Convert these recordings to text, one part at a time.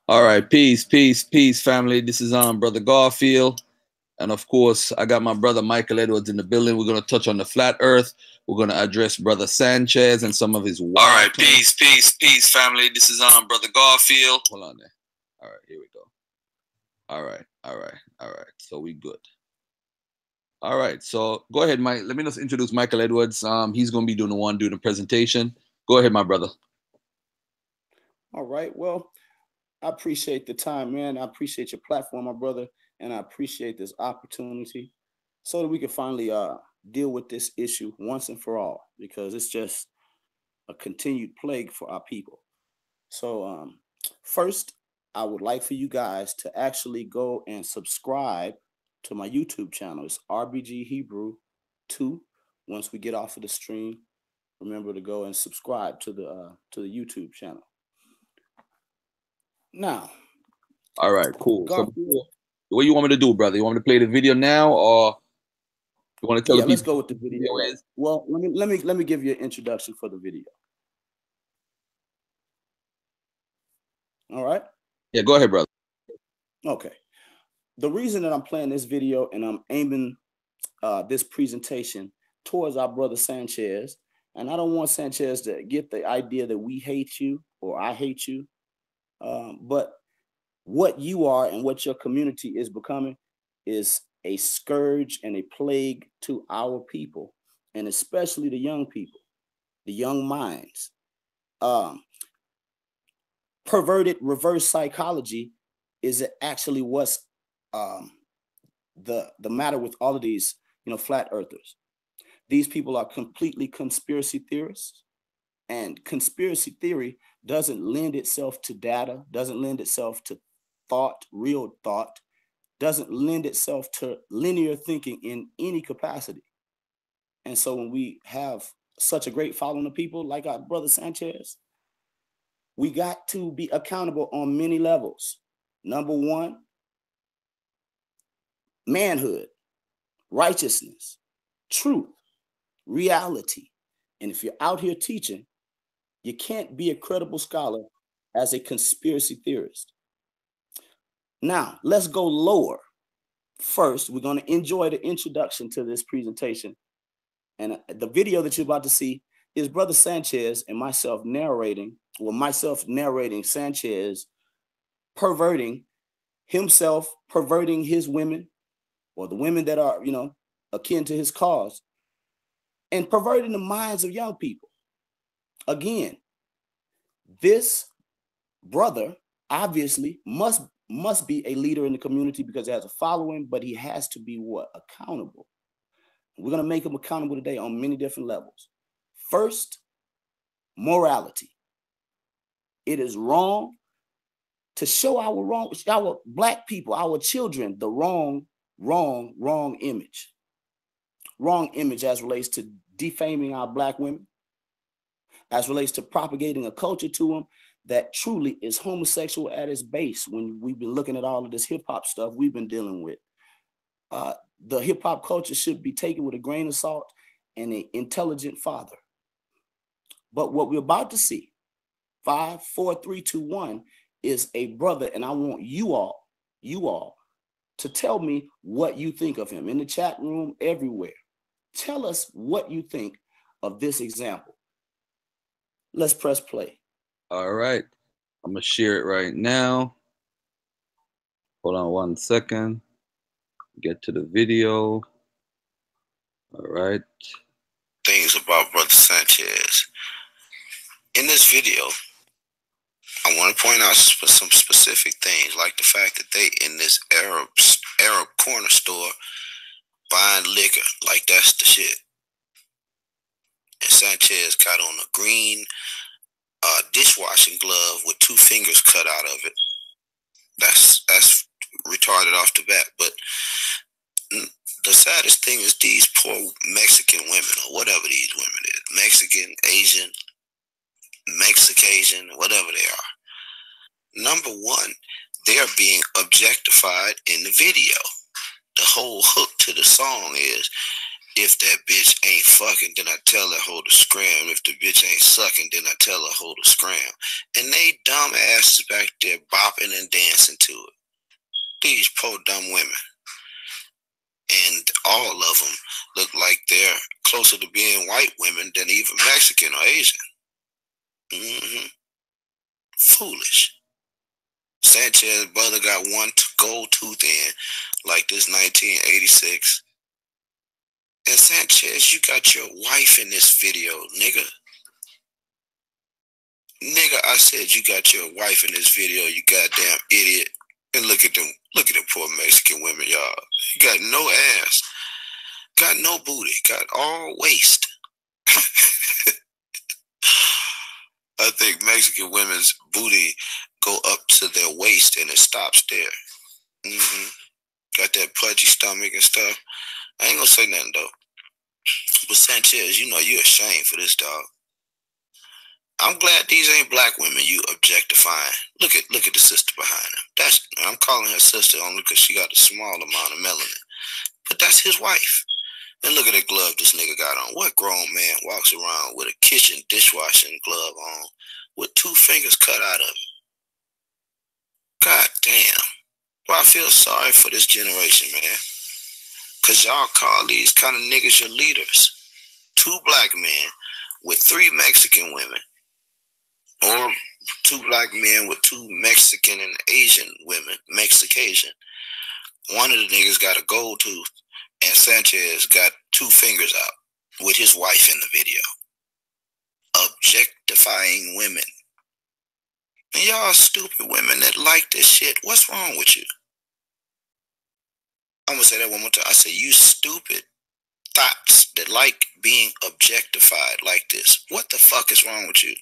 All right, peace, peace, peace, family. This is Brother Garfield, and of course, I got my brother Michael Edwards in the building. We're gonna touch on the flat Earth. We're gonna address Brother Sanchez and some of his wild. All right, peace, peace, peace, family. This is Brother Garfield. Hold on there. All right, here we go. All right, all right, all right. So we good. All right, so go ahead, Mike. Let me just introduce Michael Edwards. He's gonna be doing the presentation. Go ahead, my brother. All right. Well, I appreciate the time, man. I appreciate your platform, my brother, and I appreciate this opportunity so that we can finally deal with this issue once and for all, because it's just a continued plague for our people. So, first, I would like for you guys to actually go and subscribe to my YouTube channel. It's RBG Hebrew 2. Once we get off of the stream, remember to go and subscribe to the YouTube channel. Now, all right, cool. Garfield, so what you want me to do, brother? You want me to play the video now, or you want to tell the people? Let's go with the video. Well, let me give you an introduction for the video. All right. Yeah, go ahead, brother. Okay. The reason that I'm playing this video and I'm aiming this presentation towards our brother Sanchez, and I don't want Sanchez to get the idea that we hate you or I hate you, but what you are and what your community is becoming is a scourge and a plague to our people, and especially the young people, the young minds. Perverted reverse psychology is actually what's the matter with all of these, flat earthers. These people are completely conspiracy theorists, and conspiracy theory doesn't lend itself to data, doesn't lend itself to thought, real thought, doesn't lend itself to linear thinking in any capacity. And so when we have such a great following of people like our brother Sanchez, we got to be accountable on many levels. Number one, manhood, righteousness, truth, reality. And if you're out here teaching, you can't be a credible scholar as a conspiracy theorist. Now, let's go lower. First, we're going to enjoy the introduction to this presentation. And the video that you're about to see is Brother Sanchez and myself narrating Sanchez perverting himself, perverting his women, or the women that are, akin to his cause, and perverting the minds of young people. Again, this brother obviously must be a leader in the community because he has a following, but he has to be what? Accountable. We're going to make him accountable today on many different levels. First, morality. It is wrong to show our black people, our children, the wrong image. Wrong image as relates to defaming our black women, as relates to propagating a culture to them that truly is homosexual at its base. When we've been looking at all of this hip hop stuff we've been dealing with, the hip hop culture should be taken with a grain of salt and an intelligent father. But what we're about to see, 5, 4, 3, 2, 1, is a brother, and I want you all to tell me what you think of him in the chat room, everywhere. Tell us what you think of this example. Let's press play. All right. I'm going to share it right now. Hold on 1 second. Get to the video. All right. Things about Brother Sanchez. In this video, I want to point out some specific things, like the fact that they in this Arab corner store buying liquor, like that's the shit. And Sanchez got on a green dishwashing glove with 2 fingers cut out of it. That's retarded off the bat. But the saddest thing is these poor Mexican women, or whatever these women is, Mexican, Asian, Mexicasian, whatever they are. Number one, they are being objectified in the video. The whole hook to the song is If that bitch ain't fucking, then I tell her hoe to scram. If the bitch ain't sucking, then I tell her hoe to scram. And they dumb asses back there bopping and dancing to it. These poor dumb women. And all of them look like they're closer to being white women than even Mexican or Asian. Foolish. Sanchez brother got one gold tooth in like this 1986. And Sanchez, you got your wife in this video, nigga. Nigga, I said you got your wife in this video, you goddamn idiot. And look at them poor Mexican women, y'all. You got no ass, got no booty, got all waist. I think Mexican women's booty go up to their waist and it stops there. Got that pudgy stomach and stuff. I ain't gonna say nothing though. But Sanchez, you know you ashamed for this, dog. I'm glad these ain't black women you objectifying. Look at the sister behind him. I'm calling her sister only because she got a small amount of melanin. But that's his wife. And look at that glove this nigga got on. What grown man walks around with a kitchen dishwashing glove on with 2 fingers cut out of it? God damn. Well, I feel sorry for this generation, man. Because y'all call these kind of niggas your leaders. 2 black men with 3 Mexican women. Or 2 black men with 2 Mexican and Asian women. Mexicasian. One of the niggas got a gold tooth. And Sanchez got 2 fingers out with his wife in the video. Objectifying women. And y'all stupid women that like this shit, what's wrong with you? I'm going to say that one more time. I say, you stupid thoughts that like being objectified like this. What the fuck is wrong with you?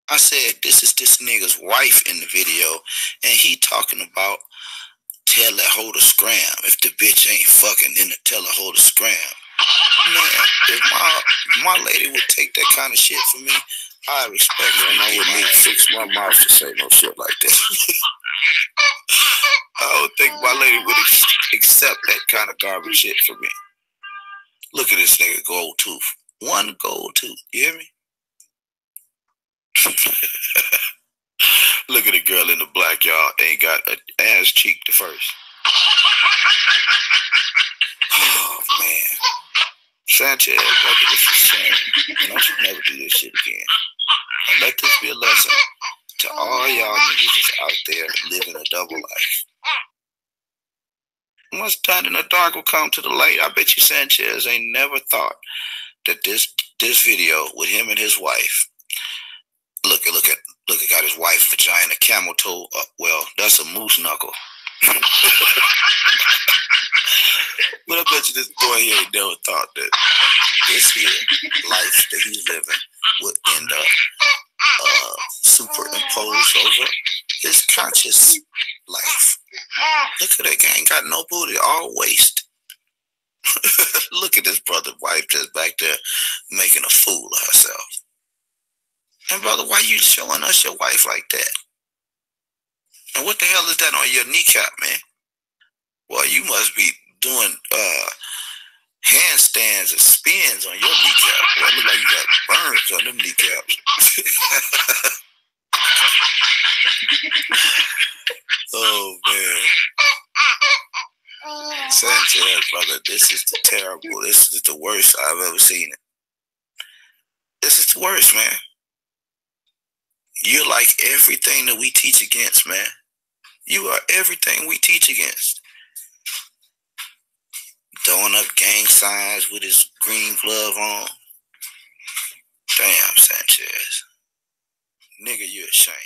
I said, this is this nigga's wife in the video, and he talking about tell that hoe to scram. If the bitch ain't fucking, then tell her hoe to scram. Man, if my lady would take that kind of shit from me, I respect her, and I wouldn't even fix my mouth to say no shit like that. I don't think my lady would accept that kind of garbage shit from me. Look at this nigga, gold tooth. 1 gold tooth, you hear me? Look at the girl in the black, y'all. Ain't got an ass cheek to first. Oh, man. Sanchez, brother, this is shame. And I should never do this shit again. And let this be a lesson to all y'all niggas that's out there living a double life. What's done in the dark will come to the light. I bet you Sanchez ain't never thought that this video with him and his wife. Look at got his wife vagina camel toe. Well, that's a moose knuckle. But I bet you this boy here ain't never thought that this here life that he's living would end up superimposed over his conscious life. Look at that guy, ain't got no booty, all waist. Look at this brother wife just back there making a fool of herself. And brother, why you showing us your wife like that? And what the hell is that on your kneecap, man? Well, you must be doing handstands and spins on your kneecap. Well, it look like you got burns on them kneecaps. Oh, man. Sanchez, brother, this is terrible. This is the worst I've ever seen it. This is the worst, man. You're like everything that we teach against, man. You are everything we teach against. Throwing up gang signs with his green glove on. Damn, Sanchez. Nigga, you're ashamed.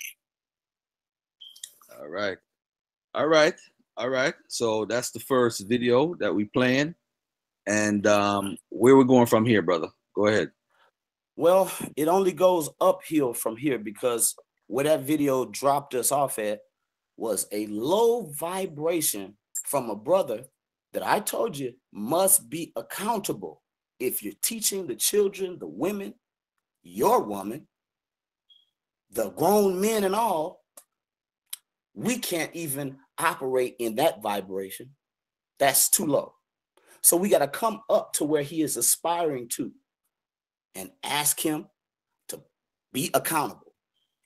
All right. So that's the first video that we playing. And where we going from here, brother? Go ahead. Well, it only goes uphill from here because where that video dropped us off at was a low vibration from a brother that I told you must be accountable. If you're teaching the children, the women, your woman, the grown men and all, we can't even operate in that vibration. That's too low. So we got to come up to where he is aspiring to and ask him to be accountable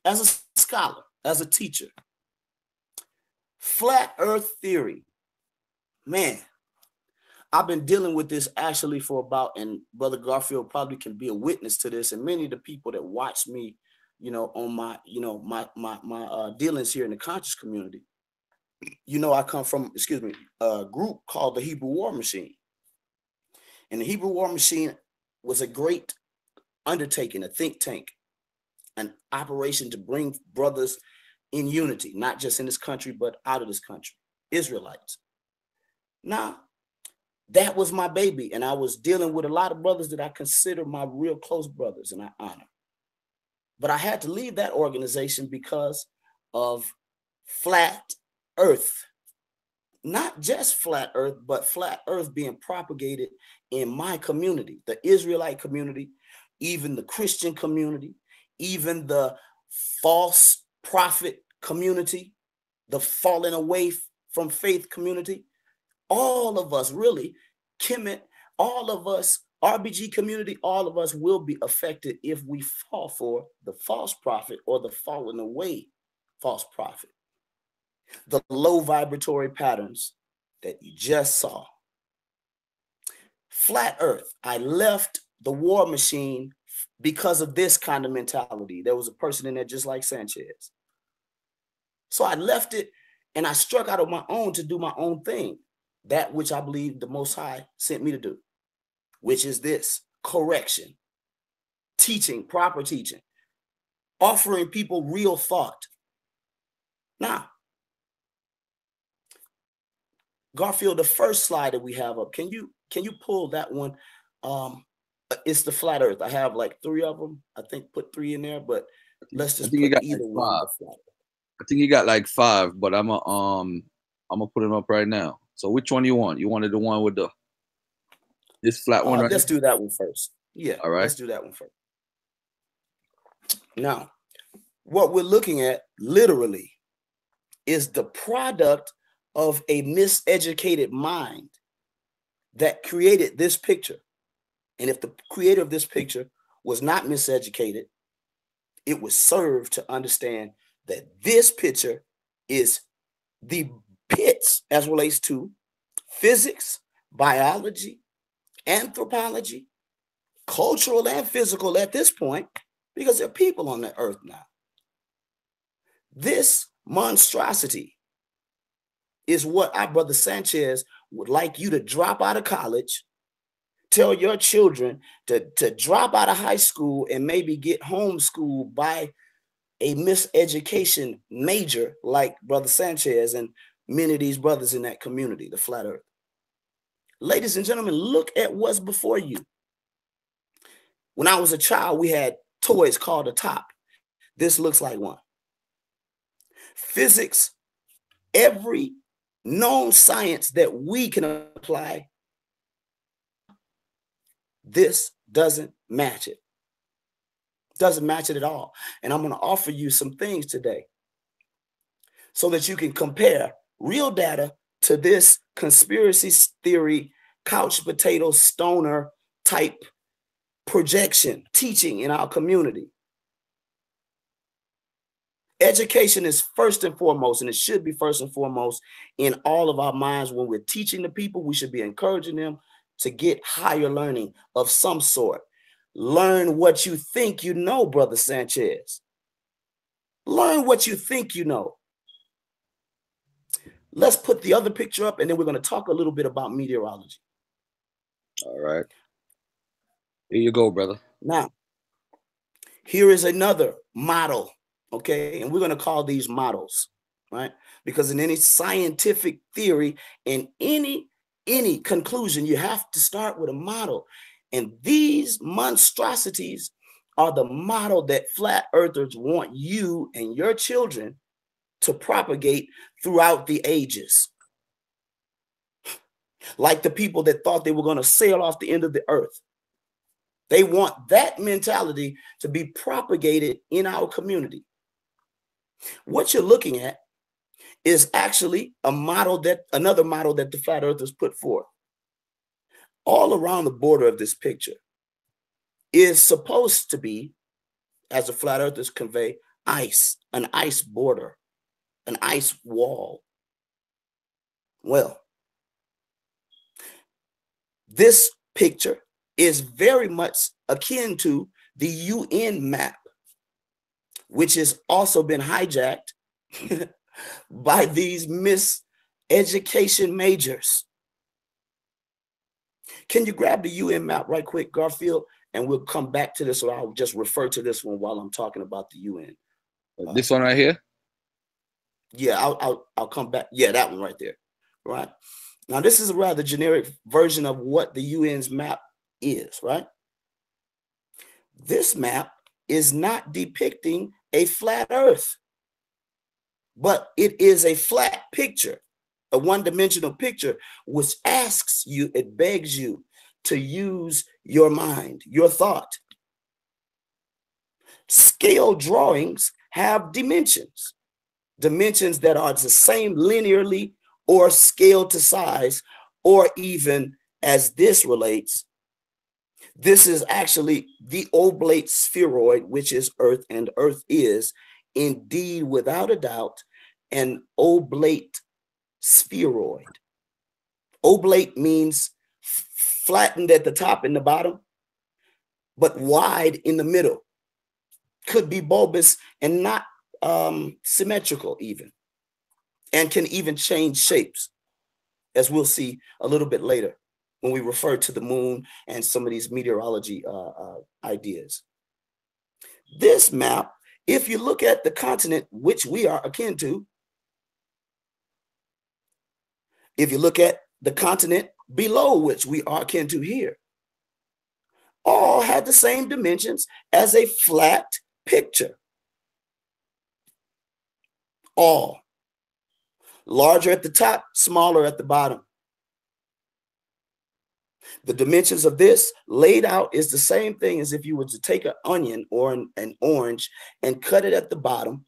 as a scholar, as a teacher. Flat earth theory. Man, I've been dealing with this actually for about, and Brother Garfield probably can be a witness to this, and many of the people that watch me, on my, my dealings here in the conscious community, I come from, a group called the Hebrew War Machine. And the Hebrew War Machine was a great undertaking, a think tank, an operation to bring brothers in unity, not just in this country, but out of this country, Israelites. Now, that was my baby, and I was dealing with a lot of brothers that I consider my real close brothers, and I honor. But I had to leave that organization because of flat earth. Not just flat earth, but flat earth being propagated in my community, the Israelite community, even the Christian community, even the false prophet community, the falling away from faith community. All of us, really, Kemet, all of us, RBG community, all of us will be affected if we fall for the false prophet or the falling away false prophet. The low vibratory patterns that you just saw. Flat earth. I left the war machine because of this kind of mentality. There was a person in there just like Sanchez. So I left it and I struck out on my own to do my own thing. That which I believe the Most High sent me to do, which is this: correction, teaching, proper teaching, offering people real thought. Now, Garfield, the first slide that we have up, can you pull that one? It's the flat earth. I have like 3 of them. I think put 3 in there, but let's just put either one. I think you got like 5, but I'm gonna put them up right now. So which one you want? You wanted the one with this flat one, right? Let's do that one first. Yeah, all right. Let's do that one first. Now, what we're looking at literally is the product of a miseducated mind that created this picture. And if the creator of this picture was not miseducated, it was served to understand that this picture is the pits as relates to physics, biology, anthropology, cultural and physical at this point, because there are people on the earth now. This monstrosity is what our brother Sanchez would like you to drop out of college, tell your children to drop out of high school and maybe get homeschooled by a miseducation major like Brother Sanchez and many of these brothers in that community, the flat earth. Ladies and gentlemen, look at what's before you. When I was a child, we had toys called a top. This looks like one. Physics, every known science that we can apply, this doesn't match it. Doesn't match it at all. And I'm going to offer you some things today so that you can compare real data to this conspiracy theory, couch potato stoner type projection, teaching in our community. Education is first and foremost, and it should be first and foremost in all of our minds. When we're teaching the people, we should be encouraging them to get higher learning of some sort. Learn what you think you know, Brother Sanchez. Learn what you think you know. Let's put the other picture up, and then we're going to talk a little bit about meteorology. All right. Here you go, brother. Now, here is another model, okay? And we're going to call these models, right? Because in any scientific theory, in any conclusion, you have to start with a model. And these monstrosities are the model that flat earthers want you and your children to propagate throughout the ages. Like the people that thought they were going to sail off the end of the earth. They want that mentality to be propagated in our community. What you're looking at is actually another model that the flat earthers put forth. all around the border of this picture is supposed to be, as the flat earthers convey, ice, an ice border, an ice wall. Well, this picture is very much akin to the UN map, which has also been hijacked by these miseducation majors. Can you grab the UN map right quick, Garfield? And we'll come back to this, or I'll just refer to this one while I'm talking about the UN. This one right here? Yeah, I'll come back. Yeah, that one right there. Right. Now, this is a rather generic version of what the UN's map is, right? This map is not depicting a flat earth, but it is a flat picture, a one-dimensional picture, which asks you, it begs you to use your mind, your thought. Scale drawings have dimensions that are the same linearly or scale to size, or even as this relates, this is actually the oblate spheroid, which is Earth, and Earth is indeed, without a doubt, an oblate spheroid. Oblate means flattened at the top and the bottom, but wide in the middle. Could be bulbous and not symmetrical even, and can even change shapes, as we'll see a little bit later when we refer to the moon and some of these meteorology ideas. This map, if you look at the continent which we are akin to, if you look at the continent below which we are akin to here, all had the same dimensions as a flat picture. All. Larger at the top, smaller at the bottom. The dimensions of this laid out is the same thing as if you were to take an onion or an orange and cut it at the bottom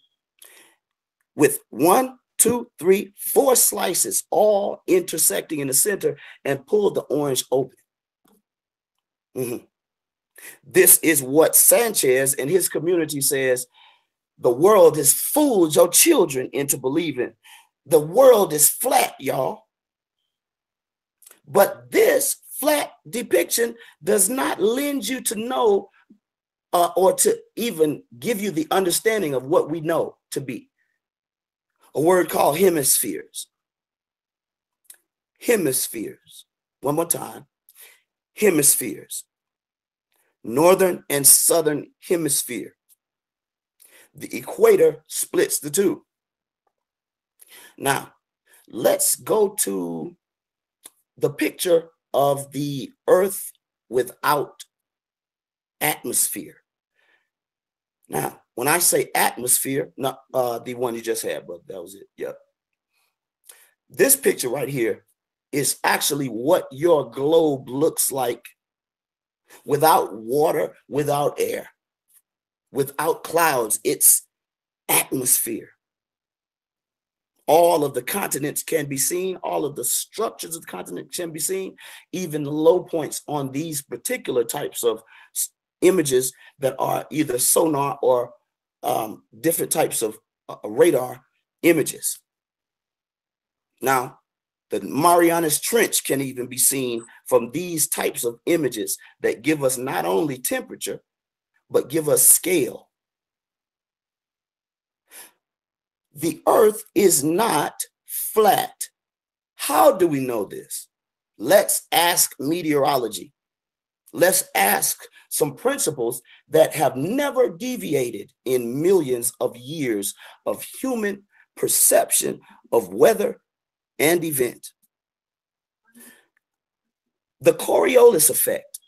with 1, 2, 3, 4 slices, all intersecting in the center, and pull the orange open. This is what Sanchez and his community says the world has fooled your children into believing. The world is flat, y'all. But this flat depiction does not lend you to know or to even give you the understanding of what we know to be. A word called hemispheres. Hemispheres. One more time. Hemispheres. Northern and southern hemisphere. The equator splits the two. Now, let's go to the picture of the Earth without atmosphere. Now, when I say atmosphere, not the one you just had, but that was it. Yep. This picture right here is actually what your globe looks like without water, without air, without clouds. It's atmosphere. All of the continents can be seen. All of the structures of the continent can be seen. Even the low points on these particular types of images that are either sonar or different types of radar images. Now, the Marianas Trench can even be seen from these types of images that give us not only temperature, but give us scale. The Earth is not flat. How do we know this? Let's ask meteorology. Let's ask some principles that have never deviated in millions of years of human perception of weather and event. The Coriolis effect.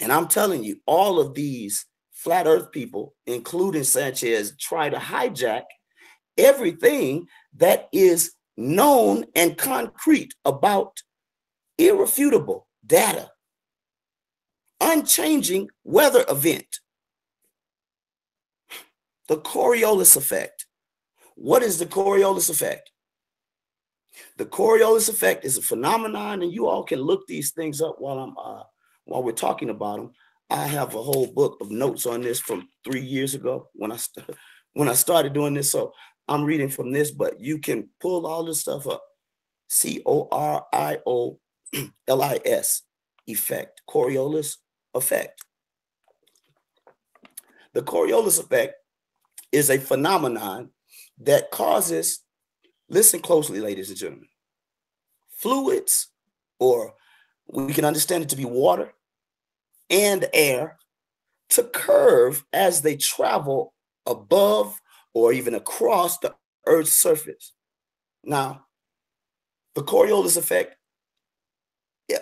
And I'm telling you, all of these flat earth people, including Sanchez, try to hijack everything that is known and concrete about irrefutable data, unchanging weather event. The Coriolis effect. What is the Coriolis effect? The Coriolis effect is a phenomenon, and you all can look these things up while we're talking about them. I have a whole book of notes on this from 3 years ago when I started doing this. So I'm reading from this, but you can pull all this stuff up. Coriolis effect, Coriolis effect. The Coriolis effect is a phenomenon that causes, listen closely, ladies and gentlemen, fluids, or we can understand it to be water and air, to curve as they travel above or even across the Earth's surface. Now, the Coriolis effect,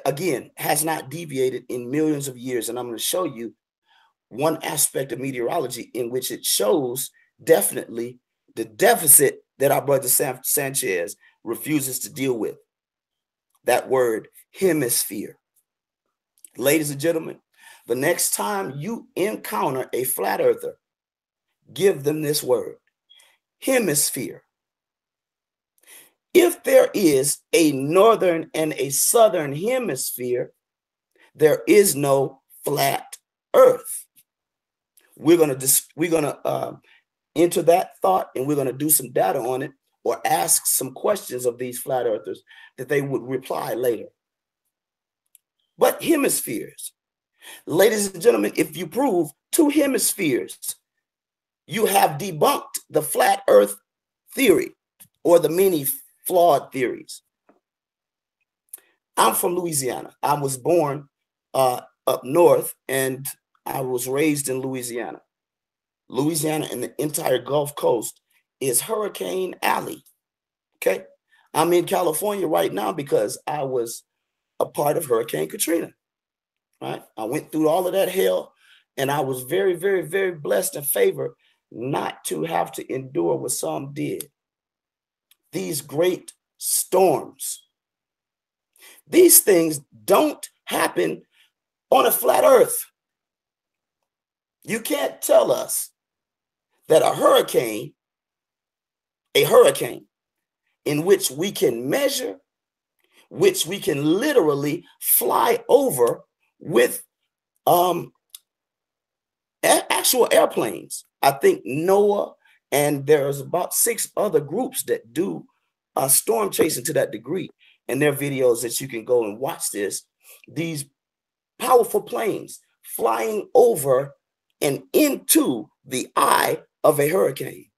again, has not deviated in millions of years, and I'm going to show you one aspect of meteorology in which it shows definitely the deficit that our brother Sanchez refuses to deal with. That word, hemisphere. Ladies and gentlemen, the next time you encounter a flat earther, give them this word, hemisphere. If there is a northern and a southern hemisphere, there is no flat earth. We're gonna enter that thought, and we're gonna do some data on it, or ask some questions of these flat earthers that they would reply later. But hemispheres, ladies and gentlemen, if you prove 2 hemispheres, you have debunked the flat earth theory or the many flawed theories. I'm from Louisiana. I was born up north, and I was raised in Louisiana. Louisiana and the entire Gulf Coast is Hurricane Alley. Okay. I'm in California right now because I was a part of Hurricane Katrina. Right. I went through all of that hell, and I was very, very, very blessed and favored not to have to endure what some did. These great storms. These things don't happen on a flat earth. You can't tell us that a hurricane in which we can measure, which we can literally fly over with actual airplanes. I think NOAA, and there's about 6 other groups that do storm chasing to that degree. And there are videos that you can go and watch this. These powerful planes flying over and into the eye of a hurricane.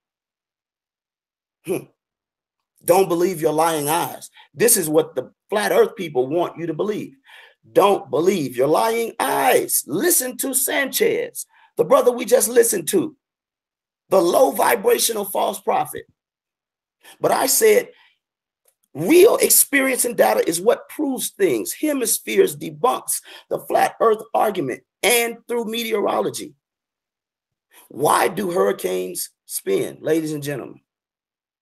Don't believe your lying eyes. This is what the flat earth people want you to believe. Don't believe your lying eyes. Listen to Sanchez, the brother we just listened to, the low vibrational false prophet. But I said, real experience and data is what proves things. Hemispheres debunks the flat earth argument, and through meteorology. Why do hurricanes spin, ladies and gentlemen?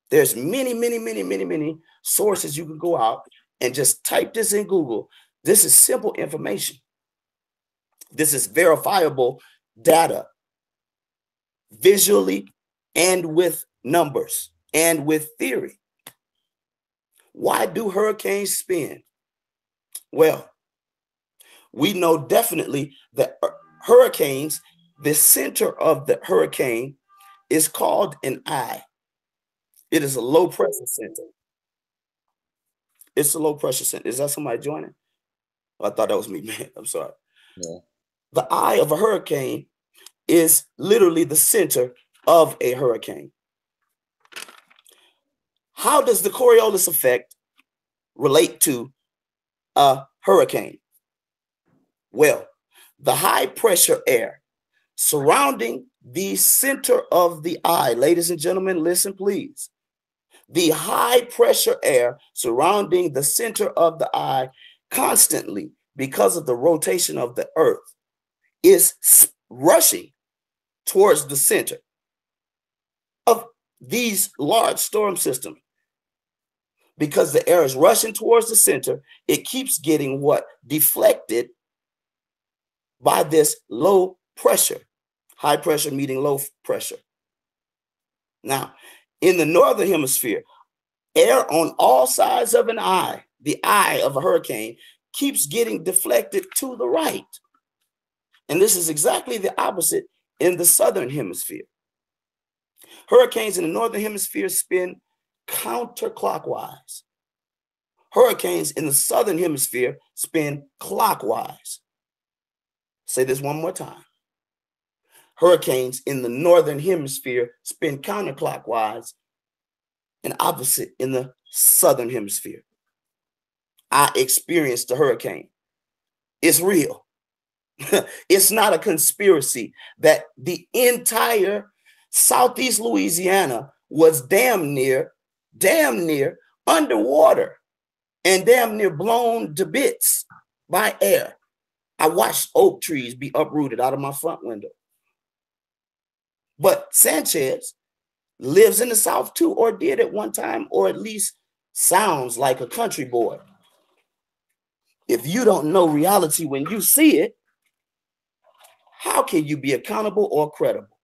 There's many sources you can go out and just type this in Google. This is simple information. This is verifiable data, visually and with numbers and with theory. Why do hurricanes spin? Well, we know definitely that hurricanes, the center of the hurricane is called an eye. It is a low pressure center. It's a low pressure center. Is that somebody joining? Oh, I thought that was me, man. I'm sorry. Yeah. The eye of a hurricane is literally the center of a hurricane. How does the Coriolis effect relate to a hurricane? Well, the high pressure air surrounding the center of the eye, ladies and gentlemen, listen please. The high pressure air surrounding the center of the eye constantly, because of the rotation of the earth, is rushing towards the center of these large storm systems. Because the air is rushing towards the center, it keeps getting what? Deflected by this low pressure. High pressure meeting low pressure. Now, in the northern hemisphere, Air on all sides of an eye, the eye of a hurricane, keeps getting deflected to the right. And this is exactly the opposite in the southern hemisphere. Hurricanes in the northern hemisphere spin counterclockwise. Hurricanes in the southern hemisphere spin clockwise. Say this one more time. Hurricanes in the northern hemisphere spin counterclockwise and opposite in the southern hemisphere. I experienced a hurricane. It's real. It's not a conspiracy that the entire Southeast Louisiana was damn near underwater and damn near blown to bits by air. I watched oak trees be uprooted out of my front window. But Sanchez lives in the South too, or did at one time, or at least sounds like a country boy. If you don't know reality when you see it, how can you be accountable or credible?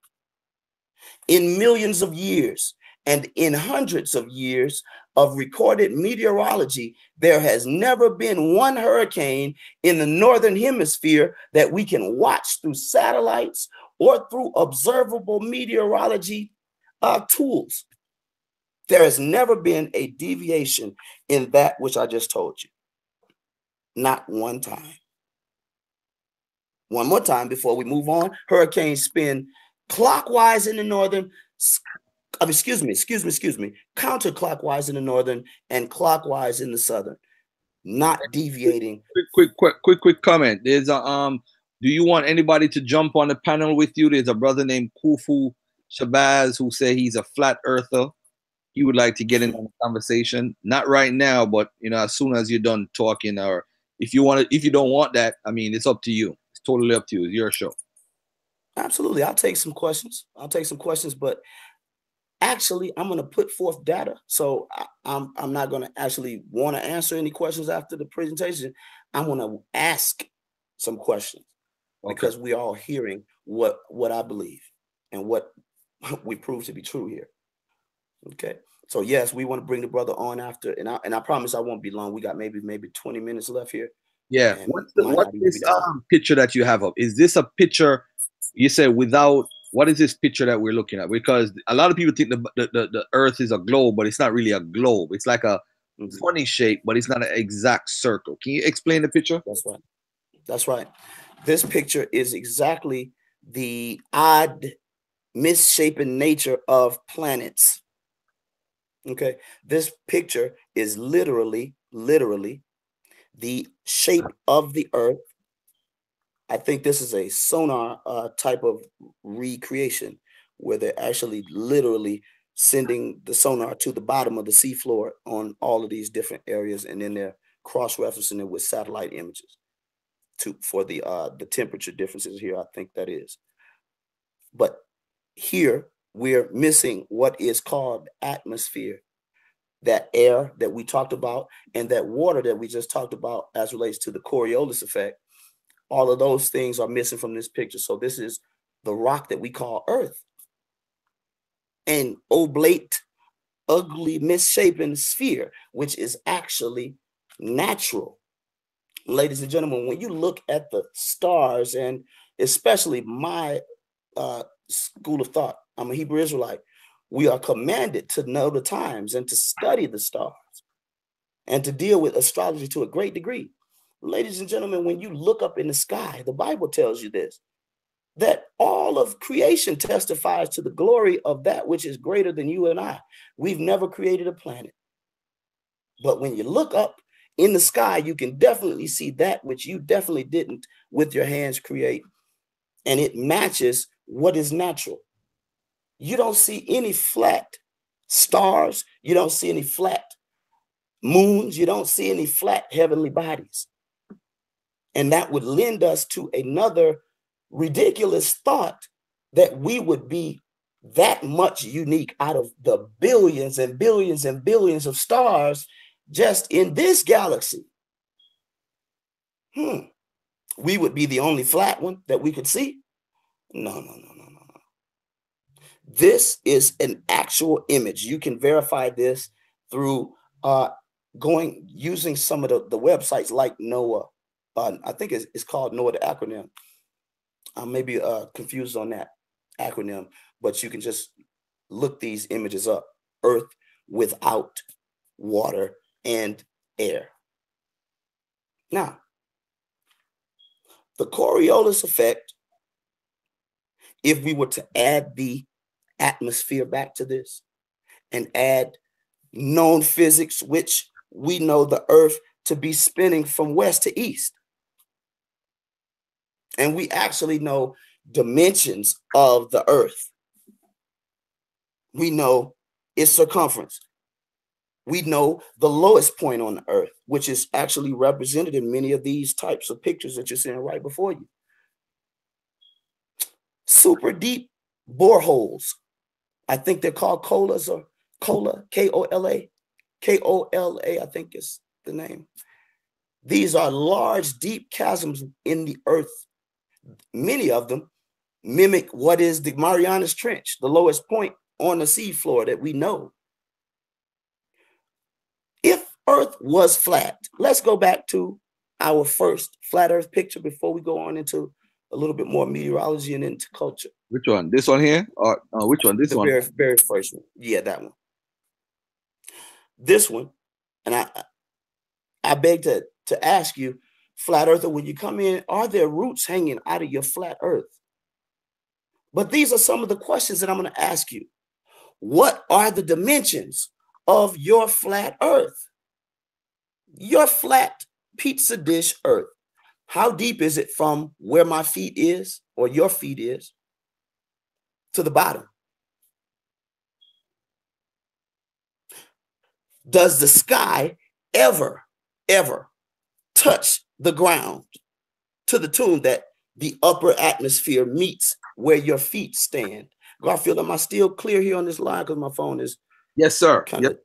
In millions of years and in hundreds of years of recorded meteorology, there has never been one hurricane in the northern hemisphere that we can watch through satellites or through observable meteorology tools. There has never been a deviation in that which I just told you. Not one time. One more time before we move on. Hurricanes spin clockwise in the northern, counterclockwise in the northern and clockwise in the southern, not deviating. Quick comment. There's a do you want anybody to jump on the panel with you? There's a brother named Kufu Shabazz who said he's a flat earther. He would like to get in on the conversation. Not right now, but you know, as soon as you're done talking, or if you want to, if you don't want that, I mean, it's up to you. It's totally up to you. It's your show. Absolutely. I'll take some questions. But actually, I'm going to put forth data. So I'm not going to actually want to answer any questions after the presentation. I'm going to ask some questions because we are all hearing what I believe and what we prove to be true here. Okay. So yes, we want to bring the brother on after, and I promise I won't be long. We got maybe 20 minutes left here. Yeah. What's this picture that you have up? Is this a picture you said without? What is this picture that we're looking at? Because a lot of people think the Earth is a globe, but it's not really a globe. It's like a funny shape, but it's not an exact circle. Can you explain the picture? That's right. This picture is exactly the odd, misshapen nature of planets. Okay, this picture is literally the shape of the Earth. I think this is a sonar type of recreation where they're actually literally sending the sonar to the bottom of the seafloor on all of these different areas, and then they're cross-referencing it with satellite images for the temperature differences here. I think that is. But here we're missing what is called atmosphere, that air that we talked about, and that water that we just talked about as relates to the Coriolis effect. All of those things are missing from this picture. So this is the rock that we call Earth. An oblate, ugly, misshapen sphere, which is actually natural. Ladies and gentlemen, when you look at the stars, and especially my school of thought, I'm a Hebrew Israelite, we are commanded to know the times and to study the stars and to deal with astrology to a great degree. Ladies and gentlemen, when you look up in the sky, the Bible tells you this, that all of creation testifies to the glory of that which is greater than you and I. We've never created a planet. But when you look up in the sky, you can definitely see that which you definitely didn't with your hands create. And it matches what is natural. You don't see any flat stars. You don't see any flat moons. You don't see any flat heavenly bodies. And that would lend us to another ridiculous thought that we would be that much unique out of the billions and billions and billions of stars just in this galaxy. We would be the only flat one that we could see. No. This is an actual image. You can verify this through using some of the websites like NOAA. I think it's called NOAA, the acronym. I may be confused on that acronym, but you can just look these images up. Earth without water and air. Now, the Coriolis effect, if we were to add the atmosphere back to this and add known physics, which we know the Earth to be spinning from west to east, and we actually know dimensions of the Earth. We know its circumference. We know the lowest point on the Earth, which is actually represented in many of these types of pictures that you're seeing right before you. Super deep boreholes. I think they're called colas or cola, K-O-L-A. K-O-L-A, I think is the name. These are large, deep chasms in the Earth. Many of them mimic what is the Marianas Trench, the lowest point on the seafloor that we know. If Earth was flat, let's go back to our first flat Earth picture before we go on into a little bit more meteorology and into culture. Which one? This one here? Or which one? This one? The very first one. Yeah, that one. This one, and I beg to ask you, flat earther, when you come in, are there roots hanging out of your flat Earth? But these are some of the questions that I'm going to ask you. What are the dimensions of your flat Earth? Your flat pizza dish Earth. How deep is it from where my feet is or your feet is to the bottom? Does the sky ever touch the ground to the tune that the upper atmosphere meets where your feet stand? Garfield, am I still clear here on this line? Because my phone is... Yes, sir. Yes, sir.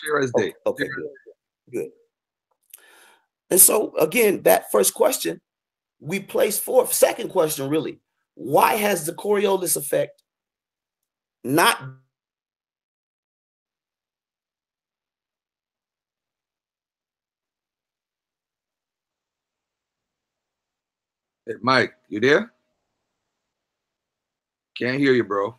Clear as day. Okay, good. And so, again, that first question, we place forth. Second question, really, why has the Coriolis effect not... Hey, Mike, you there? Can't hear you, bro.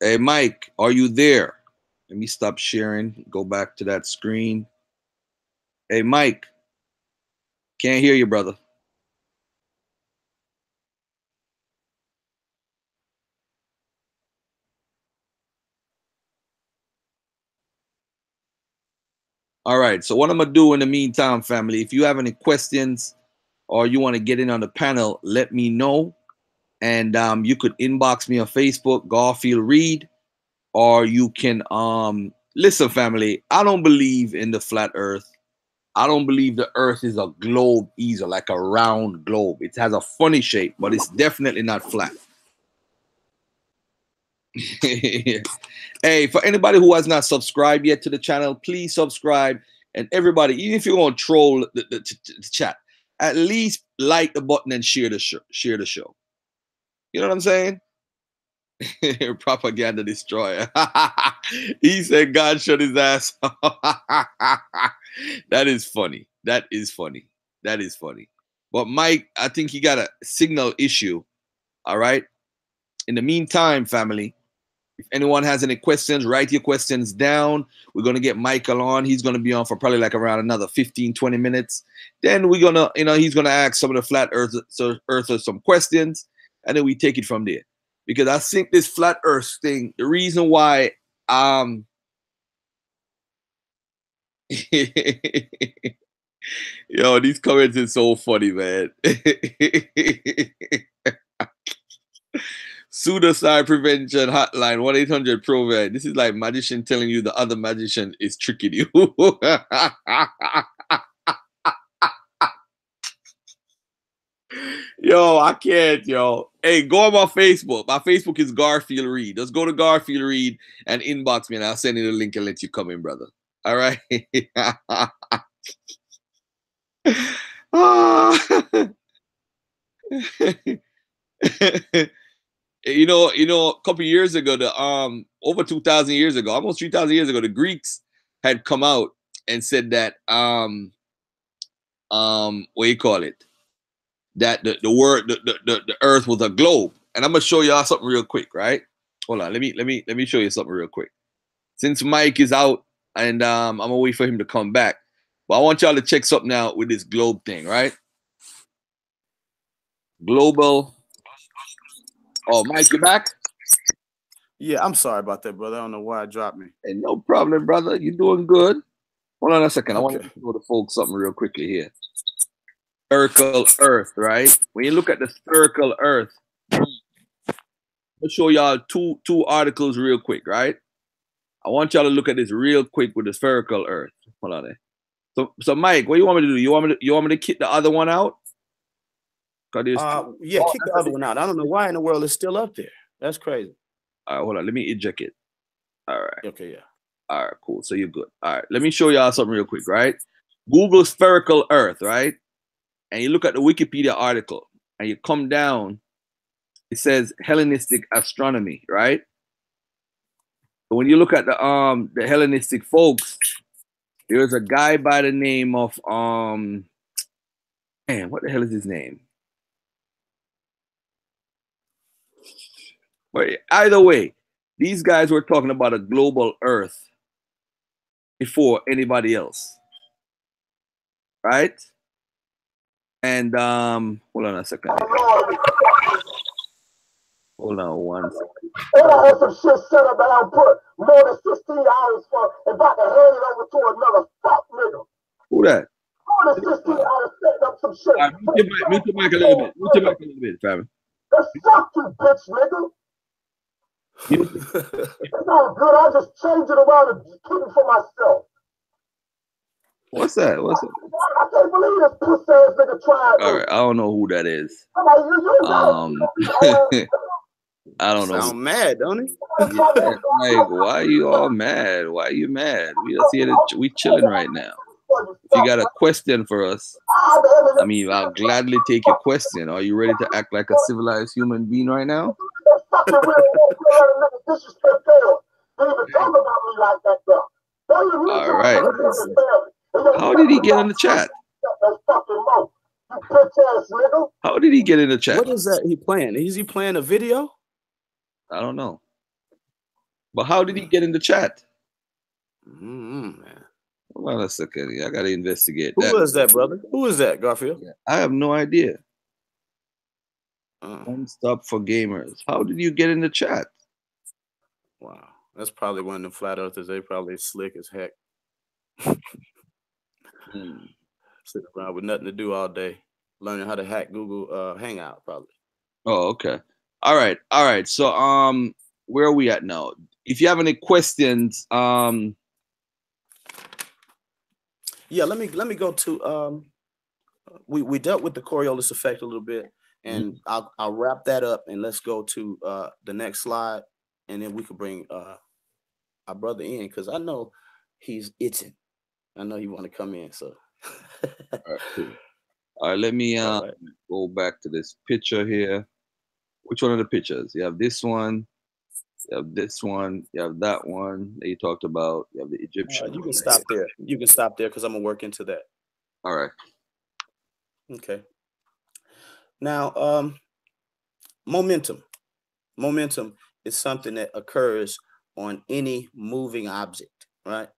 Hey, Mike, are you there? Let me stop sharing. Go back to that screen. Hey, Mike, can't hear you, brother. All right. So what I'm going to do in the meantime, family, if you have any questions or you want to get in on the panel, let me know. And you could inbox me on Facebook, Garfield Reed, or you can listen, family. I don't believe in the flat Earth. I don't believe the Earth is a globe either, like a round globe. It has a funny shape, but it's definitely not flat. Hey, for anybody who has not subscribed yet to the channel, please subscribe. And everybody, even if you're going to troll the chat, at least like the button and share the show. You know what I'm saying? Propaganda destroyer. He said God shut his ass. That is funny. That is funny. That is funny. But Mike, I think he got a signal issue. All right. In the meantime, family, if anyone has any questions, write your questions down. We're going to get Michael on. He's going to be on for probably like around another 15, 20 minutes. Then we're going to, he's going to ask some of the flat earthers some questions, and then we take it from there. Because I think this flat earth thing, the reason why, yo, these comments is so funny, man. Pseudoscience prevention hotline 1-800-PROVED. This is like magician telling you the other magician is tricking you. Yo, I can't, yo. Hey, go on my Facebook. My Facebook is Garfield Reed. Just go to Garfield Reed and inbox me, and I'll send you the link and let you come in, brother. All right. Ah. A couple years ago, over 2,000 years ago, almost 3,000 years ago, the Greeks had come out and said that what do you call it? That the earth was a globe. And I'm gonna show y'all something real quick, right? Hold on, let me show you something real quick. Since Mike is out and I'm gonna wait for him to come back. But I want y'all to check something out with this globe thing, right? Global. Oh, Mike, you back? Yeah, I'm sorry about that, brother. I don't know why it dropped me. Hey, no problem, brother. You're doing good. Hold on a second. I want Okay. to show the folks something real quickly here. Spherical Earth, right? When you look at the spherical Earth, I'll show y'all two articles real quick, right? I want y'all to look at this real quick with the spherical Earth. Hold on there. So Mike, what do you want me to do? You want me to kick the other one out? Yeah, kick the other one out. I don't know why in the world it's still up there. That's crazy. All right, hold on. Let me eject it. All right. Okay, yeah. All right, cool. So you're good. All right. Let me show y'all something real quick, right? Google spherical Earth, right? And you look at the Wikipedia article and you come down, it says Hellenistic astronomy, right? But when you look at the Hellenistic folks, there's a guy by the name of man, what the hell is his name? But either way, these guys were talking about a global Earth before anybody else, right? And hold on a second. Hold on one second. And I had some shit set up that I put more than 16 hours for and about to hand it over to another fuck nigga. Who that? More than 16 hours setting up some shit. Right, mute your mic a little bit. Mute your mic a little bit, fam. That's fuck you, bitch, nigga. It's all good. I just change it around and keep it for myself. What's that? What's it? I can't believe this pussy ass nigga tried. All right, I don't know who that is. I don't know. Sound mad, don't he? Yeah, like, why are you all mad? Why are you mad? We just here we chilling right now. If you got a question for us, I mean, I'll gladly take your question. Are you ready to act like a civilized human being right now? All right. How did he get in the chat? How did he get in the chat? What is that he playing? Is he playing a video? I don't know. But how did he get in the chat? Man. Hold on a second. I got to investigate Who that. is that, brother? Who is that, Garfield? I have no idea. One stop for gamers. How did you get in the chat? Wow. That's probably one of the flat earthers. They probably slick as heck. Sitting around with nothing to do all day. Learning how to hack Google Hangout, probably. Oh, okay. All right. So where are we at now? If you have any questions, yeah, let me go to we dealt with the Coriolis effect a little bit, and I'll wrap that up, and let's go to the next slide, and then we can bring our brother in, because I know he's itching. I know you want to come in, so all right, cool. All right, let me go back to this picture here. Which one of the pictures? You have this one, you have this one, you have that one that you talked about, you have the Egyptian. You can stop there. You can stop there, because I'm gonna work into that. All right. Okay. Now, momentum. Momentum is something that occurs on any moving object, right?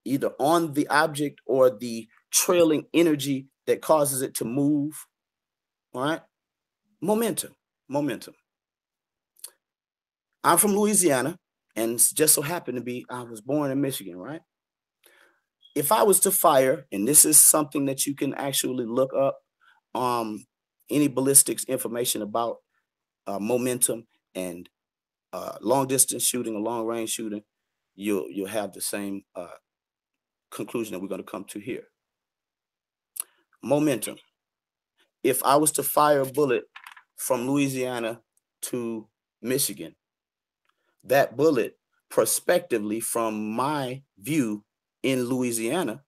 Either on the object or the trailing energy that causes it to move, all right? Momentum. I'm from Louisiana, and just so happened to be, I was born in Michigan, right? If I was to fire, and this is something that you can actually look up, any ballistics information about momentum and long distance shooting or long range shooting, you'll have the same conclusion that we're going to come to here. Momentum. If I was to fire a bullet from Louisiana to Michigan, that bullet, prospectively from my view, in Louisiana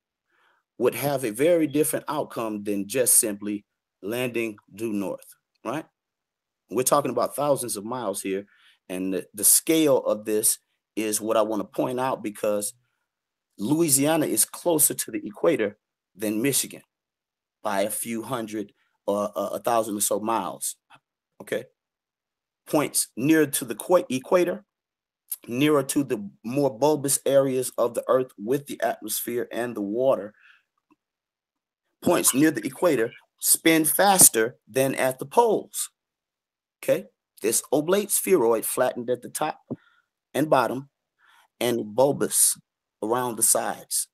would have a very different outcome than just simply landing due north, right? We're talking about thousands of miles here. And the scale of this is what I want to point out, because Louisiana is closer to the equator than Michigan by a few hundred or 1,000 or so miles. Okay. Points nearer to the equator, nearer to the more bulbous areas of the earth with the atmosphere and the water. Points near the equator spin faster than at the poles. Okay. This oblate spheroid flattened at the top and bottom and bulbous around the sides.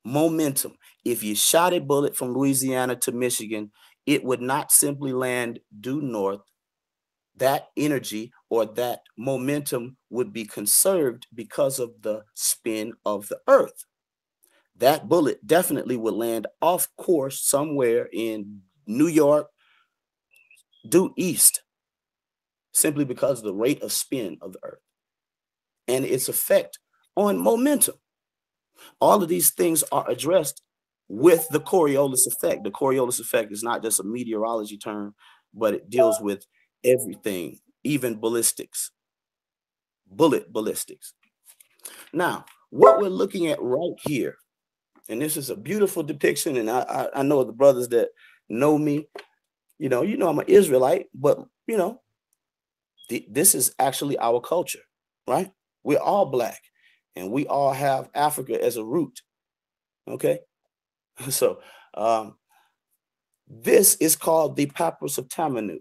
Momentum. If you shot a bullet from Louisiana to Michigan, it would not simply land due north. That energy or that momentum would be conserved because of the spin of the earth. That bullet definitely would land off course somewhere in New York, due east, simply because of the rate of spin of the earth and its effect on momentum. All of these things are addressed with the Coriolis effect. The Coriolis effect is not just a meteorology term, but it deals with everything, even ballistics, bullet ballistics. Now, what we're looking at right here, and this is a beautiful depiction, and I know the brothers that know me, you know I'm an Israelite, but this is actually our culture, right? We're all black, and we all have Africa as a root. Okay, so this is called the Papyrus of Tamanu.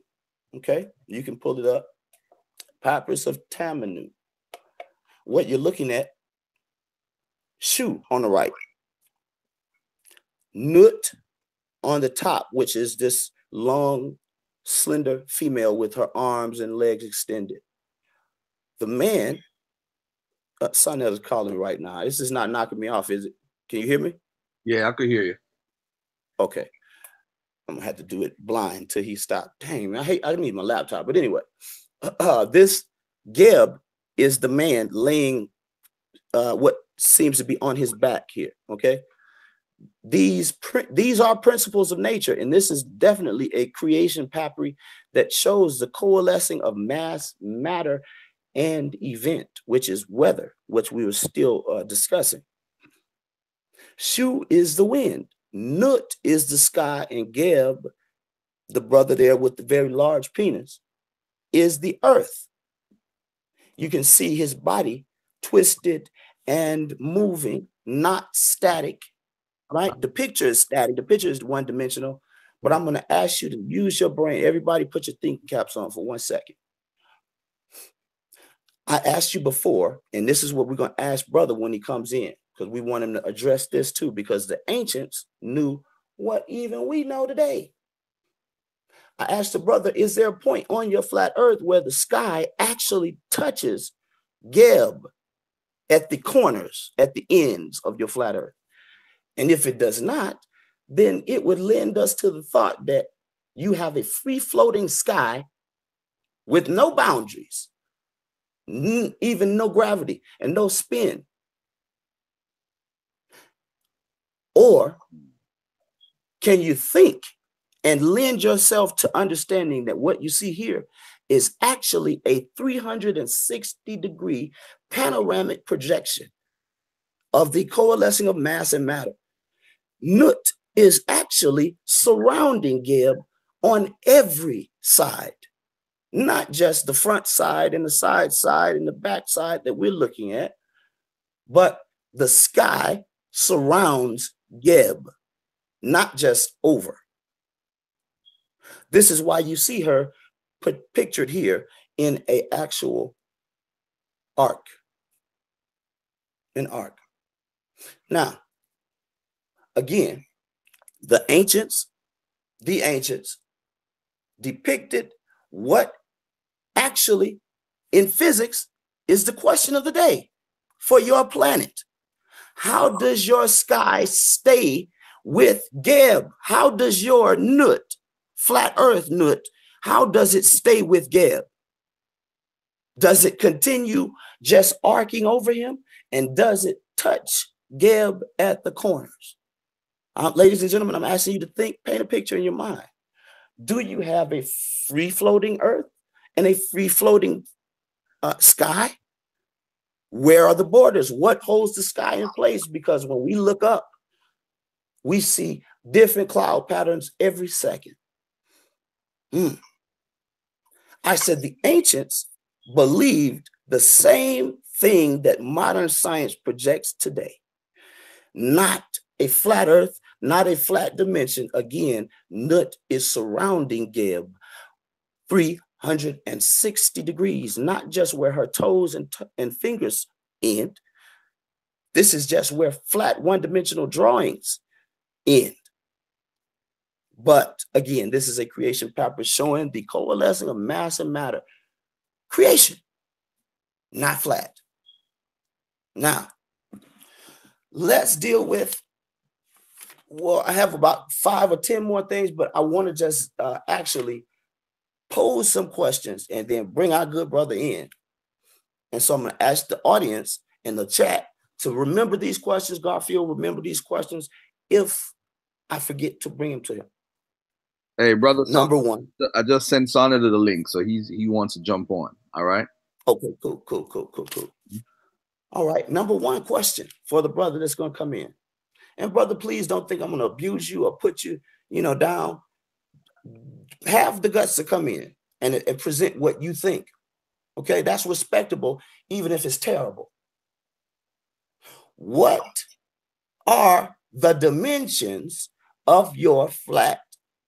Okay, you can pull it up. Papyrus of Tamanu. What you're looking at, Shu on the right, Nut on the top, which is this long, slender female with her arms and legs extended. The man, Sanchez is calling me right now. This is not knocking me off, is it? Can you hear me? Yeah, I could hear you. Okay. I'm gonna have to do it blind till he stopped. Dang, man, I need my laptop. But anyway, this Geb is the man laying what seems to be on his back here. Okay, these are principles of nature, and this is definitely a creation papyri that shows the coalescing of mass, matter, and event, which is weather, which we were still discussing. Shu is the wind. Nut is the sky, and Geb, the brother there with the very large penis, is the earth. You can see his body twisted and moving, not static, right? The picture is static. The picture is one-dimensional, but I'm going to ask you to use your brain. Everybody put your thinking caps on for 1 second. I asked you before, and this is what we're going to ask brother when he comes in, because we want him to address this too, because the ancients knew what even we know today. I asked the brother, is there a point on your flat earth where the sky actually touches Geb at the corners, at the ends of your flat earth? And if it does not, then it would lend us to the thought that you have a free-floating sky with no boundaries, even no gravity and no spin. Or can you think and lend yourself to understanding that what you see here is actually a 360-degree panoramic projection of the coalescing of mass and matter? Nut is actually surrounding Geb on every side, not just the front side and the side and the back side that we're looking at, but the sky surrounds Geb, not just over. This is why you see her pictured here in an actual arc, an arc. Now, again, the ancients depicted what actually in physics is the question of the day for your planet. How does your sky stay with Geb? How does your Nut, flat earth Nut, how does it stay with Geb? Does it continue just arcing over him? And does it touch Geb at the corners. Ladies and gentlemen, I'm asking you to think, paint a picture in your mind. Do you have a free-floating earth and a free-floating sky? Where are the borders? What holds the sky in place? Because when we look up, we see different cloud patterns every second. I said the ancients believed the same thing that modern science projects today. Not a flat earth, not a flat dimension. Again, Nut is surrounding Geb 360 degrees, not just where her toes and fingers end. This is just where flat one-dimensional drawings end. But again, this is a creation paper showing the coalescing of mass and matter. Creation, not flat. Now, let's deal with, well, I have about 5 or 10 more things, but I want to just actually pose some questions and then bring our good brother in. And so I'm going to ask the audience in the chat to remember these questions. Garfield, remember these questions if I forget to bring him to him. Hey, brother. Number one. I just sent Sonny to the link, so he wants to jump on. All right. Okay, cool. All right. Number one question for the brother that's going to come in. And brother, please don't think I'm going to abuse you or put you, down. Have the guts to come in and present what you think. Okay, that's respectable, even if it's terrible. What are the dimensions of your flat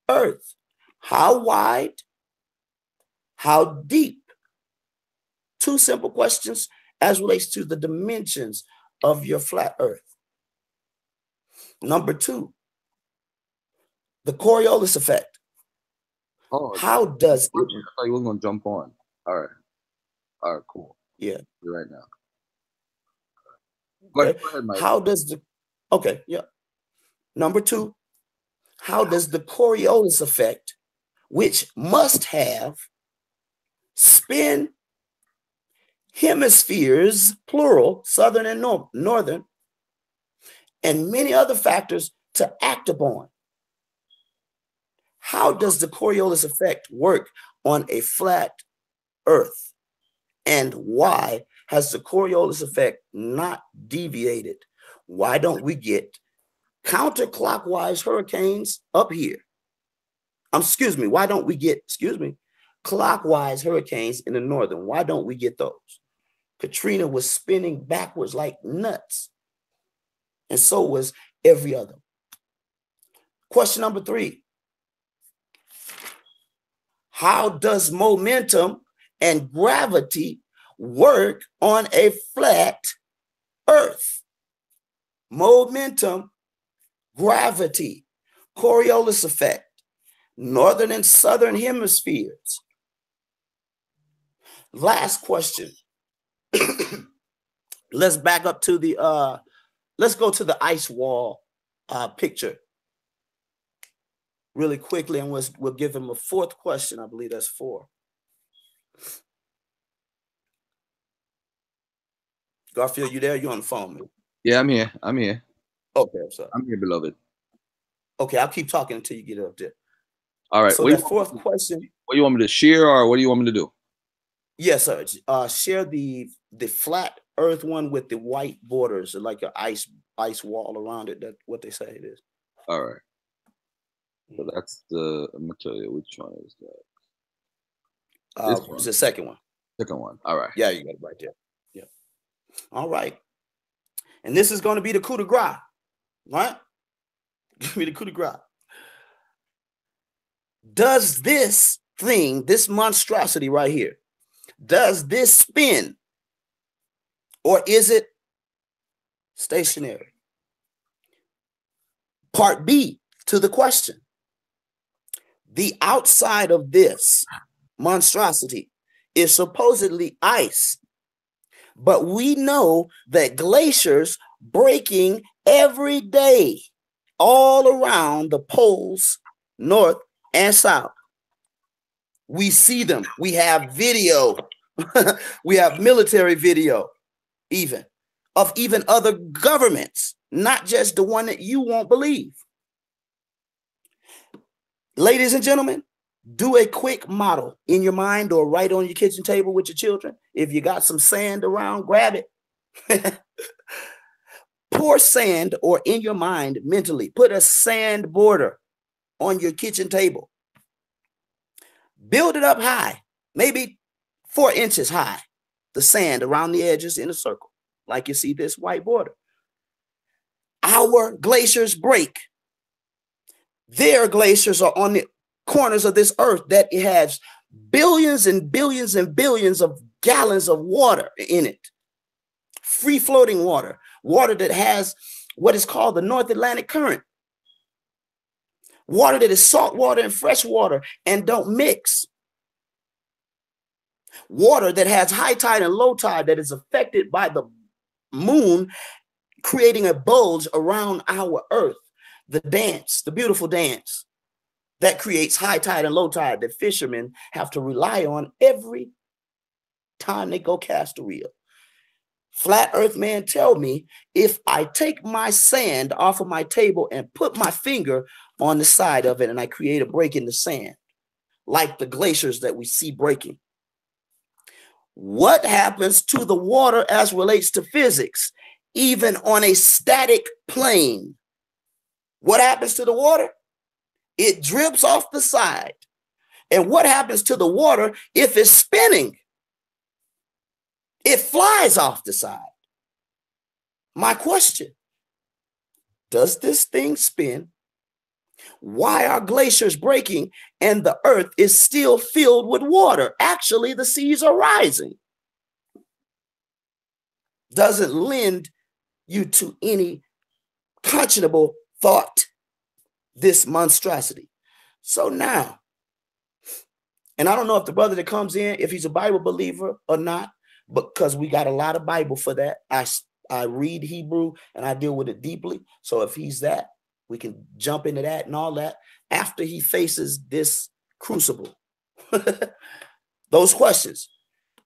earth? How wide? How deep? 2 simple questions as relates to the dimensions of your flat earth. Number 2, the Coriolis effect. Oh, how does it? I thought you were going to jump on. All right, cool. Yeah. Right now. Okay. Go ahead, Mike. How does the, okay, yeah. Number 2, how does the Coriolis effect, which must have spin hemispheres, plural, southern and northern, and many other factors to act upon. How does the Coriolis effect work on a flat earth? And why has the Coriolis effect not deviated? Why don't we get counterclockwise hurricanes up here? Why don't we get, clockwise hurricanes in the northern? Why don't we get those? Katrina was spinning backwards like nuts. And so was every other. Question number 3. How does momentum and gravity work on a flat earth? Momentum, gravity, Coriolis effect, northern and southern hemispheres. Last question. Let's back up to the, let's go to the ice wall picture really quickly, and we'll give him a 4th question. I believe that's 4. Garfield, you there? You on the phone, man? Yeah, I'm here. Okay, I'm sorry. I'm here, beloved. Okay, I'll keep talking until you get up there. All right. So that 4th question. What do you want me to share, or what do you want me to do? Yes, sir. Share the flat earth one with the white borders, like an ice wall around it. That's what they say it is. All right. So that's the, I'm gonna tell you which one is that. It's the second one. Second one. All right. Yeah, you got it right there. Yeah. All right. And this is going to be the coup de grace, right? Give me the coup de grace. Does this thing, this monstrosity right here, does this spin, or is it stationary? Part B to the question. The outside of this monstrosity is supposedly ice, but we know that glaciers breaking every day all around the poles, north and south. We see them. We have video. We have military video even of even other governments, not just the one that you won't believe. Ladies and gentlemen, do a quick model in your mind or write on your kitchen table with your children. If you got some sand around, grab it. Pour sand, or in your mind mentally, put a sand border on your kitchen table. Build it up high, maybe 4 inches high, the sand around the edges in a circle, like you see this white border. Our glaciers break. Their glaciers are on the corners of this earth that it has billions and billions and billions of gallons of water in it. Free floating water, water that has what is called the North Atlantic Current. Water that is salt water and fresh water and don't mix. Water that has high tide and low tide that is affected by the moon creating a bulge around our earth. The dance, the beautiful dance that creates high tide and low tide that fishermen have to rely on every time they go cast a reel. Flat Earth man tell me, if I take my sand off of my table and put my finger on the side of it and I create a break in the sand, like the glaciers that we see breaking, what happens to the water as relates to physics, even on a static plane? What happens to the water? It drips off the side. And what happens to the water if it's spinning? It flies off the side. My question, does this thing spin? Why are glaciers breaking and the earth is still filled with water? Actually, the seas are rising. Doesn't lend you to any conscionable thought, this monstrosity. So now, and I don't know if the brother that comes in, if he's a Bible believer or not, because we got a lot of Bible for that. I read Hebrew and I deal with it deeply. So if he's that, we can jump into that and all that after he faces this crucible. Those questions.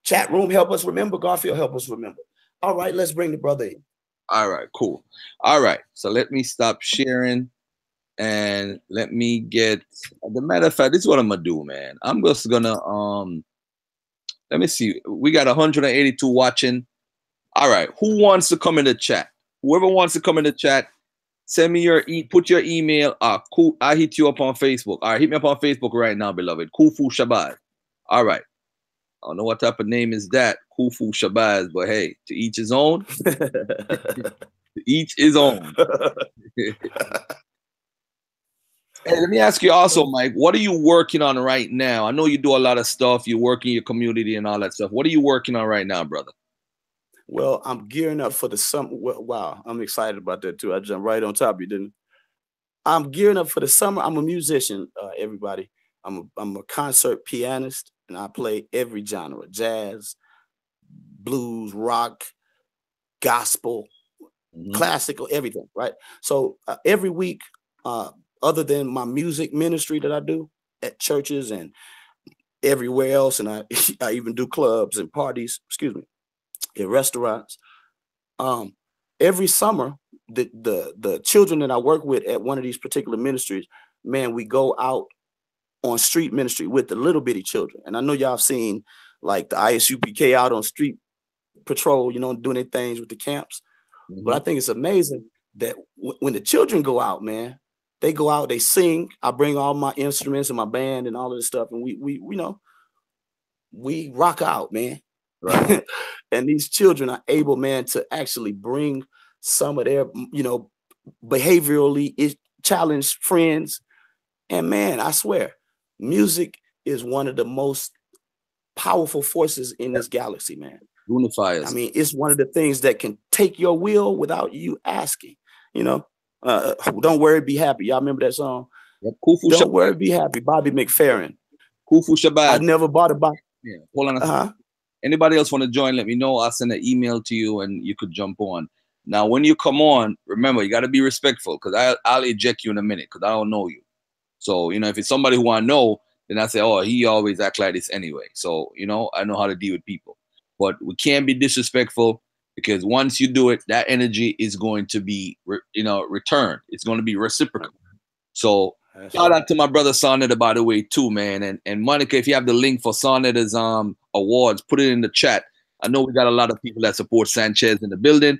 Chat room, help us remember. Garfield, help us remember. All right, let's bring the brother in. All right, cool. All right, so let me stop sharing and let me get, the matter of fact, this is what I'm gonna do, man. I'm just gonna let me see. We got 182 watching. All right, who wants to come in the chat? Whoever wants to come in the chat, send me your put your email. Cool. I hit you up on Facebook. All right, hit me up on Facebook right now, beloved. Kufu Shabazz. All right. I don't know what type of name is that, Kufu Shabazz, but hey, to each his own. To each his own. Hey, let me ask you also, Mike, what are you working on right now? I know you do a lot of stuff. You work in your community and all that stuff. What are you working on right now, brother? Well, I'm gearing up for the summer. Wow, I'm excited about that too. I jumped right on top of you, didn't I? I'm gearing up for the summer. I'm a musician, everybody. I'm a concert pianist, and I play every genre: jazz, blues, rock, gospel, classical, everything, right? So every week, other than my music ministry that I do at churches and everywhere else, and I even do clubs and parties, in restaurants. Every summer, the children that I work with at one of these particular ministries, man, we go out on street ministry with the little bitty children. And I know y'all have seen like the ISUPK out on street patrol, you know, doing their things with the camps. But I think it's amazing that when the children go out, man, they go out, they sing. I bring all my instruments and my band and all of this stuff, and we rock out, man. Right. And these children are able, man, to actually bring some of their, behaviorally challenged friends. And man, I swear, music is one of the most powerful forces in this galaxy, man. Unifiers. I mean, it's one of the things that can take your will without you asking, Don't worry, be happy. Y'all remember that song? Yep. Don't worry, be happy. Bobby McFerrin. Kufu Shabazz. I never bought a Bobby. Yeah. Hold on a second. Anybody else want to join, let me know. I'll send an email to you and you could jump on. Now, when you come on, remember, you got to be respectful because I'll eject you in a minute because I don't know you. So, if it's somebody who I know, then I say, oh, he always act like this anyway. So, I know how to deal with people. But we can't be disrespectful. because once you do it, that energy is going to be, returned. It's going to be reciprocal. So shout out to my brother Sonetta, by the way, too, man. And Monica, if you have the link for Sonetta's awards, put it in the chat. I know we got a lot of people that support Sanchez in the building.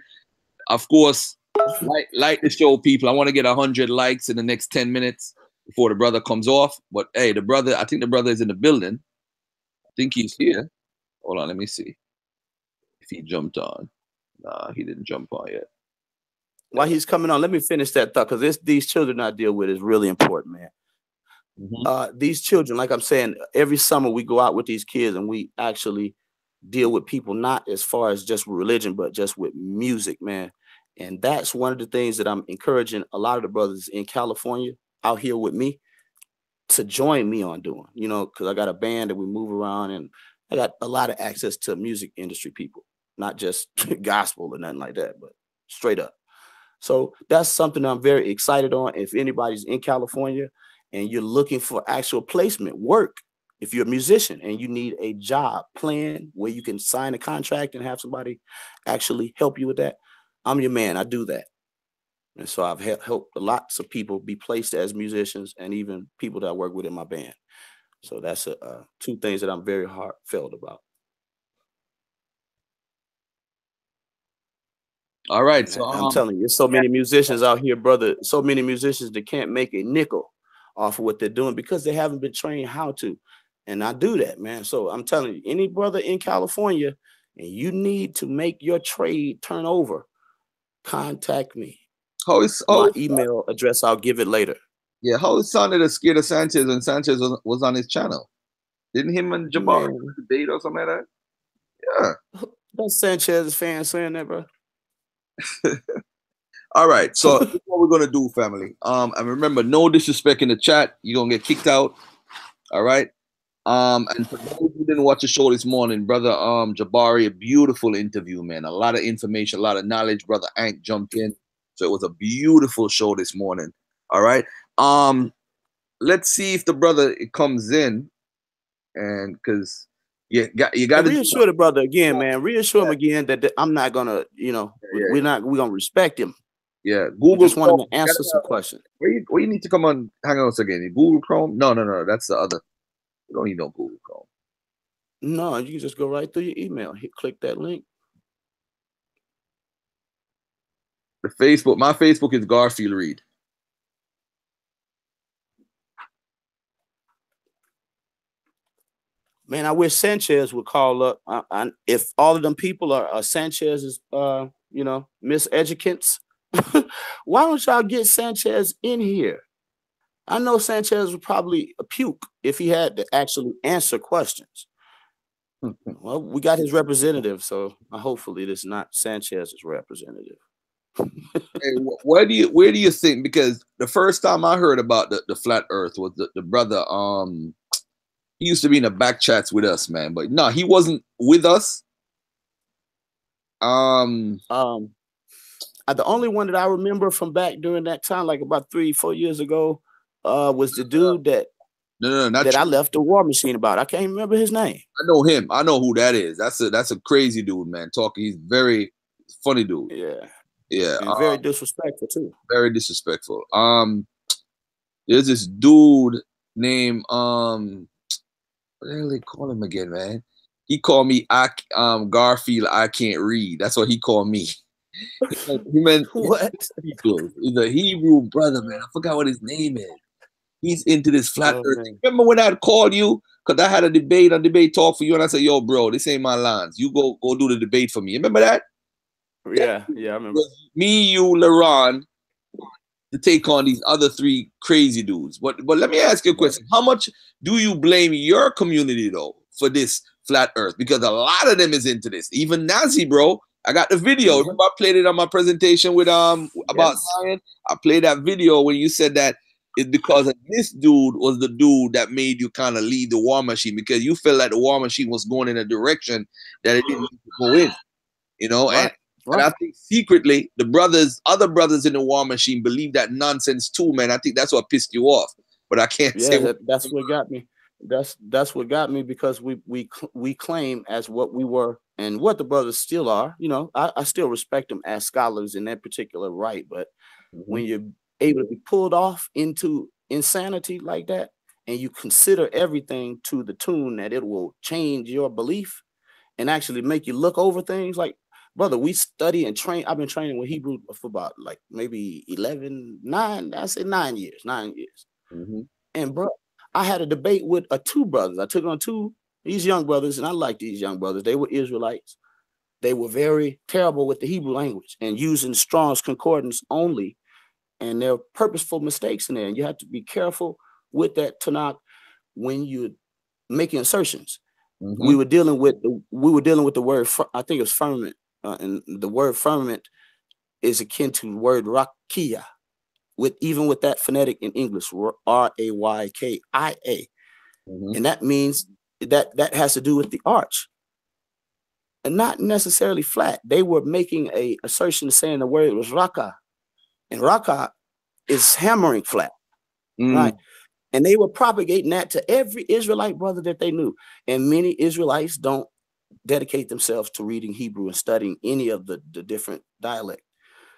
Of course, like the show, people. I want to get 100 likes in the next 10 minutes before the brother comes off. But hey, I think the brother is in the building. I think he's here. Hold on, let me see if he jumped on. Nah, he didn't jump on yet. While he's coming on, let me finish that thought, because these children I deal with is really important, man. These children, like I'm saying, every summer we go out with these kids and we actually deal with people, not as far as just with religion, but just with music, man. And that's one of the things that I'm encouraging a lot of the brothers in California out here with me to join me on doing, because I got a band that we move around, and I got a lot of access to music industry people, not just gospel or nothing like that, but straight up. So that's something I'm very excited on. If anybody's in California and you're looking for actual placement work, if you're a musician and you need a job plan where you can sign a contract and have somebody actually help you with that, I'm your man. I do that. And so I've helped lots of people be placed as musicians, and even people that I work with in my band. So that's two things that I'm very heartfelt about. All right. So I'm telling you, there's so many musicians out here, brother. So many musicians that can't make a nickel off of what they're doing because they haven't been trained how to. And I do that, man. So I'm telling you, any brother in California, and you need to make your trade turn over, contact me. My email address, I'll give it later. Yeah, how is Sonetta scared of Sanchez when Sanchez was on his channel? Didn't him and Jabari debate or something like that? Yeah. That's Sanchez's fan saying that, bro. All right, so this is what we're gonna do, family. And remember, no disrespect in the chat. You're gonna get kicked out. All right. And for those who didn't watch the show this morning, brother Jabari, a beautiful interview, man. A lot of information, a lot of knowledge. Brother Ank jumped in. So it was a beautiful show this morning. All right. Let's see if the brother comes in, and because you got to reassure the brother again, man. Reassure him again that I'm not gonna, we're gonna respect him. Yeah, Google. Just want him to answer some questions. Where you need to come on, hang on again. Google Chrome? No, that's the other. You don't need no Google Chrome. No, you can just go right through your email. Click that link. The Facebook, my Facebook is Garfield Reed. Man, I wish Sanchez would call up. If all of them people are Sanchez's, miseducants, why don't y'all get Sanchez in here? I know Sanchez would probably puke if he had to actually answer questions. Well, we got his representative, so hopefully this is not Sanchez's representative. Hey, where do you think? Because the first time I heard about the flat Earth was the brother. He used to be in the back chats with us, man. But no, he wasn't with us. The only one that I remember from back during that time, like about 3-4 years ago, was the dude that I left the War Machine about. I can't remember his name. I know him. I know who that is. That's a crazy dude, man. He's very funny dude. Yeah. And very disrespectful too. Very disrespectful. There's this dude named what the hell they call him again, man? He called me Garfield. I can't read. That's what he called me. He meant what? He's a Hebrew brother, man. I forgot what his name is. He's into this flat earth. Man. Remember when I called you? Because I had a debate on Debate Talk for you, and I said, yo, bro, this ain't my lines. You go do the debate for me. Remember that? Yeah, I remember. Me, you, LeRon, to take on these other three crazy dudes. But let me ask you a question. How much do you blame your community, though, for this flat earth? Because a lot of them is into this. Even Nazi, bro. I got the video. Remember I played it on my presentation with about Zion? I played that video when you said that it's because of this dude was the dude that made you kind of leave the War Machine, because you felt like the War Machine was going in a direction that it didn't need to go in. And I think secretly the other brothers in the War Machine believe that nonsense too, man. I think that's what pissed you off. But I can't say that's what got me. That's what got me, because we claim as what we were and what the brothers still are. You know, I still respect them as scholars in that particular right, but when you're able to be pulled off into insanity like that, and you consider everything to the tune that it will change your belief and actually make you look over things, like, brother, we study and train. I've been training with Hebrew for about like maybe 9 years. And bro, I had a debate with two brothers. I took on these young brothers, and I like these young brothers. They were Israelites. They were very terrible with the Hebrew language and using Strong's Concordance only. And there are purposeful mistakes in there. And you have to be careful with that Tanakh when you're making assertions. We were dealing with the word, I think it was firmament. And the word firmament is akin to the word rakia, even with that phonetic in English, Raykia. And that means that has to do with the arch. And not necessarily flat. They were making a assertion saying the word was raka. And raka is hammering flat. Right. And they were propagating that to every Israelite brother that they knew. And many Israelites don't dedicate themselves to reading Hebrew and studying any of the different dialect.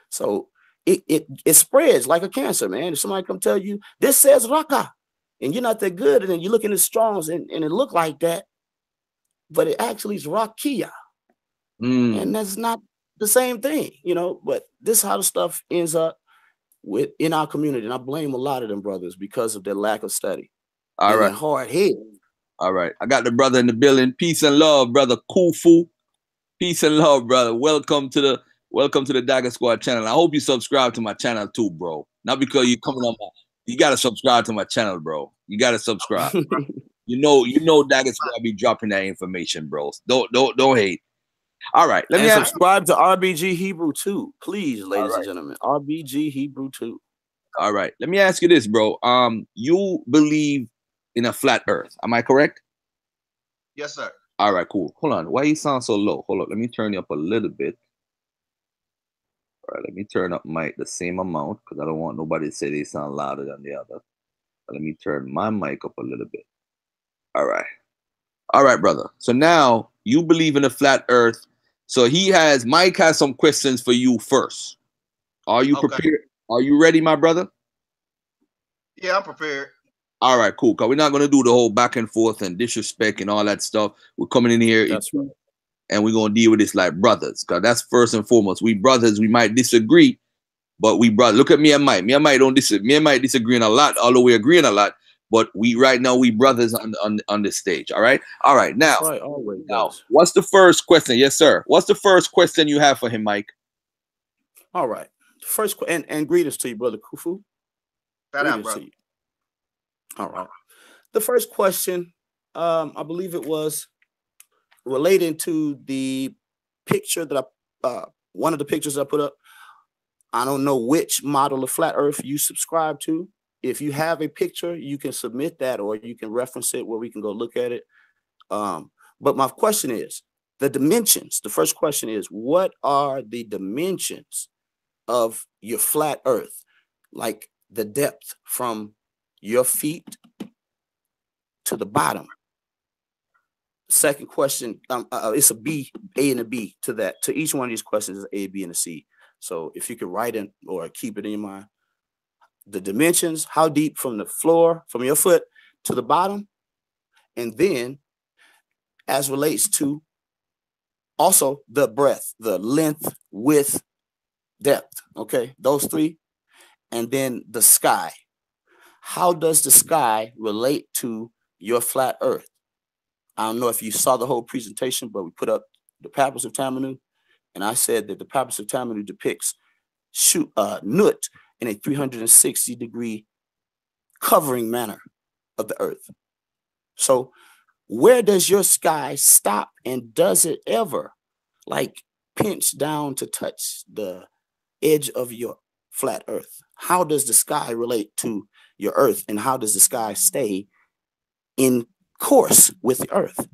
So it spreads like a cancer, man. If somebody come tell you this says raka, and you're not that good, and then you look in the Strongs and it look like that, but it actually is rakia. And that's not the same thing, you know. But this is how the stuff ends up in our community. And I blame a lot of them brothers because of their lack of study. All right. Their hard head. All right. I got the brother in the building. Peace and love, brother Kufu. Peace and love, brother. Welcome to the Dagger Squad channel. I hope you subscribe to my channel too, bro. Not because you're coming on you gotta subscribe to my channel, bro. You gotta subscribe. you know Dagger Squad be dropping that information, bro. Don't hate. All right. Let me subscribe to RBG Hebrew 2, please, ladies and gentlemen. RBG Hebrew 2. All right. Let me ask you this, bro. You believe in a flat earth. Am I correct? Yes, sir. All right, cool. Hold on. Why you sound so low? Hold on. Let me turn you up a little bit. All right, let me turn up mic the same amount because I don't want nobody to say they sound louder than the other. Let me turn my mic up a little bit. All right. All right, brother. So now you believe in a flat earth. So Mike has some questions for you first. Are you prepared? Are you ready, my brother? Yeah, I'm prepared. All right, cool. Because we're not going to do the whole back and forth and disrespect and all that stuff. We're coming in here and we're going to deal with this like brothers. Because that's first and foremost. We brothers, we might disagree, but we brothers. Look at me and Mike. Me and Mike disagreeing a lot, although we're agreeing a lot. But we brothers on this stage. All right. All right. Now, what's the first question? Yes, sir. What's the first question you have for him, Mike? All right. First, and greetings to you, brother Kufu. Shout out, brother. All right. The first question, I believe it was relating to the picture that one of the pictures I put up. I don't know which model of flat earth you subscribe to. If you have a picture, you can submit that, or you can reference it where we can go look at it. But my question is the dimensions. The first question is, what are the dimensions of your flat earth? Like the depth from your feet to the bottom. Second question, it's A and a B to that. To each one of these questions is A, B, and a C. So if you could write in or keep it in your mind, the dimensions, how deep from the floor, from your foot to the bottom, and then as relates to also the breadth, the length, width, depth. Okay, those three, and then the sky. How does the sky relate to your flat earth? I don't know if you saw the whole presentation, but we put up the Papyrus of Tamanu, and I said that the Papyrus of Tamanu depicts Nut in a 360-degree covering manner of the earth. So where does your sky stop, and does it ever like pinch down to touch the edge of your flat earth? How does the sky relate to your earth, and how does the sky stay in course with the earth?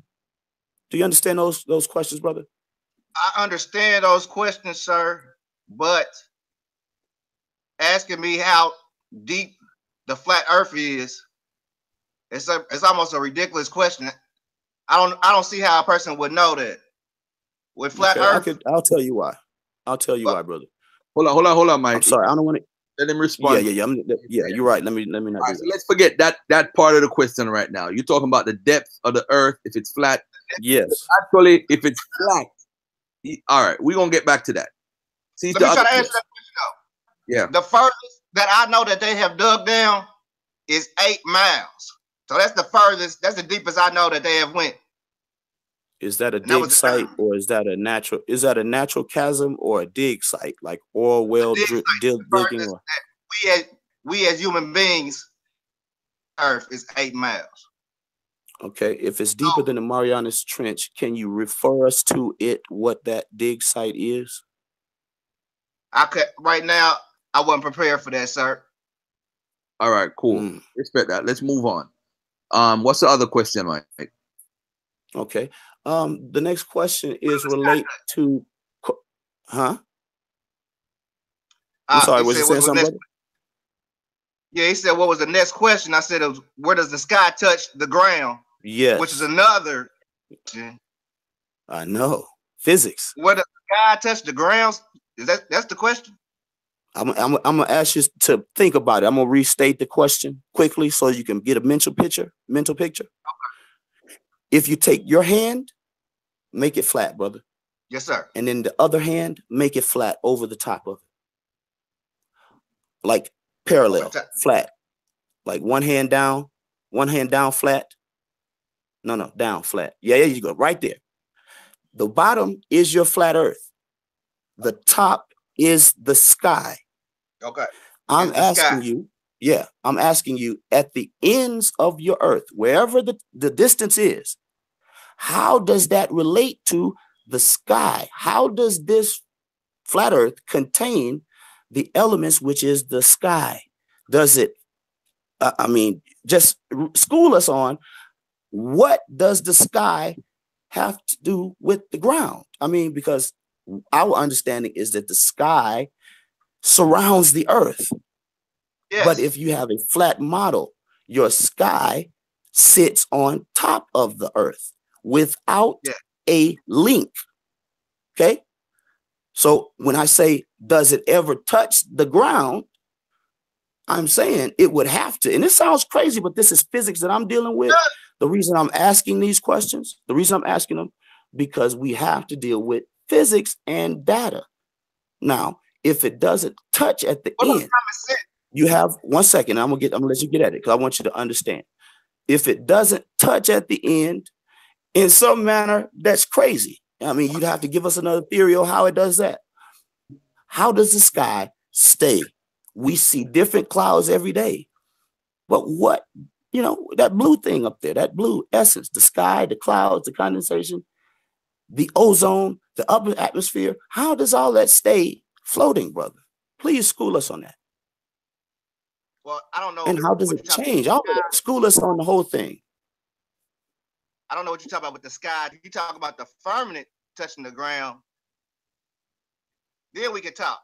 Do you understand those questions, brother? I understand those questions, sir, but asking me how deep the flat earth is It's almost a ridiculous question. I don't see how a person would know that. With flat Earth, I'll tell you why. I'll tell you why, brother. Hold on, Mike. I'm sorry. I don't want to. Let him respond. Yeah. You're right. Let me not do that. So let's forget that part of the question right now. You're talking about the depth of the Earth, if it's flat. Yes. Actually, if it's flat, all right, we're gonna get back to that. See, let me try to answer that question though. Yeah. The furthest that I know that they have dug down is 8 miles. So that's the furthest. That's the deepest I know that they have went. Is that a dig site or is that a natural? Is that a natural chasm or a dig site, like oil well digging? Or? We as human beings, Earth is 8 miles. Okay, if it's deeper than the Marianas Trench, can you refer us to it? What that dig site is? I could right now. I wasn't prepared for that, sir. All right, cool. Respect that. Let's move on. What's the other question, Mike? Okay. The next question is relate to, huh? I'm sorry, was you saying something? Yeah, he said, what was the next question? I said, it was, where does the sky touch the ground? Yes. Which is another. I know. Physics. Where does the sky touch the ground? That's the question? I'm going to ask you to think about it. I'm going to restate the question quickly so you can get a mental picture. Okay. If you take your hand, make it flat, brother. Yes, sir. And then the other hand, make it flat over the top of it. Like parallel, flat. Like one hand down, flat. No, down, flat. Yeah, there you go, right there. The bottom is your flat Earth. The top is the sky. Okay. I'm asking you at the ends of your Earth, wherever the distance is, how does that relate to the sky? How does this flat Earth contain the elements, which is the sky? Does it, just school us on what does the sky have to do with the ground? I mean, because our understanding is that the sky surrounds the Earth. Yes. But if you have a flat model, your sky sits on top of the Earth without a link. Okay. So when I say, does it ever touch the ground? I'm saying it would have to. And it sounds crazy, but this is physics that I'm dealing with. The reason I'm asking these questions, the reason I'm asking them, because we have to deal with physics and data. Now, if it doesn't touch at the end, you have 1 second. I'm gonna let you get at it because I want you to understand. If it doesn't touch at the end, in some manner, that's crazy. I mean, you'd have to give us another theory on how it does that. How does the sky stay? We see different clouds every day. But what, that blue thing up there, that blue essence, the sky, the clouds, the condensation, the ozone, the upper atmosphere, how does all that stay floating, brother? Please school us on that. Well, I don't know. And how does it change? All of that. School us on the whole thing. I don't know what you're talking about with the sky. If you talk about the firmament touching the ground, then we can talk.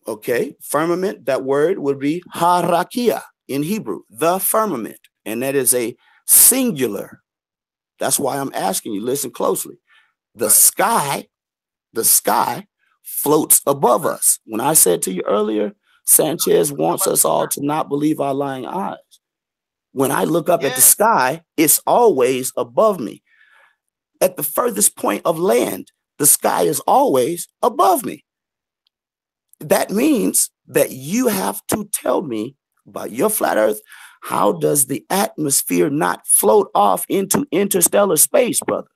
Okay, firmament, that word would be harakia in Hebrew, the firmament. And that is a singular. That's why I'm asking you, listen closely. The sky floats above us. When I said to you earlier, Sanchez wants us all to not believe our lying eyes. When I look up at the sky, it's always above me. At the furthest point of land, the sky is always above me. That means that you have to tell me about your flat Earth. How does the atmosphere not float off into interstellar space, brother?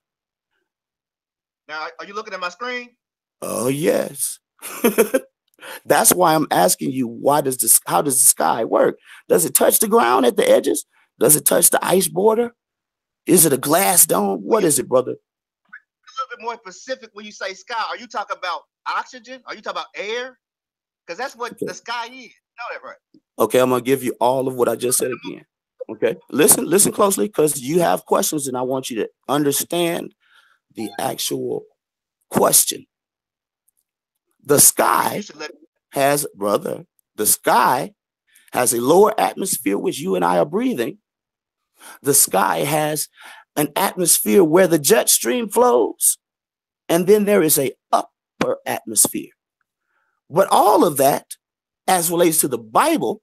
Now, are you looking at my screen? Oh, yes. That's why I'm asking you, how does the sky work? Does it touch the ground at the edges? Does it touch the ice border? Is it a glass dome? What is it, brother? A little bit more specific when you say sky. Are you talking about oxygen? Are you talking about air? Because that's what the sky is. You know that, right? Okay, I'm going to give you all of what I just said again. Okay, listen closely because you have questions and I want you to understand the actual question. The sky has, brother, the sky has a lower atmosphere which you and I are breathing, The sky has an atmosphere where the jet stream flows, and then there is a upper atmosphere. But all of that, as relates to the Bible,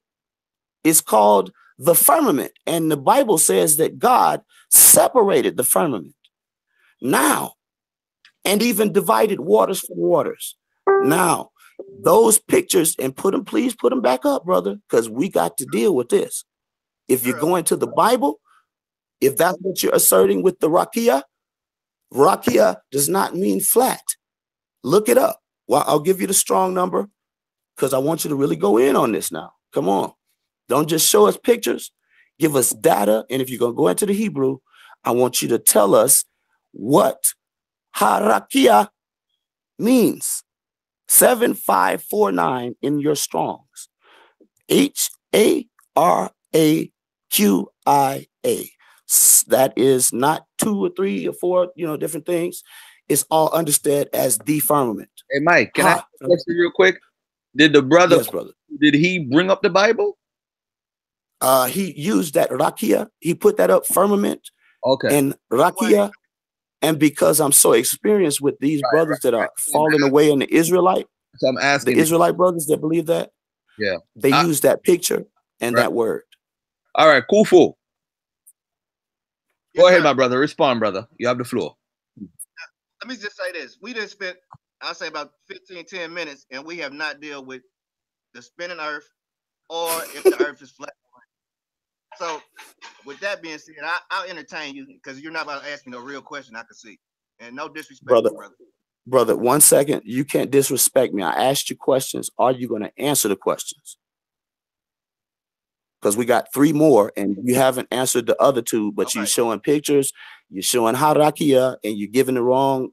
is called the firmament. And the Bible says that God separated the firmament now and even divided waters from waters. Now, those pictures, and please put them back up, brother, because we got to deal with this. If you're going to the Bible, if that's what you're asserting with the rakia, rakia does not mean flat. Look it up. Well, I'll give you the strong number because I want you to really go in on this now. Come on. Don't just show us pictures. Give us data. And if you're going to go into the Hebrew, I want you to tell us what harakia means. 7549 in your Strongs. HARAQIA. That is not 2 or 3 or 4, different things. It's all understood as the firmament. Hey, Mike, can I ask a question real quick? Did the brother, yes, brother, did he bring up the Bible? He used that rakia. He put that up, firmament, okay, and rakia. And because I'm so experienced with these brothers that are falling away in the Israelite, so I'm asking the Israelite brothers that believe that, yeah, they use that picture and that word. All right, Kufu. Yes, Go ahead, sir. my brother. Respond, brother. You have the floor. Let me just say this. We just spent, I'll say about 10 minutes, and we have not dealt with the spinning earth or if the earth is flat. So with that being said, I'll entertain you because you're not about to ask me no real question I can see. And no disrespect, brother. Brother, 1 second. You can't disrespect me. I asked you questions. Are you going to answer the questions? Because we got 3 more and you haven't answered the other 2, but you're showing pictures, you're showing harakia, and you're giving the wrong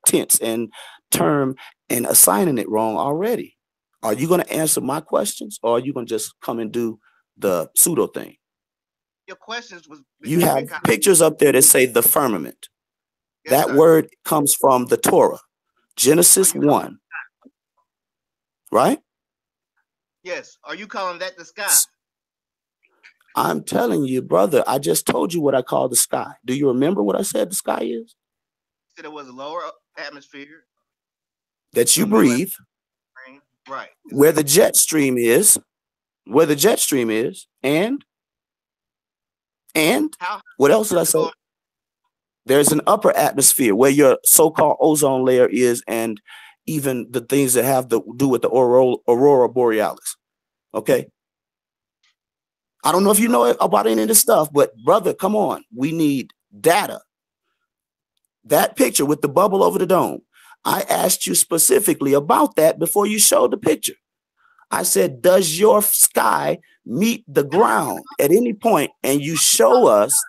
tense and term and assigning it wrong already. Are you going to answer my questions, or are you going to just come and do the pseudo thing? Your questions was, you have pictures up there that say the firmament. Yes, that sir. word comes from the Torah, Genesis 1, right? Yes. Are you calling that the sky? I'm telling you, brother, I just told you what I call the sky. Do you remember what I said the sky is? You said it was a lower atmosphere that you breathe, right? Where the jet stream is, and what else did I say? There's an upper atmosphere where your so-called ozone layer is, and even the things that have to do with the aurora borealis. Okay. I don't know if you know about any of this stuff, but brother, come on. We need data. That picture with the bubble over the dome, I asked you specifically about that before you showed the picture. I said, does your sky meet the ground at any point? And you show us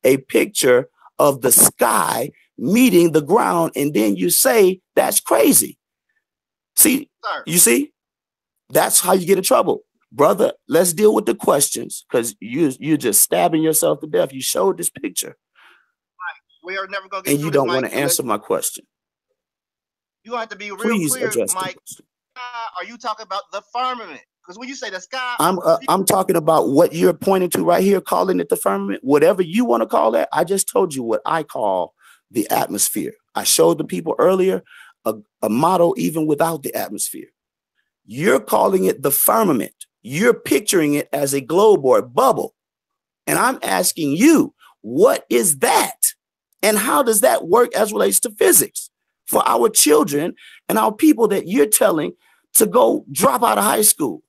a picture of the sky meeting the ground, and then you say, that's crazy. See, you see, that's how you get in trouble. Brother, let's deal with the questions, because you're just stabbing yourself to death. You showed this picture. We are never going to get and you don't want to answer my question. You have to be real Please clear, address Mike. Are you talking about the firmament? Because when you say the sky, I'm talking about what you're pointing to right here, calling it the firmament. Whatever you want to call that, I just told you what I call the atmosphere. I showed the people earlier a model even without the atmosphere. You're calling it the firmament. You're picturing it as a globe or a bubble. And I'm asking you, what is that? And how does that work as relates to physics for our children and our people that you're telling to go drop out of high school?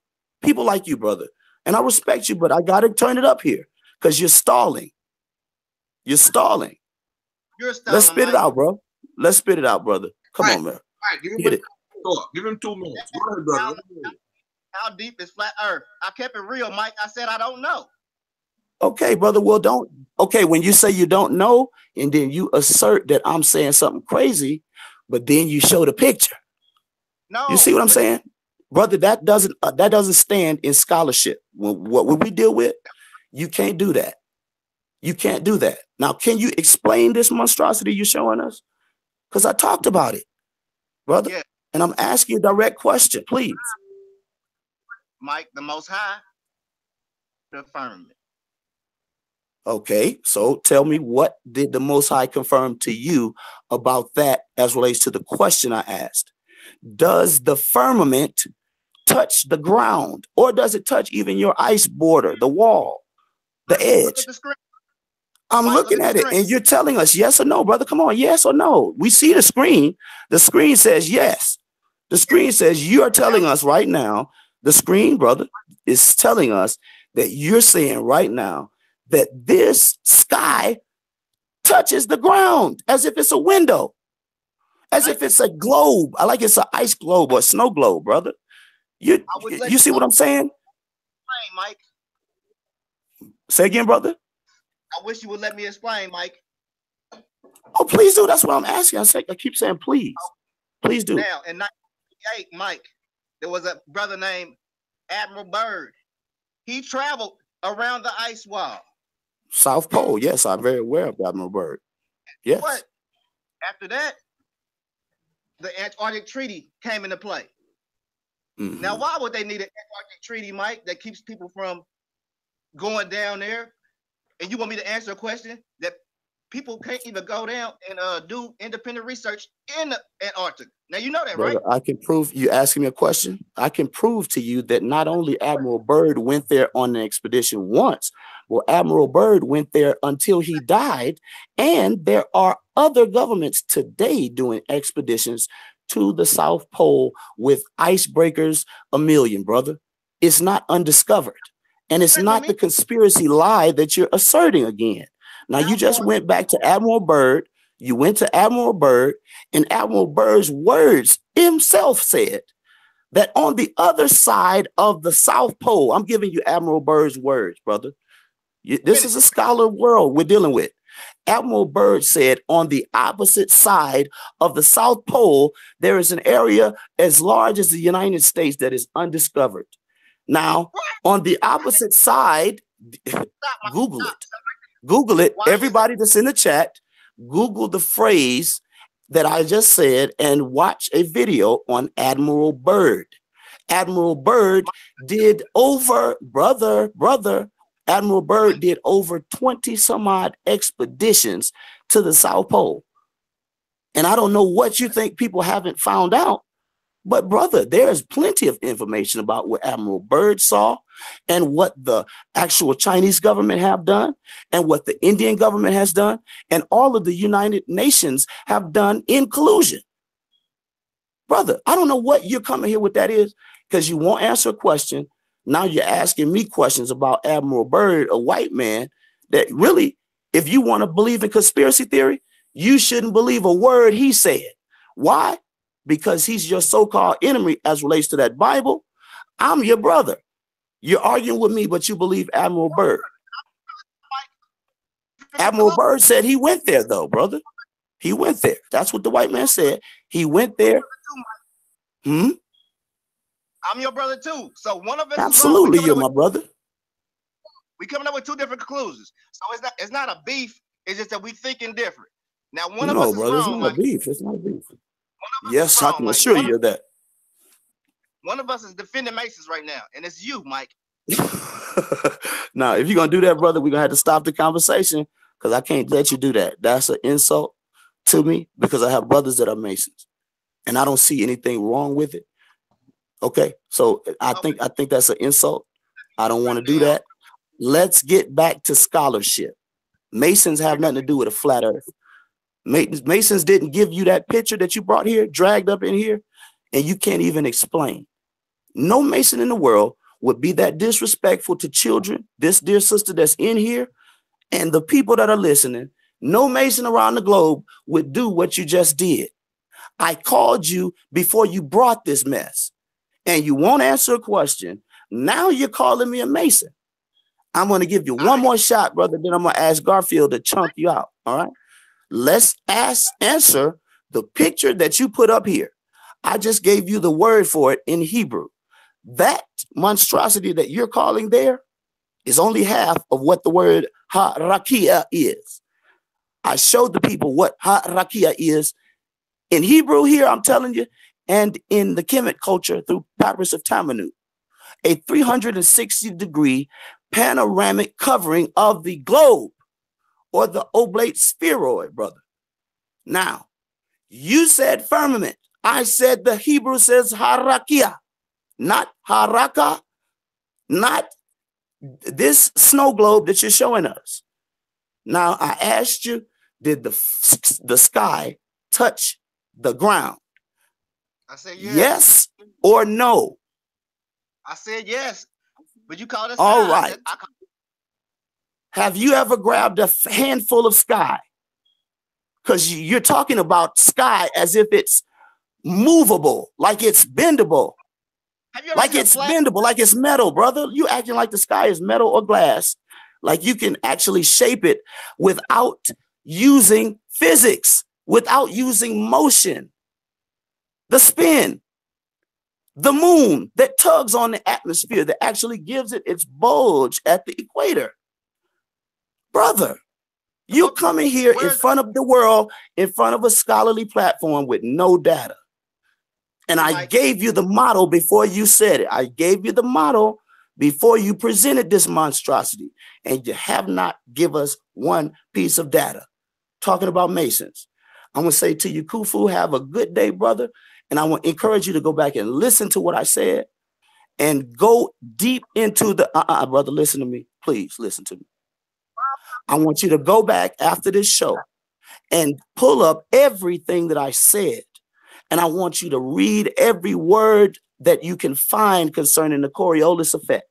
People like you, brother. And I respect you, but I got to turn it up here because you're stalling. You're stalling. Let's spit it out, bro. Let's spit it out, brother. Come on, man. Get it. Give him 2 minutes. Go ahead, brother. How deep is flat Earth? I kept it real, Mike. I said I don't know. Okay, brother. Well, when you say you don't know, and then you assert that I'm saying something crazy, but then you show the picture. No. You see what I'm saying? Brother, that doesn't stand in scholarship. What we deal with, you can't do that. You can't do that. Now, can you explain this monstrosity you're showing us? Because I talked about it, brother. Yeah. And I'm asking you a direct question, please. Mike, the Most High, the firmament. Okay, so tell me, what did the Most High confirm to you about that as relates to the question I asked? Does the firmament touch the ground, or does it touch even your ice border, the wall, the Look at edge? the screen. I'm Mike, look looking at the at it, screen. and you're telling us yes or no, brother. Come on, yes or no. We see the screen. The screen says yes. The screen says you are telling us right now. The screen, brother, is telling us that you're saying right now that this sky touches the ground as if it's a window, as if it's a globe. I like it's an ice globe or a snow globe, brother. You I would let you see what I'm saying? explain, Mike. Say again, brother. I wish you would let me explain, Mike. Oh, please do. That's what I'm asking. I keep saying please. Please do. Now, in 1998, Mike, there was a brother named Admiral Byrd. He traveled around the ice wall. South Pole. Yes, I'm very aware of Admiral Byrd. Yes. But after that, the Antarctic Treaty came into play. Mm-hmm. Now, why would they need an Antarctic Treaty, Mike, that keeps people from going down there? And you want me to answer a question that people can't even go down and do independent research in the Antarctic? Now, you know that, Brother, right? I can prove, you asking me a question, I can prove to you that not only Admiral Byrd went there on an expedition once, well, Admiral Byrd went there until he died, and there are other governments today doing expeditions to the South Pole with icebreakers a million, brother. It's not undiscovered, and it's not the conspiracy lie that you're asserting again. Now, you just went back to Admiral Byrd. You went to Admiral Byrd, and Admiral Byrd's words himself said that on the other side of the South Pole, I'm giving you Admiral Byrd's words, brother. This is a scholar world we're dealing with. Admiral Byrd said on the opposite side of the South Pole, there is an area as large as the United States that is undiscovered. Now, on the opposite side, Google it. Google it. Everybody that's in the chat, Google the phrase that I just said and watch a video on Admiral Byrd. Admiral Byrd did over, Admiral Byrd did over 20 some odd expeditions to the South Pole. And I don't know what you think people haven't found out, but brother, there's plenty of information about what Admiral Byrd saw and what the actual Chinese government have done and what the Indian government has done and all of the United Nations have done in collusion. Brother, I don't know what you're coming here with that is, because you won't answer a question. Now you're asking me questions about Admiral Byrd, a white man that really, if you want to believe in conspiracy theory, you shouldn't believe a word he said. Why? Because he's your so-called enemy as relates to that Bible. I'm your brother. You're arguing with me, but you believe Admiral Byrd. Admiral Byrd said he went there, though, brother. He went there. That's what the white man said. He went there. I'm your brother too. So one of us absolutely, you're my brother. We coming up with two different conclusions. So it's not a beef. It's just that we thinking different. Now one of us is brother, wrong, it's not a beef. It's not a beef. Yes, I can assure you of that. One of us is defending Masons right now, and it's you, Mike. Now, if you're gonna do that, brother, we're gonna have to stop the conversation because I can't let you do that. That's an insult to me because I have brothers that are Masons, and I don't see anything wrong with it. Okay, so I think that's an insult. I don't want to do that. Let's get back to scholarship. Masons have nothing to do with a flat earth. Masons didn't give you that picture that you brought here, dragged up in here, and you can't even explain. No Mason in the world would be that disrespectful to children, this dear sister that's in here, and the people that are listening. No Mason around the globe would do what you just did. I called you before you brought this mess, and you won't answer a question. Now you're calling me a Mason. I'm going to give you one more shot, brother. Then I'm going to ask Garfield to chunk you out. All right. Let's answer the picture that you put up here. I just gave you the word for it in Hebrew. That monstrosity that you're calling there is only half of what the word ha-rakia is. I showed the people what ha-rakia is in Hebrew here, I'm telling you, and in the Kemet culture through Papyrus of Tamanu, a 360-degree panoramic covering of the globe. or the oblate spheroid, brother. Now, you said firmament. I said the Hebrew says harakia, not haraka, not this snow globe that you're showing us. Now, I asked you, did the sky touch the ground? I said yes. Yes or no? I said yes. But you call it All sky. right. Have you ever grabbed a handful of sky? Because you're talking about sky as if it's movable, like it's bendable, like it's bendable, like it's metal, brother. You acting like the sky is metal or glass, like you can actually shape it without using physics, without using motion. The spin, the moon that tugs on the atmosphere, that actually gives it its bulge at the equator. Brother, you coming here in front of the world, in front of a scholarly platform with no data. And I gave you the model before you said it. I gave you the model before you presented this monstrosity. And you have not give us one piece of data. Talking about Masons. I'm going to say to you, Khufu, have a good day, brother. And I want to encourage you to go back and listen to what I said and go deep into the, brother, listen to me. Please listen to me. I want you to go back after this show and pull up everything that I said. And I want you to read every word that you can find concerning the Coriolis effect.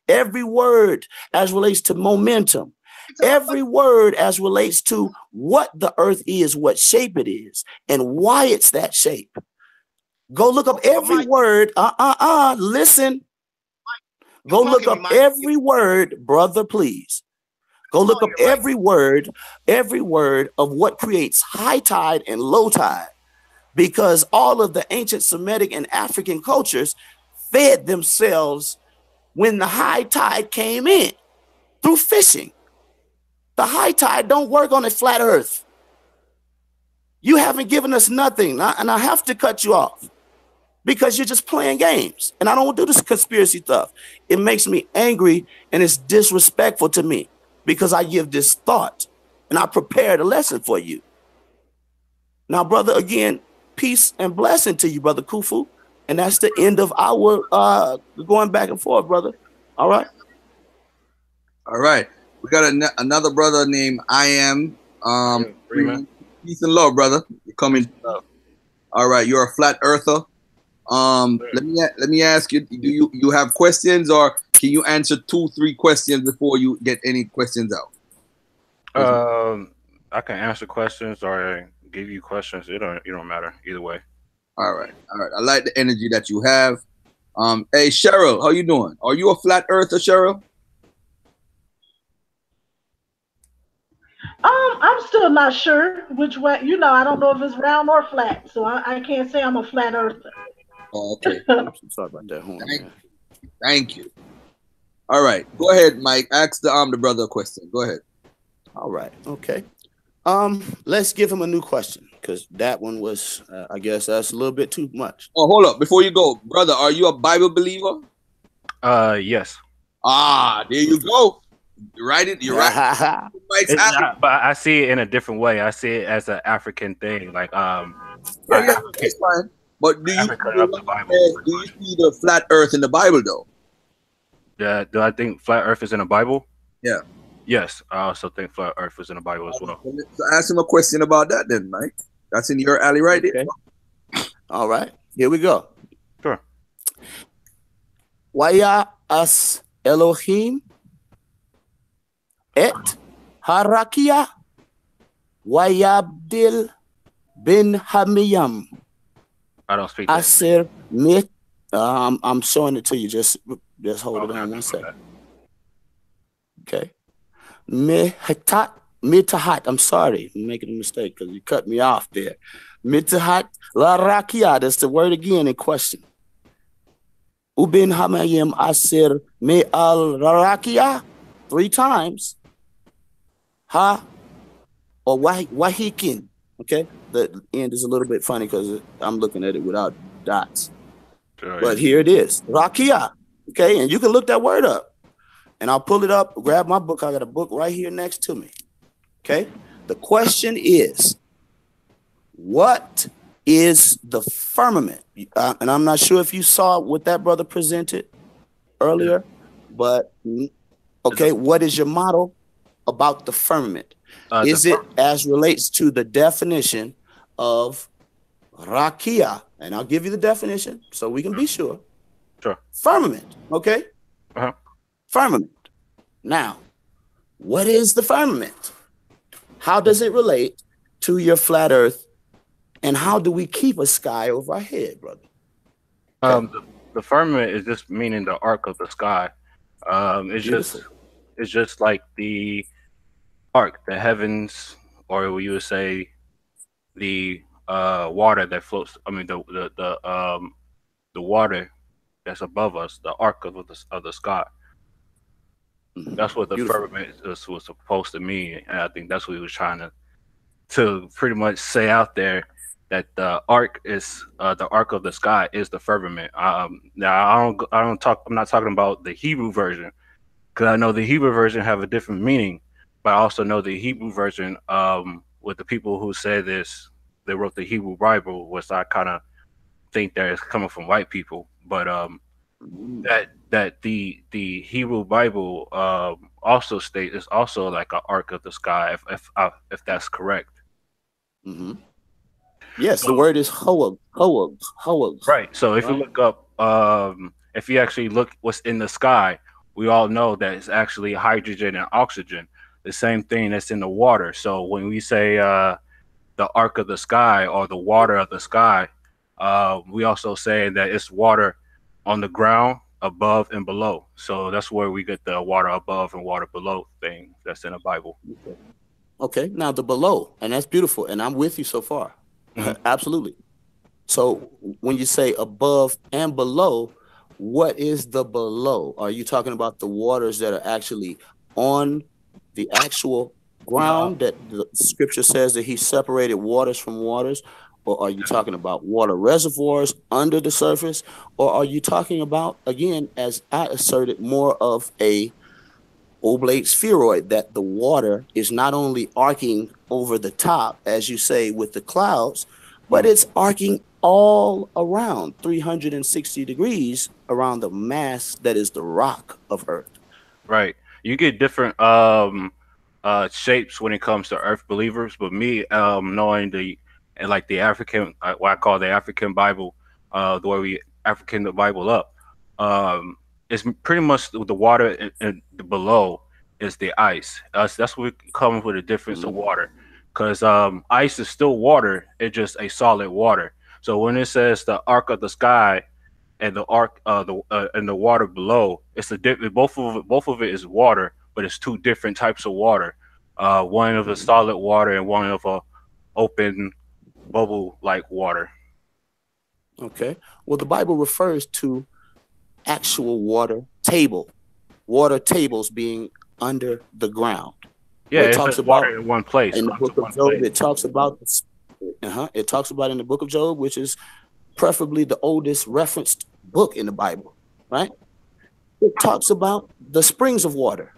Every word as relates to momentum. Every word as relates to what the earth is, what shape it is, and why it's that shape. Go look up every word. Listen. Go look up every word, brother, please. Go look up every word of what creates high tide and low tide, because all of the ancient Semitic and African cultures fed themselves when the high tide came in through fishing. The high tide don't work on a flat earth. You haven't given us nothing, and I have to cut you off because you're just playing games, and I don't do this conspiracy stuff. It makes me angry, and it's disrespectful to me, because I give this thought and I prepared a lesson for you. Now, brother, again, peace and blessing to you, brother Khufu. And that's the end of our going back and forth, brother. All right. All right. We got another brother named I Am. Peace and love, brother. You're coming. All right. You're a flat earther. Let me ask you, do you have questions, or can you answer 2-3 questions before you get any questions out? I can answer questions or give you questions. It don't matter either way. All right. I like the energy that you have. Hey Cheryl, how you doing? Are you a flat earther, Cheryl? I'm still not sure which way. I don't know if it's round or flat, so I can't say I'm a flat earther. Oh, okay. I'm sorry about that. Thank you. All right, go ahead, Mike. Ask the brother a question. Go ahead. All right. Okay. Let's give him a new question, because that one was, I guess that's a little bit too much. Oh, hold up. Before you go, brother, are you a Bible believer? Yes. There you go. You're right. You're right. But I see it in a different way. I see it as an African thing. Like, that's fine. But do you see the flat earth in the Bible, though? Yeah. Do I think flat earth is in the Bible? Yeah. Yes. I also think flat earth is in the Bible as well. So ask him a question about that then, Mike. That's in your alley right there. All right. Here we go. Sure. Waya as Elohim et harakia wayabdil bin hamiyam. I don't speak that. Asir mit. I'm showing it to you. Just hold it on 1 second. Okay. Mitahat. I'm sorry. I'm making a mistake because you cut me off there. Mitahat la rakia. That's the word again in question. Ubin hamayim asir me al rakia. 3 times. Ha or wahikin. Okay. The end is a little bit funny because I'm looking at it without dots. Sure, but here it is. Rakia. Okay. And you can look that word up. And I'll pull it up, grab my book. I got a book right here next to me. Okay. The question is, what is the firmament? And I'm not sure if you saw what that brother presented earlier, but okay, what is your model about the firmament? Is it as relates to the definition of rakia? And I'll give you the definition so we can be sure. Sure. Firmament, okay? Firmament. Now, what is the firmament? How does it relate to your flat earth? And how do we keep a sky over our head, brother? Okay. The firmament is just meaning the arc of the sky. It's just like the arc, the heavens, or you would say the water that floats. I mean the water that's above us, the arc of the sky. That's what the firmament was supposed to mean, and I think that's what he was trying to pretty much say out there, that the arc is the arc of the sky is the firmament. Now I'm not talking about the Hebrew version, because I know the Hebrew version have a different meaning, but I also know the Hebrew version with the people who say this, they wrote the Hebrew Bible, which I kind of think that is coming from white people, but that the Hebrew Bible also states is also like an arc of the sky, if that's correct. Yes, the word is hoag. Right. So if you look up, if you actually look what's in the sky, we all know that it's actually hydrogen and oxygen, the same thing that's in the water. So when we say the arc of the sky or the water of the sky, we also say that it's water on the ground, above and below. So that's where we get the water above and water below thing that's in the Bible. Okay, now the below, and that's beautiful, and I'm with you so far. Absolutely. So when you say above and below, what is the below? Are you talking about the waters that are actually on the actual ground that the scripture says that he separated waters from waters? Or are you talking about water reservoirs under the surface? Or are you talking about, again, as I asserted, more of a oblate spheroid, that the water is not only arcing over the top, as you say, with the clouds, but it's arcing all around 360 degrees around the mass that is the rock of Earth. Right. You get different shapes when it comes to Earth believers, but me knowing the African, what I call the African Bible, the way we African the Bible up, it's pretty much the water and below is the ice. That's what we come with a difference of water, because ice is still water. It's just a solid water. So when it says the arc of the sky and the arc and the water below, it's both of it is water, but it's two different types of water. One of a solid water and one of a open bubble like water. Okay. Well, the Bible refers to actual water tables being under the ground. Yeah, it talks about water in one place. In the book of Job, it talks about it talks about in the book of Job, which is preferably the oldest referenced book in the Bible, right? It talks about the springs of water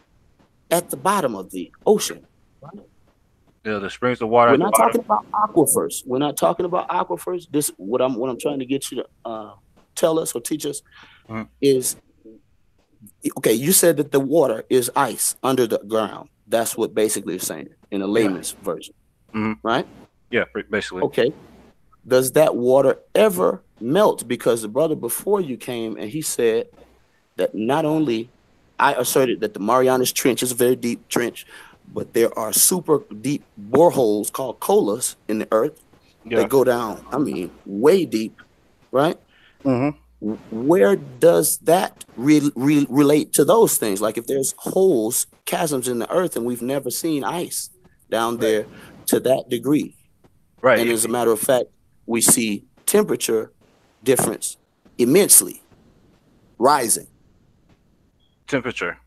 at the bottom of the ocean. Right? Yeah, the springs of water. We're not talking about aquifers. We're not talking about aquifers. This what I'm trying to get you to tell us or teach us is, okay, you said that the water is ice under the ground. That's what basically it's saying in a layman's version, right? Yeah, basically. Okay. Does that water ever melt? Because the brother before you came and he said that not only I asserted that the Marianas Trench is a very deep trench, but there are super deep boreholes called colas in the earth that go down, I mean, way deep, right? Where does that relate to those things? Like if there's holes, chasms in the earth, and we've never seen ice down there to that degree. Right. And as a matter of fact, we see temperature difference immensely rising. Temperature.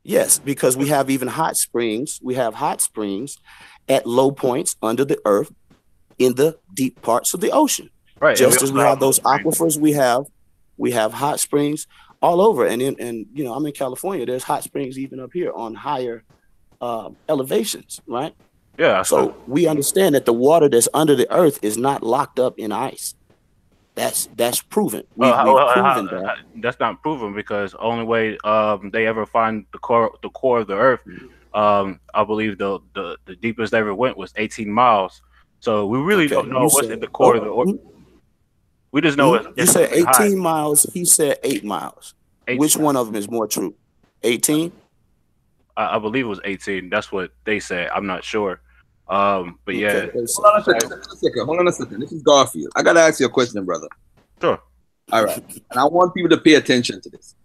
Yes, because we have even hot springs. We have hot springs at low points under the earth in the deep parts of the ocean. Right. Just as we have those aquifers, we have hot springs all over. And you know, I'm in California. There's hot springs even up here on higher elevations, right? Yeah. So we understand that the water that's under the earth is not locked up in ice. That's proven. We've proven that. That's not proven because only way they ever find the core of the earth, I believe the deepest they ever went was 18 miles. So we really don't know what's in the core of the earth. We just know you it's said 18 high. miles. He said 8 miles. 18. Which one of them is more true? 18? I believe it was 18. That's what they said. I'm not sure. But yeah. Hold on a second. This is Garfield. I gotta ask you a question, brother. Sure. All right. And I want people to pay attention to this.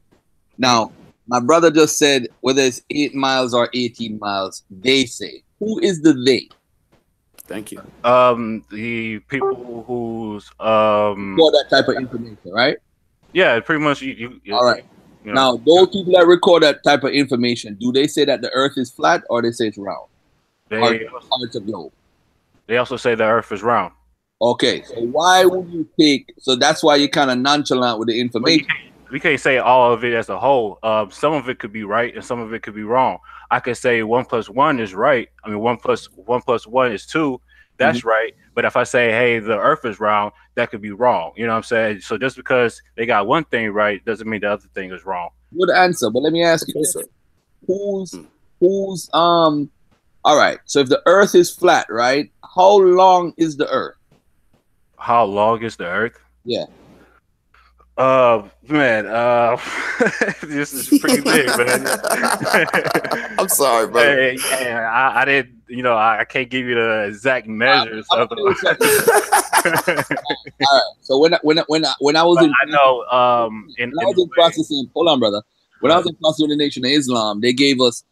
Now, my brother just said whether it's 8 miles or 18 miles, they say. Who is the they? Thank you. The people who's for that type of information, right? Yeah, pretty much. All right. You know. Now, those people that record that type of information, do they say that the Earth is flat or they say it's round? Or it's a globe? They also say the Earth is round. Okay, so why would you take? So that's why you're kind of nonchalant with the information. We can't say all of it as a whole. Some of it could be right and some of it could be wrong. I could say 1 + 1 is right. I mean, 1 + 1 is 2. That's right. But if I say, hey, the Earth is round, that could be wrong. You know what I'm saying? So just because they got one thing right doesn't mean the other thing is wrong. Good answer. But let me ask you this: who's all right? So if the Earth is flat, right? How long is the Earth? How long is the Earth? Yeah. Man, this is pretty big, man. I'm sorry, brother. Hey, I didn't, you know, I can't give you the exact measures of them. All right. So when I was in, I know, processing, hold on, brother. When I was in processing the Nation of Islam, they gave us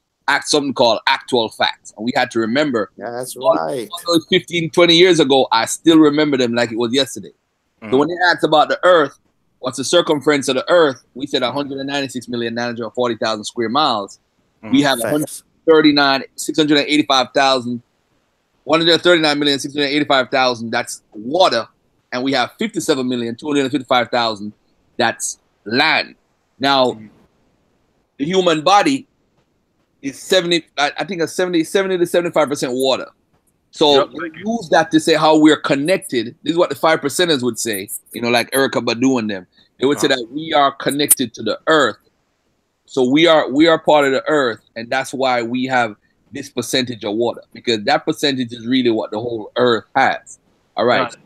something called actual facts, and we had to remember. Yeah, that's right. All those 15, 20 years ago, I still remember them like it was yesterday. So when they asked about the Earth, what's the circumference of the Earth? We said 196,940,000 square miles. We have 139,685,000 that's water, and we have 57,255,000 that's land. Now, the human body is 70 to 75% water. So we use that to say how we're connected. This is what the 5%ers would say, you know, like Erica Badu and them. They would say that we are connected to the earth. So we are part of the earth, and that's why we have this percentage of water, because that percentage is really what the whole earth has. All right. So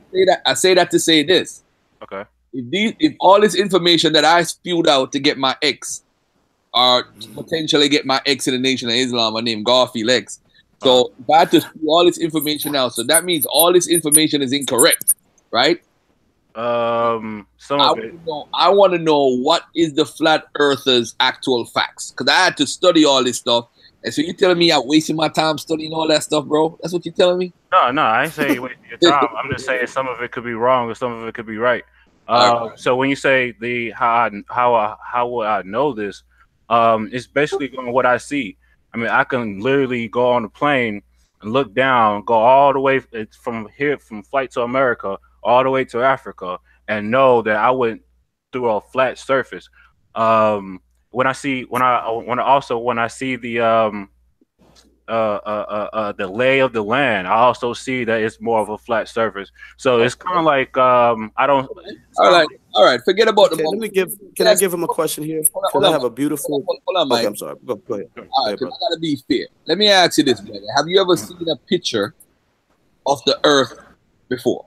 I say that to say this. Okay. If all this information that I spewed out to get my ex, or to potentially get my ex in the Nation of Islam, my name Garfield X. So if I had to spew all this information out, so that means all this information is incorrect, right? Some of it. I want to know what is the flat earthers' actual facts, because I had to study all this stuff. And so you're telling me I'm wasting my time studying all that stuff, bro? That's what you're telling me? No, I ain't saying waste your time. I'm just saying some of it could be wrong or some of it could be right. So when you say how would I know this? It's basically going what I see. I mean, I can literally go on a plane and look down, go all the way from Flight to America all the way to Africa, and know that I went through a flat surface. When I see the lay of the land, I also see that it's more of a flat surface. So it's kind of like I don't. All right. Forget about the. Can I give him a question here? Because I have a beautiful. Hold on, Mike. Okay, I'm sorry. Go ahead. All right, I gotta be fair. Let me ask you this, brother. Have you ever seen a picture of the Earth before?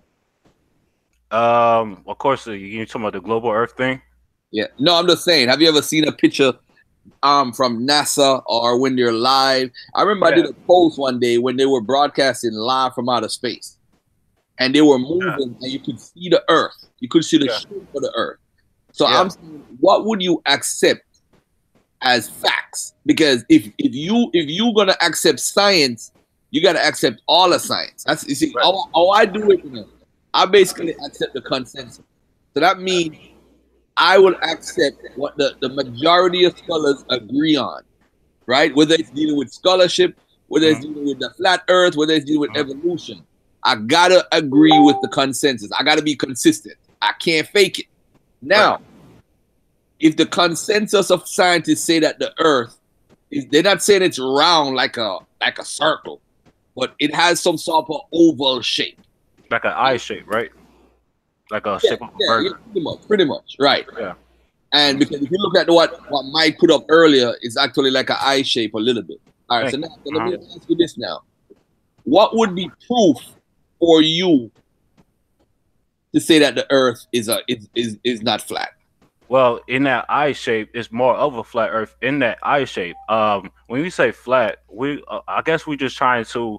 Of course, you talking about the global Earth thing? Yeah. No, I'm just saying. Have you ever seen a picture from NASA or when they're live? I remember I did a post one day when they were broadcasting live from outer space, and they were moving, and you could see the Earth. You could see the shape of the Earth. So I'm saying, what would you accept as facts? Because if you're gonna accept science, you gotta accept all of science. That's you see how I do it. You know, I basically accept the consensus. So that means I will accept what the majority of scholars agree on, right? Whether it's dealing with scholarship, whether it's dealing with the flat Earth, whether it's dealing with evolution. I gotta agree with the consensus. I gotta be consistent. I can't fake it. Now, if the consensus of scientists say that the Earth they're not saying it's round like a circle, but it has some sort of oval shape. Like an eye shape, right? Like a Yeah, shape of a burger. pretty much, right. Yeah. And because if you look at what Mike put up earlier, it's actually like an eye shape a little bit. All right, so now let me ask you this now. What would be proof for you to say that the earth is not flat? Well, in that eye shape, it's more of a flat Earth. In that eye shape, when we say flat, I guess we just trying to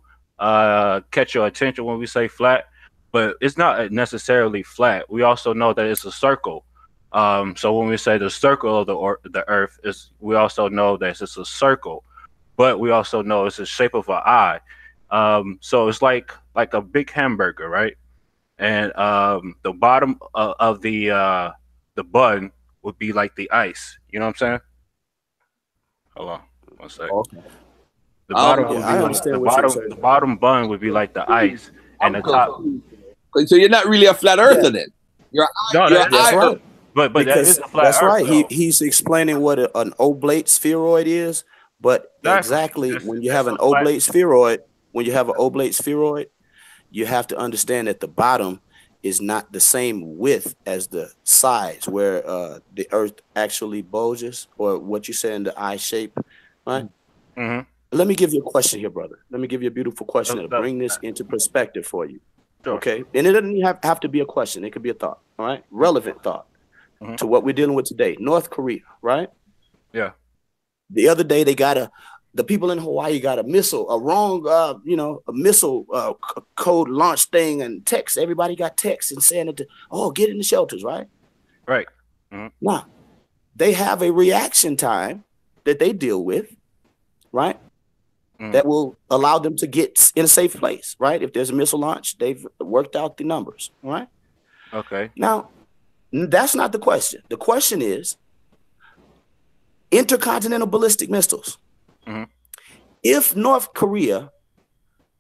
catch your attention when we say flat, but it's not necessarily flat. We also know that it's a circle. So when we say the circle of the Earth, we also know that it's a circle, but we also know it's the shape of an eye. So it's like a big hamburger, right? And the bottom of the bun would be like the ice. You know what I'm saying? Hold on, one second. Okay. The bottom would be I understand what you're saying. the bottom bun would be like the ice, and the top. So you're not really a flat earther then. You're that's right. But that is a flat that's Earth, right. He's explaining what an oblate spheroid is, but exactly when you have an oblate spheroid, you have to understand that the bottom is not the same width as the sides where the Earth actually bulges, or what you say in the eye shape, right? Mm-hmm. Let me give you a question here, brother. Let me give you a beautiful question to bring this into perspective for you. Sure. Okay, and it doesn't have to be a question. It could be a thought. All right, relevant thought to what we're dealing with today. North Korea, right? Yeah. The other day the people in Hawaii got a missile, a missile code launch thing, and text. Everybody got texts and saying get in the shelters, right? Right. Mm-hmm. Now, they have a reaction time that they deal with, right? Mm-hmm. That will allow them to get in a safe place, right? If there's a missile launch, they've worked out the numbers, right? Okay. Now, that's not the question. The question is intercontinental ballistic missiles. Mm-hmm. If North Korea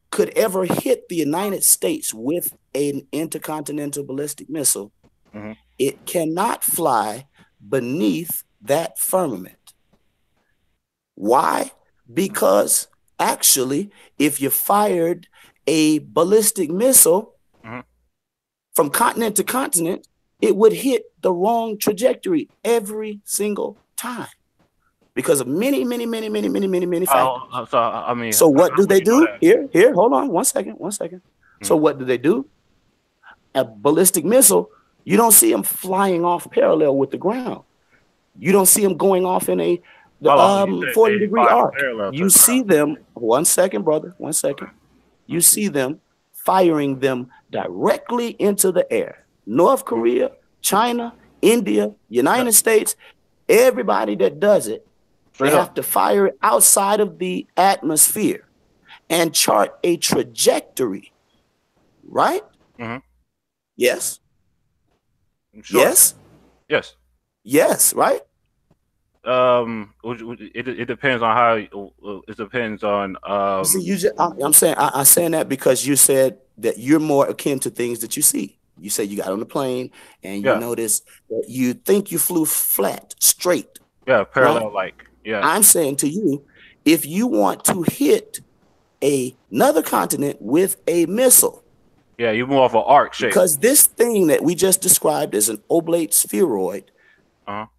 could ever hit the United States with an intercontinental ballistic missile, mm-hmm. it cannot fly beneath that firmament. Why? Because actually, if you fired a ballistic missile mm-hmm. from continent to continent, it would hit the wrong trajectory every single time. Because of many factors. So what do they do? Here, hold on, one second. Mm-hmm. So what do they do? A ballistic missile, you don't see them flying off parallel with the ground. You don't see them going off in a 40-degree arc. You see them, one second, brother, one second. You see them firing them directly into the air. North Korea, China, India, United States, everybody that does it, they have to fire it outside of the atmosphere and chart a trajectory, right? Mm-hmm. Yes. Sure. Yes. Yes. Yes. Right. It depends on how. It depends on. See, I'm saying that because you said that you're more akin to things that you see. You said you got on the plane and you noticed that you think you flew flat, straight. Yeah, parallel, right? Like. Yeah. I'm saying to you, if you want to hit another continent with a missile. Yeah, you move off an arc shape. Because this thing that we just described as an oblate spheroid,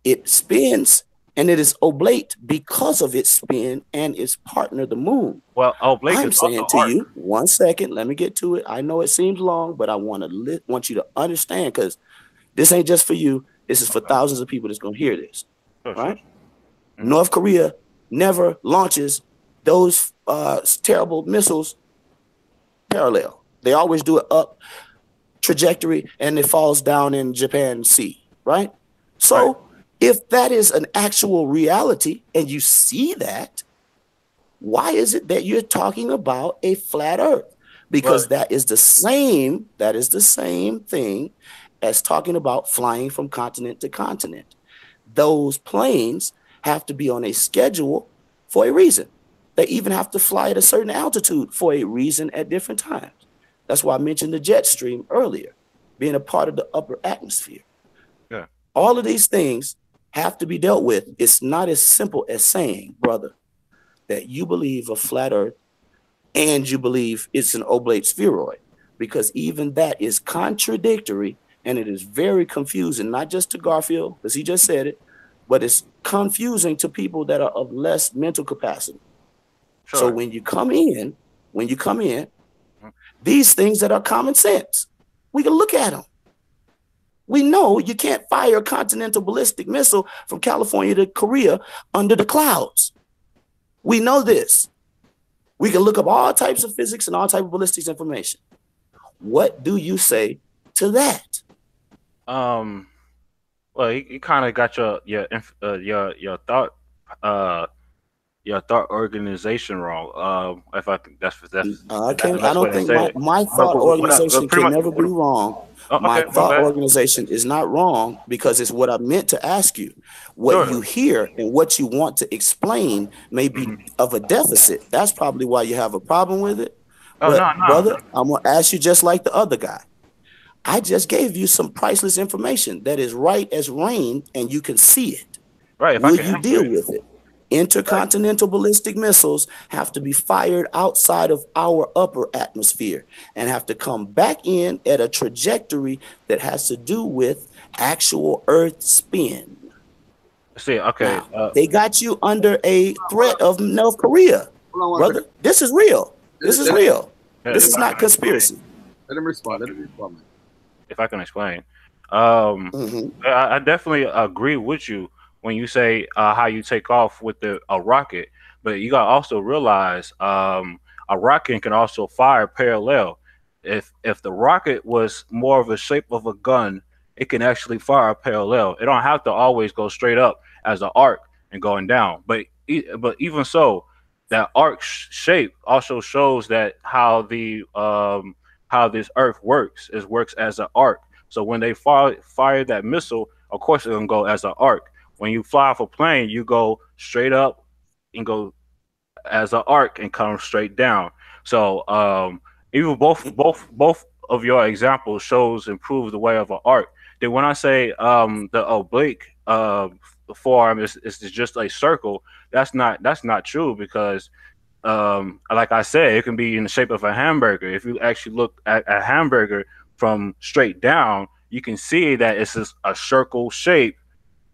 it spins, and it is oblate because of its spin and its partner, the moon. Well, oblate I'm is saying also to arc. you, one second, let me get to it. I know it seems long, but I want you to understand, because this ain't just for you. This is for thousands of people that's going to hear this. Sure, right? Sure. Mm-hmm. North Korea never launches those terrible missiles parallel. They always do it up trajectory, and it falls down in Japan Sea, right? So if that is an actual reality and you see that, why is it that you're talking about a flat Earth? Because that is the same thing as talking about flying from continent to continent. Those planes have to be on a schedule for a reason. They even have to fly at a certain altitude for a reason at different times. That's why I mentioned the jet stream earlier, being a part of the upper atmosphere. Yeah. All of these things have to be dealt with. It's not as simple as saying, brother, that you believe a flat Earth and you believe it's an oblate spheroid, because even that is contradictory and it is very confusing, not just to Garfield, because he just said it, but it's confusing to people that are of less mental capacity. Sure. So when you come in, these things that are common sense, we can look at them. We know you can't fire a continental ballistic missile from California to Korea under the clouds. We know this. We can look up all types of physics and all types of ballistics information. What do you say to that? Well, you kind of got your thought organization wrong. If I think that's I the can't. I best way don't to think say it. my thought organization Pretty can much. never be wrong. Oh, My okay, my thought bad. organization is not wrong because it's what I meant to ask you. What Sure. you hear and what you want to explain may be of a deficit. That's probably why you have a problem with it. Oh, But no. brother, I'm gonna ask you just like the other guy. I just gave you some priceless information that is right as rain, and you can see it. Right. If I Will can you answer deal it. with it? Intercontinental ballistic missiles have to be fired outside of our upper atmosphere and have to come back in at a trajectory that has to do with actual Earth spin. See, okay. Now, they got you under a threat of North Korea, Hold on one brother. second. This is real. This is real. Yeah, This is not conspiracy. Let him respond. Let him respond. if I can explain. Mhm. I definitely agree with you when you say how you take off with a rocket, but you got to also realize a rocket can also fire parallel. If the rocket was more of a shape of a gun, it can actually fire parallel. It don't have to always go straight up as an arc and going down. But even so, that arc shape also shows that how this Earth works. It works as an arc. So when they fire that missile, of course it's gonna go as an arc. When you fly off a plane, you go straight up and go as an arc and come straight down. So even both of your examples shows and proves the way of an arc. Then when I say the oblique form is just a circle, that's not true because like I said, it can be in the shape of a hamburger. If you actually look at a hamburger from straight down, you can see that it's just a circle shape,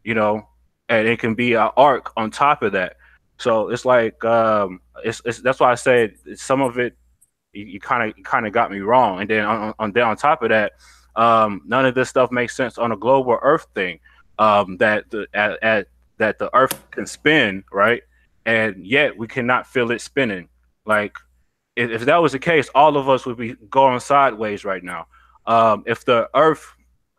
you know, and it can be an arc on top of that. So it's like it's that's why I said some of it you kind of got me wrong, and then on top of that, none of this stuff makes sense on a global Earth thing. That that the Earth can spin, right? And yet we cannot feel it spinning. Like if that was the case, all of us would be going sideways right now. If the Earth,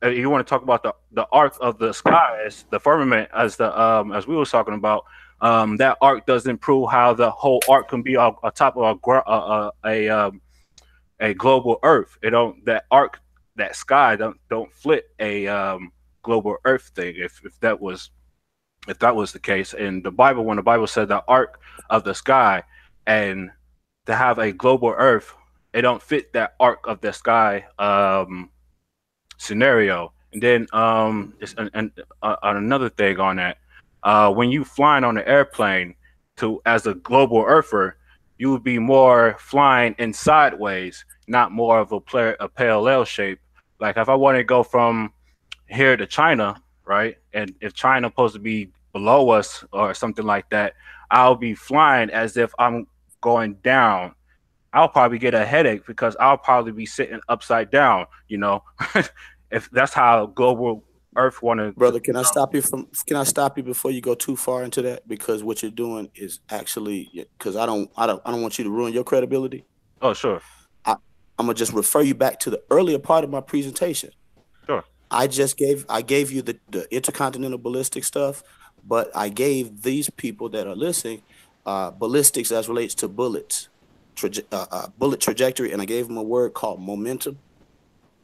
you want to talk about the arc of the sky, as the firmament, as we were talking about, that arc doesn't prove how the whole arc can be on top of a global Earth. It don't that arc that sky don't flip a global Earth thing. If that was the case in the Bible, when the Bible said the arc of the sky, and to have a global Earth, it don't fit that arc of the sky scenario. And then another thing on that, when you flying on an airplane to as a global Earther, you would be more flying in sideways, not more of a parallel shape. Like if I want to go from here to China, right? And if China supposed to be below us or something like that, I'll be flying as if I'm going down. I'll probably get a headache because I'll probably be sitting upside down, you know. If that's how global Earth wanted. Brother, can I stop you before you go too far into that? Because what you're doing is actually, because I don't want you to ruin your credibility. Oh, sure. I'm gonna just refer you back to the earlier part of my presentation. Sure. I gave you the intercontinental ballistic stuff, but I gave these people that are listening ballistics as relates to bullets, bullet trajectory, and I gave them a word called momentum.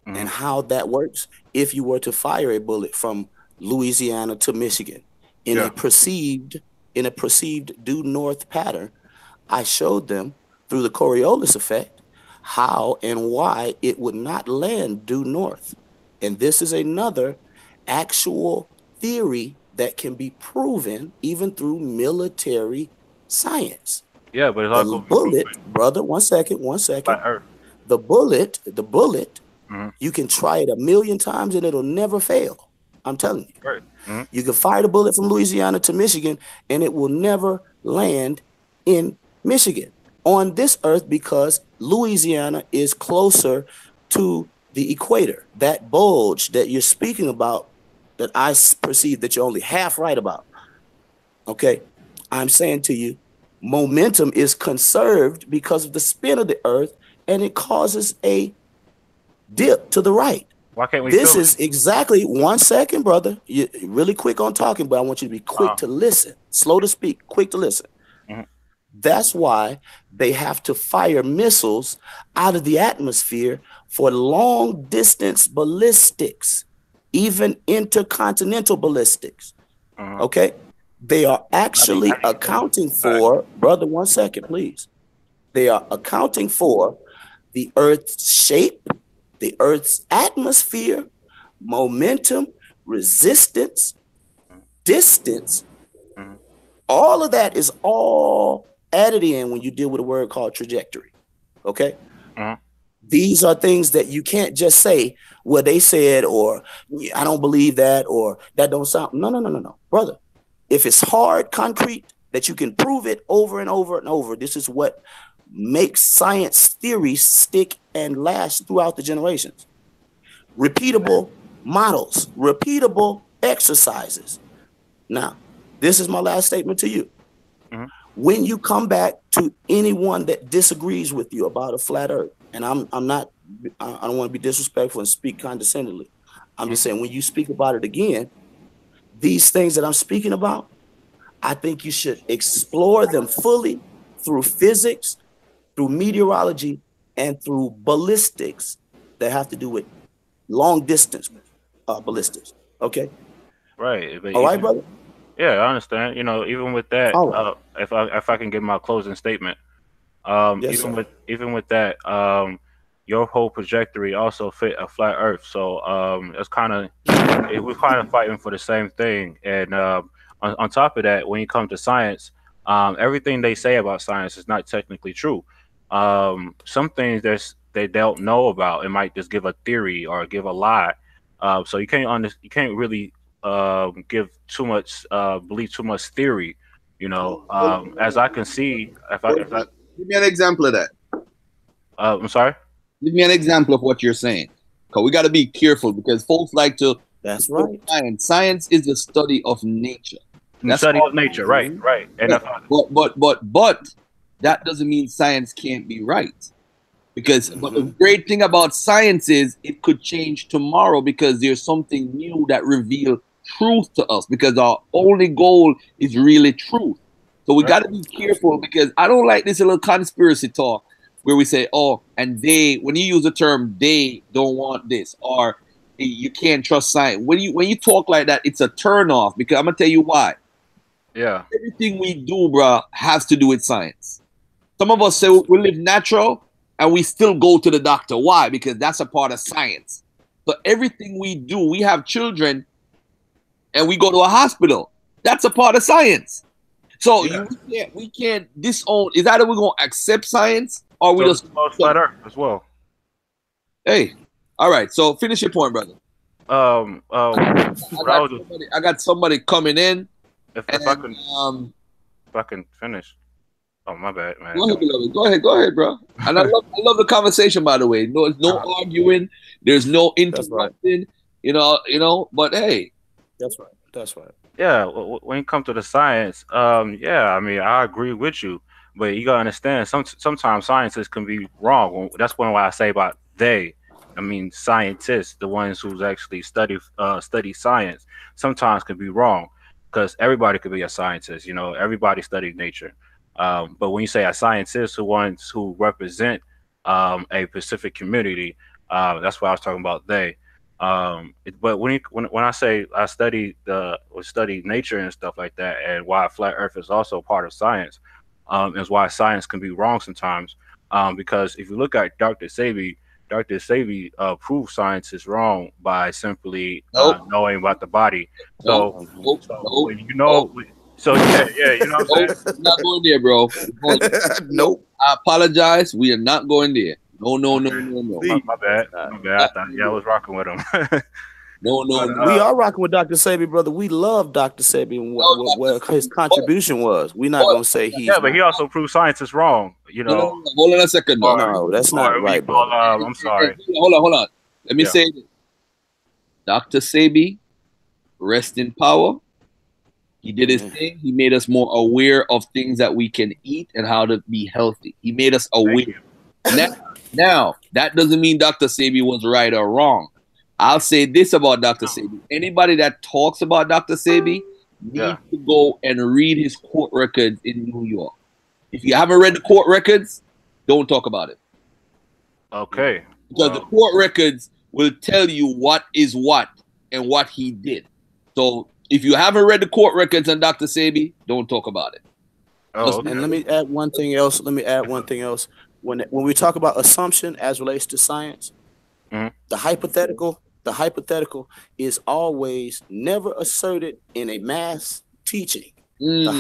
Mm-hmm. And how that works if you were to fire a bullet from Louisiana to Michigan in a perceived due north pattern. I showed them through the Coriolis effect how and why it would not land due north. And this is another actual theory that can be proven even through military science. Yeah, but it's all The going to be bullet, proven. brother, one second. Flat Earth. The bullet, Mm-hmm. you can try it 1,000,000 times and it'll never fail. I'm telling you. Right. Mm-hmm. You can fire the bullet from Louisiana to Michigan and it will never land in Michigan on this earth because Louisiana is closer to the equator. That bulge that you're speaking about, that I perceive that you're only half right about. Okay. I'm saying to you, momentum is conserved because of the spin of the earth and it causes a dip to the right. Why can't we This feel is it? exactly 1 second, brother. You're really quick on talking, but I want you to be quick to listen, slow to speak, quick to listen. Mm-hmm. That's why they have to fire missiles out of the atmosphere for long distance ballistics, even intercontinental ballistics. Mm-hmm. Okay. They are actually accounting for, brother, 1 second, please. They are accounting for the Earth's shape, the Earth's atmosphere, momentum, resistance, distance. Mm-hmm. All of that is all added in when you deal with a word called trajectory. Okay? Mm-hmm. These are things that you can't just say, well, they said, or I don't believe that, or that don't sound. No. Brother, if it's hard, concrete, that you can prove it over and over and over, this is what makes science theory stick and last throughout the generations. Repeatable models, repeatable exercises. Now, this is my last statement to you. Mm-hmm. When you come back to anyone that disagrees with you about a flat earth, and I don't want to be disrespectful and speak condescendingly. I'm just saying, when you speak about it again, these things that I'm speaking about, I think you should explore them fully through physics, through meteorology, and through ballistics that have to do with long distance ballistics. Okay. Right. But All right, brother. yeah, I understand. You know, even with that, Right. if I can give my closing statement, Yes, sir. even with that, your whole trajectory also fit a flat Earth. So it's kind of we're kind of fighting for the same thing. And on top of that, when you come to science, everything they say about science is not technically true. Some things they don't know about. It might just give a theory or give a lie. So you can't really give too much believe too much theory. You know, as I can see, if I Give me an example of that. I'm sorry. Give me an example of what you're saying. Because we got to be careful because folks like to. That's right. Science. Science is the study of nature. The study of nature, right? And yeah. But that doesn't mean science can't be right. Because but the great thing about science is it could change tomorrow because there's something new that reveals truth to us. Because our only goal is really truth. So we got to be careful because I don't like this little conspiracy talk where we say, oh, and when you use the term they don't want this, or you can't trust science. When you talk like that, it's a turn off because I'm gonna tell you why. Yeah. Everything we do, bro, has to do with science. Some of us say we live natural and we still go to the doctor. Why? Because that's a part of science. So everything we do, we have children and we go to a hospital. That's a part of science. So we can't disown. Is either we're gonna accept science or we just flat Earth as well. Hey, all right. So finish your point, brother. I got somebody coming in. If I can finish. Oh, my bad, man. Go ahead, beloved. Go ahead, bro. And I love the conversation, by the way. No, no arguing. There's no interrupting. Right. You know. But hey, that's right. Yeah, when it comes to the science, yeah, I mean, I agree with you, but you gotta understand, sometimes scientists can be wrong. That's why I say about they. I mean, scientists, the ones who's actually study science, sometimes can be wrong because everybody could be a scientist. You know, everybody studies nature. But when you say a scientist, the ones who represent a specific community, that's why I was talking about they. But when I say I study nature and stuff like that, and why flat Earth is also part of science, is why science can be wrong sometimes. Because if you look at Dr. Sebi proved science is wrong by simply knowing about the body. So when you know So yeah, you know what I'm saying? We're not going there, bro. Nope. I apologize. We are not going there. No. My bad. I thought I was rocking with him. No. We are rocking with Dr. Sebi, brother. We love Dr. Sebi and what his contribution was. We're not gonna say he's yeah, but he also proved science is wrong. You know. No. Hold on a second. No, that's not right, brother. I'm sorry. Hold on. Let me say this. Dr. Sebi, rest in power. He did his thing. He made us more aware of things that we can eat and how to be healthy. He made us aware. Now, that doesn't mean Dr. Sebi was right or wrong. I'll say this about Dr. Sebi. Anybody that talks about Dr. Sebi needs to go and read his court records in New York. If you haven't read the court records, don't talk about it. Okay. Because the court records will tell you what is what and what he did. So if you haven't read the court records on Dr. Sebi, don't talk about it. Oh, okay. And let me add one thing else. When we talk about assumption as relates to science, the hypothetical is always never asserted in a mass teaching. The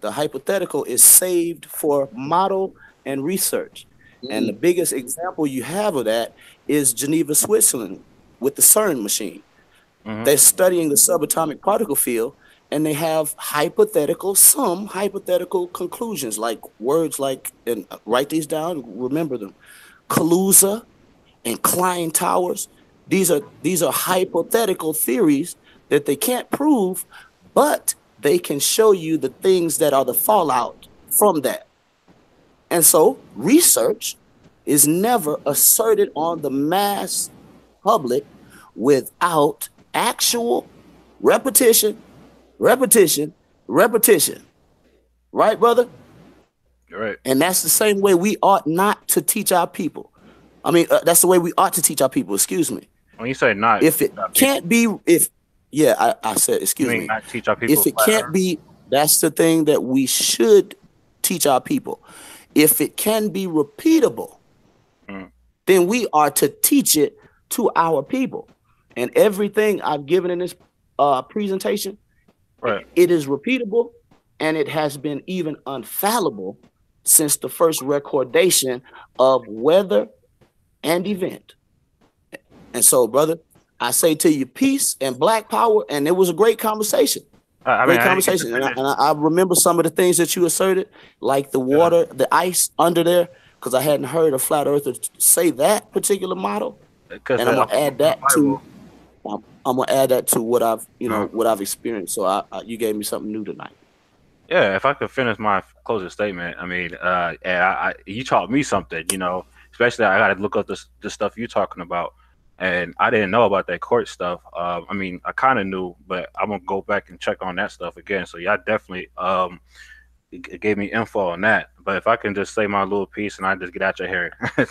hypothetical is saved for model and research. And the biggest example you have of that is Geneva, Switzerland, with the CERN machine. They're studying the subatomic particle field, and they have some hypothetical conclusions, like words like, and write these down, remember them, Kaluza and Klein towers. These are hypothetical theories that they can't prove, but they can show you the things that are the fallout from that. And so research is never asserted on the mass public without actual repetition. Right, brother? You're right. And that's the same way we ought not to teach our people. I mean, that's the way we ought to teach our people. Excuse me. When you say not, if it can't be, I said, excuse me. Not teach our people. If it can't be, that's the thing that we should teach our people. If it can be repeatable, then we are to teach it to our people. And everything I've given in this presentation, it is repeatable, and it has been even unfallible since the first recordation of weather and event. And so, brother, I say to you, peace and black power, and it was a great conversation. Great conversation. And I remember some of the things that you asserted, like the water, the ice under there, because I hadn't heard a flat earther say that particular model. And I'm gonna add that to what I've what I've experienced. So you gave me something new tonight. Yeah, if I could finish my closing statement, I mean, you taught me something, especially I got to look up this stuff you're talking about. And I didn't know about that court stuff. I mean, I kind of knew, but I'm going to go back and check on that stuff again. So y'all definitely it gave me info on that. But if I can just say my little piece and I just get out your hair. Bro,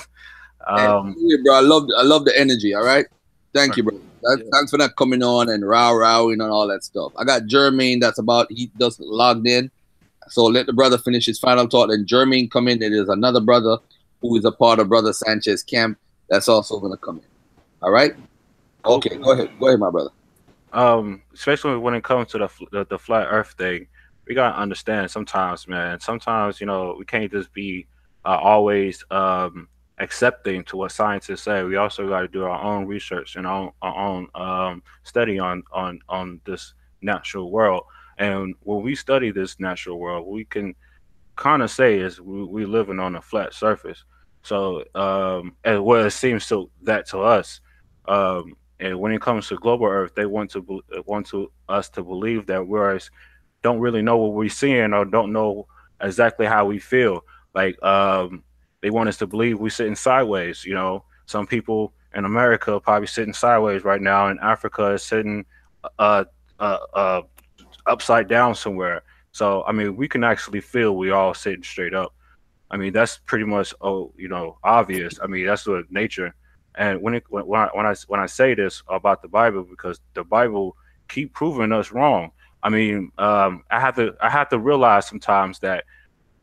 I love the energy, all right? Thank you, bro. Thanks for not coming on and rowing and all that stuff. I got Jermaine he just logged in. So let the brother finish his final thought. And Jermaine come in. There is another brother who is a part of Brother Sanchez camp that's also going to come in. All right? Okay, go ahead. Go ahead, my brother. Especially when it comes to the flat earth thing, we got to understand sometimes, man. Sometimes, we can't just be always accepting to what scientists say. We also got to do our own research and our own study on this natural world. And when we study this natural world, we can kind of say is we living on a flat surface. So it seems that to us. And when it comes to global Earth, they want us to believe that we don't really know what we're seeing or don't know exactly how we feel. Like they want us to believe we're sitting sideways. Some people in America are probably sitting sideways right now, and Africa is sitting upside down somewhere. So I mean, we can actually feel we all sitting straight up. I mean, that's pretty much obvious. I mean, that's what nature. And when I say this about the Bible, because the Bible keep proving us wrong. I mean, I have to realize sometimes that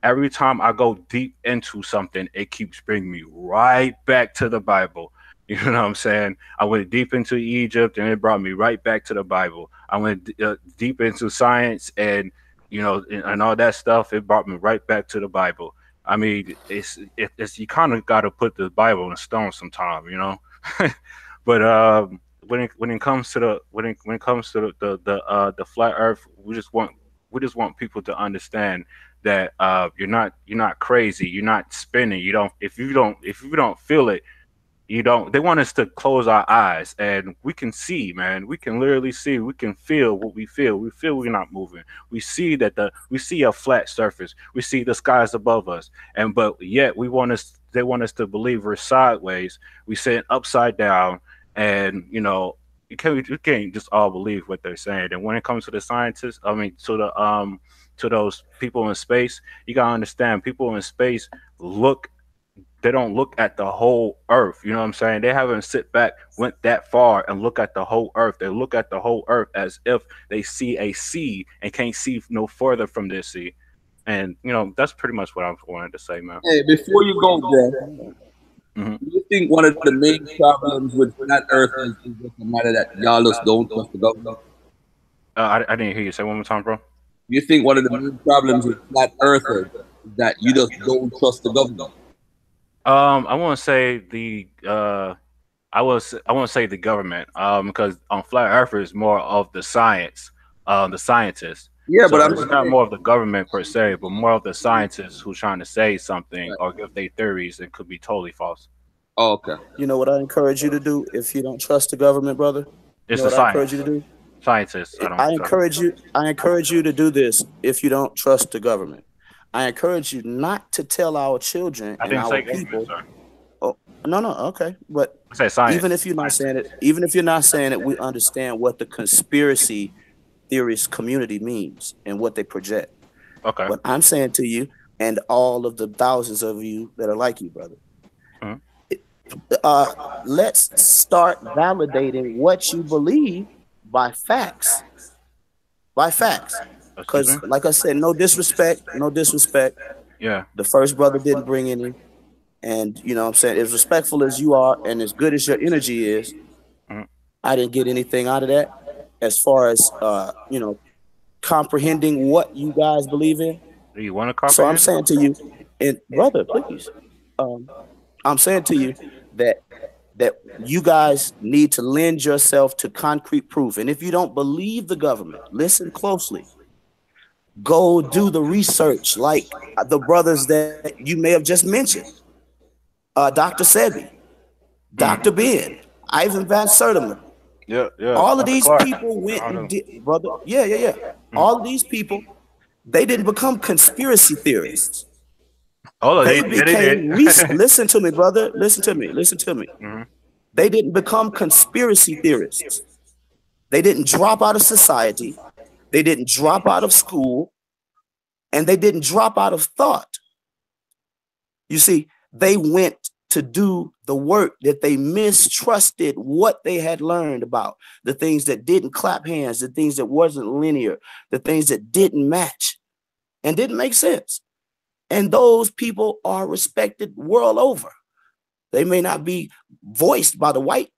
every time I go deep into something, it keeps bringing me right back to the Bible. You know what I'm saying? I went deep into Egypt, and it brought me right back to the Bible. I went deep into science, and and all that stuff. It brought me right back to the Bible. I mean, it's you kind of got to put the Bible in stone sometime, But when it comes to the flat Earth, we just want people to understand that you're not crazy, you're not spinning. You don't if you don't feel it, they want us to close our eyes, and we can see, man. We can literally see, we can feel what we feel. We feel we're not moving. We see a flat surface. We see the skies above us. But yet they want us to believe we're sideways. We sit upside down, and you can't just all believe what they're saying. And when it comes to the scientists, I mean to those people in space, you gotta understand, people in space they don't look at the whole earth. You know what I'm saying? They haven't sit back, went that far and look at the whole earth. They look at the whole earth as if they see a sea and can't see no further from this sea. And that's pretty much what I wanted to say, man. Hey, before you go, bro, do you think one of the main problems with flat Earth is just the matter that y'all just don't trust the government? I didn't hear you say one more time, bro. You think one of the main problems with flat earthers is that you just don't trust the government? I want to say I want to say the government, because on flat earth is more of the science, the scientists. Yeah, So but it's not more of the government per se, but more of the scientists who's trying to say something or give their theories and could be totally false. Oh, okay. You know what I encourage you to do if you don't trust the government, brother? It's You know the what I encourage you to science. do? Scientists. I encourage you to do this if you don't trust the government. I encourage you not to tell our children I and didn't our say government, people. sir. Oh, no, okay. But I said science. even if you're not saying it, we understand what the conspiracy theorist community means and what they project. Okay. But I'm saying to you and all of the thousands of you that are like you, brother, Mhm. let's start validating what you believe by facts. By facts. Excuse me? Because, like I said, no disrespect, no disrespect. Yeah. The first brother didn't bring any. And, you know what I'm saying, as respectful as you are and as good as your energy is, Mhm. I didn't get anything out of that as far as, comprehending what you guys believe in. Do you want to So I'm comprehend? saying to you, and brother, please, I'm saying to you that you guys need to lend yourself to concrete proof. And if you don't believe the government, listen closely. Go do the research like the brothers that you may have just mentioned. Dr. Sebi, Dr. Ben, Ivan Van Sertima. Yeah. All of Dr. these Clark. people went I and know. did, brother. Yeah. All of these people, they didn't become conspiracy theorists. Oh, They they did. became listen to me, brother. Listen to me. Mhm. They didn't become conspiracy theorists. They didn't drop out of society. They didn't drop out of school. And they didn't drop out of thought. You see, they went to do the work that they mistrusted what they had learned about, the things that didn't clap hands, the things that wasn't linear, the things that didn't match and didn't make sense. And those people are respected world over. They may not be voiced by the white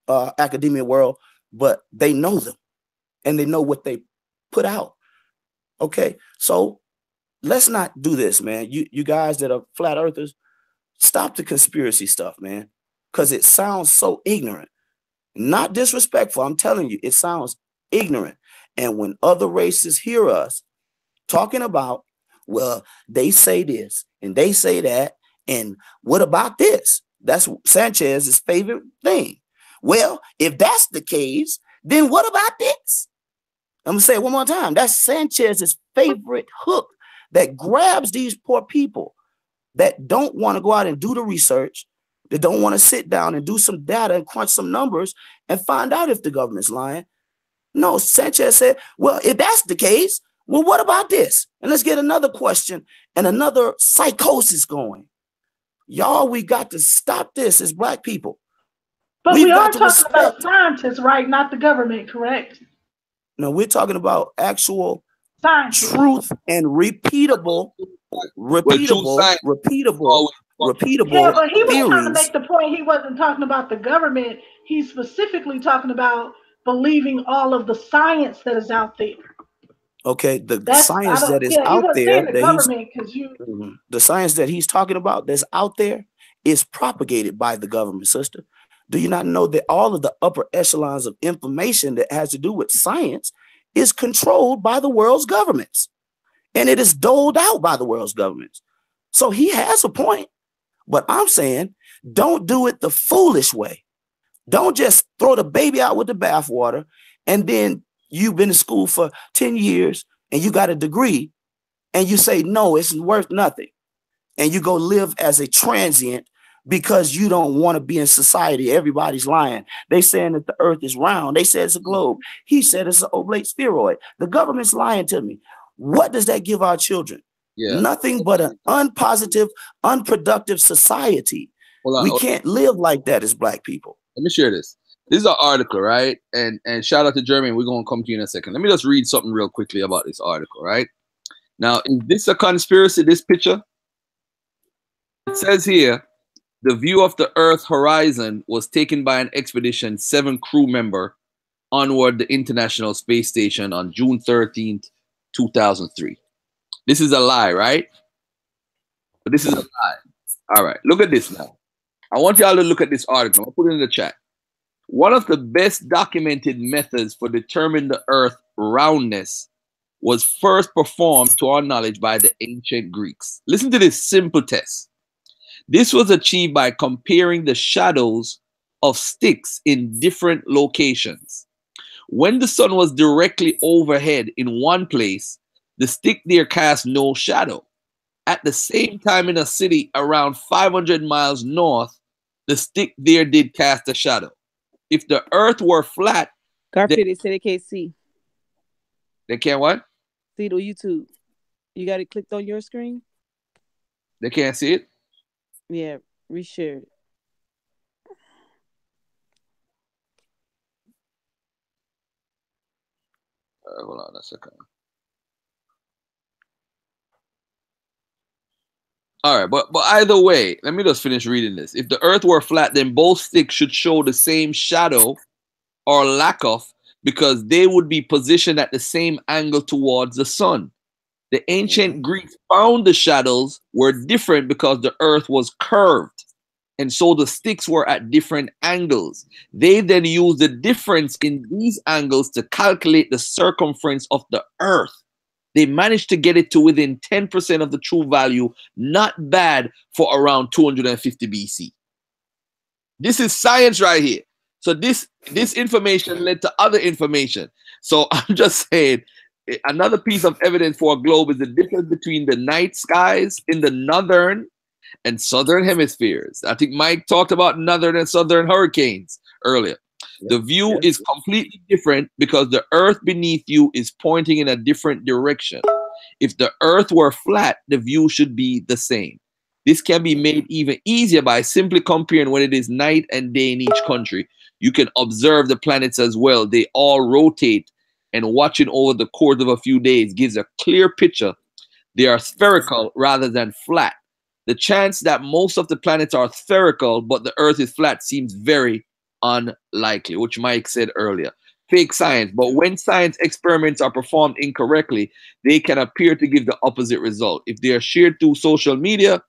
academia world, but they know them and they know what they put out. Okay, so let's not do this, man. You guys that are flat earthers, stop the conspiracy stuff, man, because it sounds so ignorant. Not disrespectful. I'm telling you, it sounds ignorant. And when other races hear us talking about, well, they say this and they say that, and what about this? That's Sanchez's favorite thing. Well, if that's the case, then what about this? I'm gonna say it one more time. That's Sanchez's favorite hook that grabs these poor people that don't want to go out and do the research, that don't want to sit down and do some data and crunch some numbers and find out if the government's lying. No, Sanchez said, well, if that's the case, well, what about this? And let's get another question and another psychosis going. Y'all, we got to stop this as Black people. But We've we are got to talking about respect. scientists, right? Not the government, correct? No, we're talking about actual Scientists. truth and repeatable Well, true science always Yeah, repeatable but he was trying to theories. make the point he wasn't talking about the government. He's specifically talking about believing all of the science that is out there. Okay, the That's I science don't. that is Yeah, he out wasn't there saying the that he's government because you. the science that he's talking about that's out there is propagated by the government, sister. Do you not know that all of the upper echelons of information that has to do with science is controlled by the world's governments, and it is doled out by the world's governments? So he has a point, but I'm saying don't do it the foolish way. Don't just throw the baby out with the bathwater, and then you've been in school for 10 years and you got a degree, and you say, no, it's worth nothing. And you go live as a transient because you don't want to be in society. Everybody's lying. They saying that the earth is round. They said it's a globe. He said it's an oblate spheroid. The government's lying to me. What does that give our children? Yeah. Nothing but an unpositive, unproductive society. We can't live like that as black people. Let me share this. This is an article, right? And shout out to Jeremy. We're going to come to you in a second. Let me just read something real quickly about this article, right? Now, is this a conspiracy, this picture? It says here, the view of the Earth horizon was taken by an expedition 7 crew member onward the International Space Station on June 13th, 2003. This is a lie, right? But this is a lie. All right, look at this now. I want y'all to look at this article. I'll put it in the chat. One of the best documented methods for determining the Earth's roundness was first performed, to our knowledge, by the ancient Greeks. Listen to this simple test. This was achieved by comparing the shadows of sticks in different locations. When the sun was directly overhead in one place, the stick there cast no shadow. At the same time, in a city around 500 miles north, the stick there did cast a shadow. If the earth were flat, Garfield, they say they can't see. They can't what? See it on YouTube. You got it clicked on your screen? They can't see it? Yeah, reshare it. Hold on a second. All right, but either way, let me just finish reading this. If the earth were flat, then both sticks should show the same shadow or lack of, because they would be positioned at the same angle towards the sun. The ancient Greeks found the shadows were different because the earth was curved, and so the sticks were at different angles. They then used the difference in these angles to calculate the circumference of the earth. They managed to get it to within 10% of the true value. Not bad for around 250 BC. This is science right here. So this information led to other information. So I'm just saying, another piece of evidence for a globe is the difference between the night skies in the northern and southern hemispheres. I think Mike talked about northern and southern hurricanes earlier. The view is completely different because the earth beneath you is pointing in a different direction. If the earth were flat, the view should be the same. This can be made even easier by simply comparing when it is night and day in each country. You can observe the planets as well. They all rotate, and watching over the course of a few days gives a clear picture. They are spherical rather than flat. The chance that most of the planets are spherical but the earth is flat seems very unlikely, which Mike said earlier. Fake science. But when science experiments are performed incorrectly, they can appear to give the opposite result. If they are shared through social media,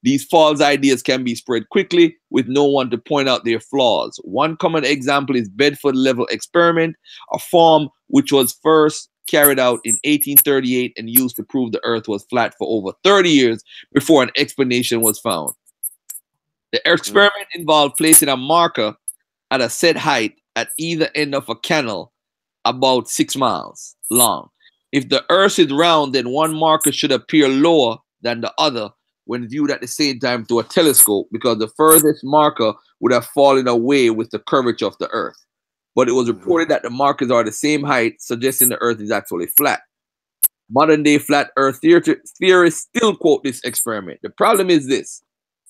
these false ideas can be spread quickly with no one to point out their flaws. One common example is Bedford level experiment, a form which was first carried out in 1838 and used to prove the earth was flat for over 30 years before an explanation was found. The experiment involved placing a marker at a set height at either end of a canal about 6 miles long. If the earth is round, then one marker should appear lower than the other when viewed at the same time through a telescope, because the furthest marker would have fallen away with the curvature of the earth. But it was reported that the markers are the same height, suggesting the earth is actually flat. Modern day flat earth theorists still quote this experiment. The problem is this: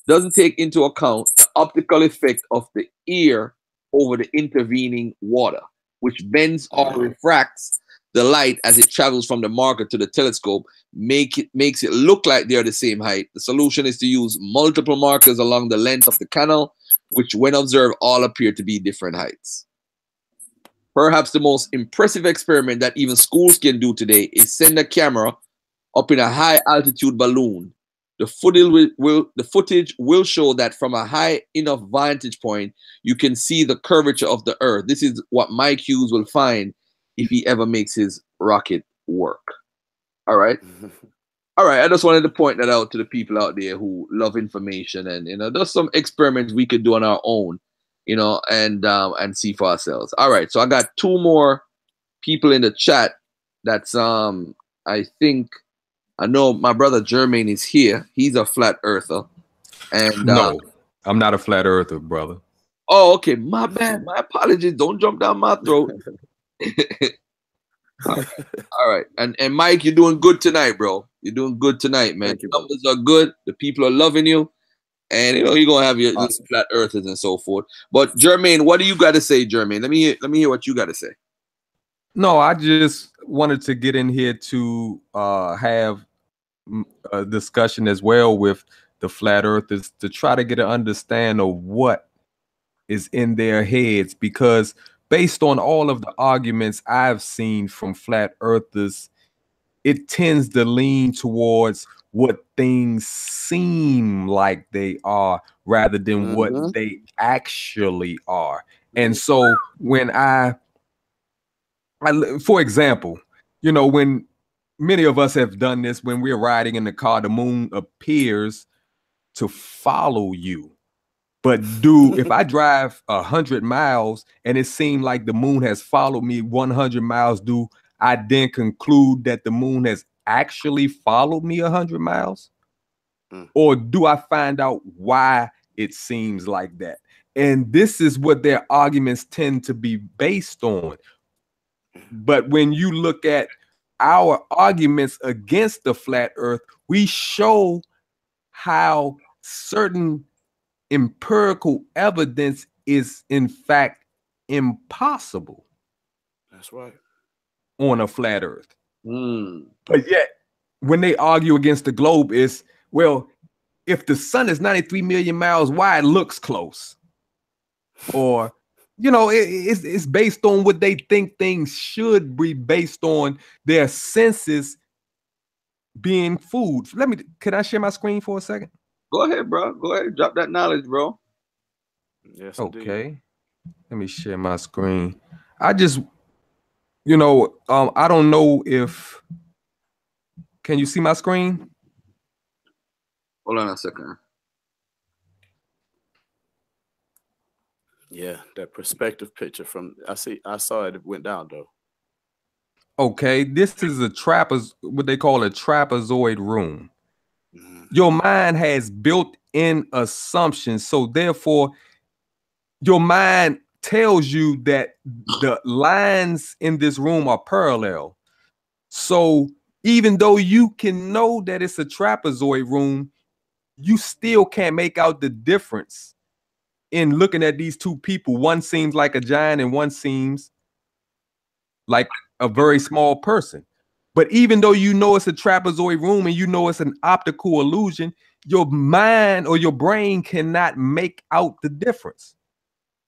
doesn't take into account the optical effect of the air over the intervening water, which bends or refracts the light as it travels from the marker to the telescope makes it look like they're the same height. The solution is to use multiple markers along the length of the canal, which when observed all appear to be different heights. Perhaps the most impressive experiment that even schools can do today is send a camera up in a high altitude balloon. The footage will show that from a high enough vantage point, you can see the curvature of the Earth. This is what Mike Hughes will find if he ever makes his rocket work. All right. All right. I just wanted to point that out to the people out there who love information, and there's some experiments we could do on our own, and see for ourselves. All right. So I got two more people in the chat. That's I know my brother Jermaine is here. He's a flat earther. And no, I'm not a flat earther, brother. Oh, okay. My bad. My apologies. Don't jump down my throat. All right. And Mike, you're doing good tonight, bro. You're doing good tonight, man. Thank you, numbers are good. The people are loving you. And you're gonna have your awesome flat earthers and so forth. But Jermaine, what do you got to say, Jermaine? Let me hear what you got to say. No, I just wanted to get in here to have a discussion as well with the flat earthers to try to get an understanding of what is in their heads, because based on all of the arguments I've seen from flat earthers, it tends to lean towards what things seem like they are rather than what they actually are. And so when for example, when many of us have done this, when we're riding in the car, the moon appears to follow you. But if I drive 100 miles and it seems like the moon has followed me 100 miles, do I then conclude that the moon has actually followed me 100 miles? Or do I find out why it seems like that? And this is what their arguments tend to be based on. But when you look at our arguments against the flat earth, we show how certain empirical evidence is in fact impossible. That's right. On a flat earth. But yet, when they argue against the globe, is, well, if the sun is 93 million miles wide, it looks close. Or, it's based on what they think things should be based on, their senses being food. Can I share my screen for a second? Go ahead, bro. Go ahead. Drop that knowledge, bro. Yes. Okay. Indeed. Let me share my screen. I just, I don't know if, can you see my screen? Hold on a second. Yeah, that perspective picture I saw it went down though. Okay, this is what they call a trapezoid room. Your mind has built-in assumptions, so therefore your mind tells you that the lines in this room are parallel. So even though you can know that it's a trapezoid room, you still can't make out the difference in looking at these two people. One seems like a giant and one seems like a very small person. But even though you know it's a trapezoid room and you know it's an optical illusion, your mind or your brain cannot make out the difference.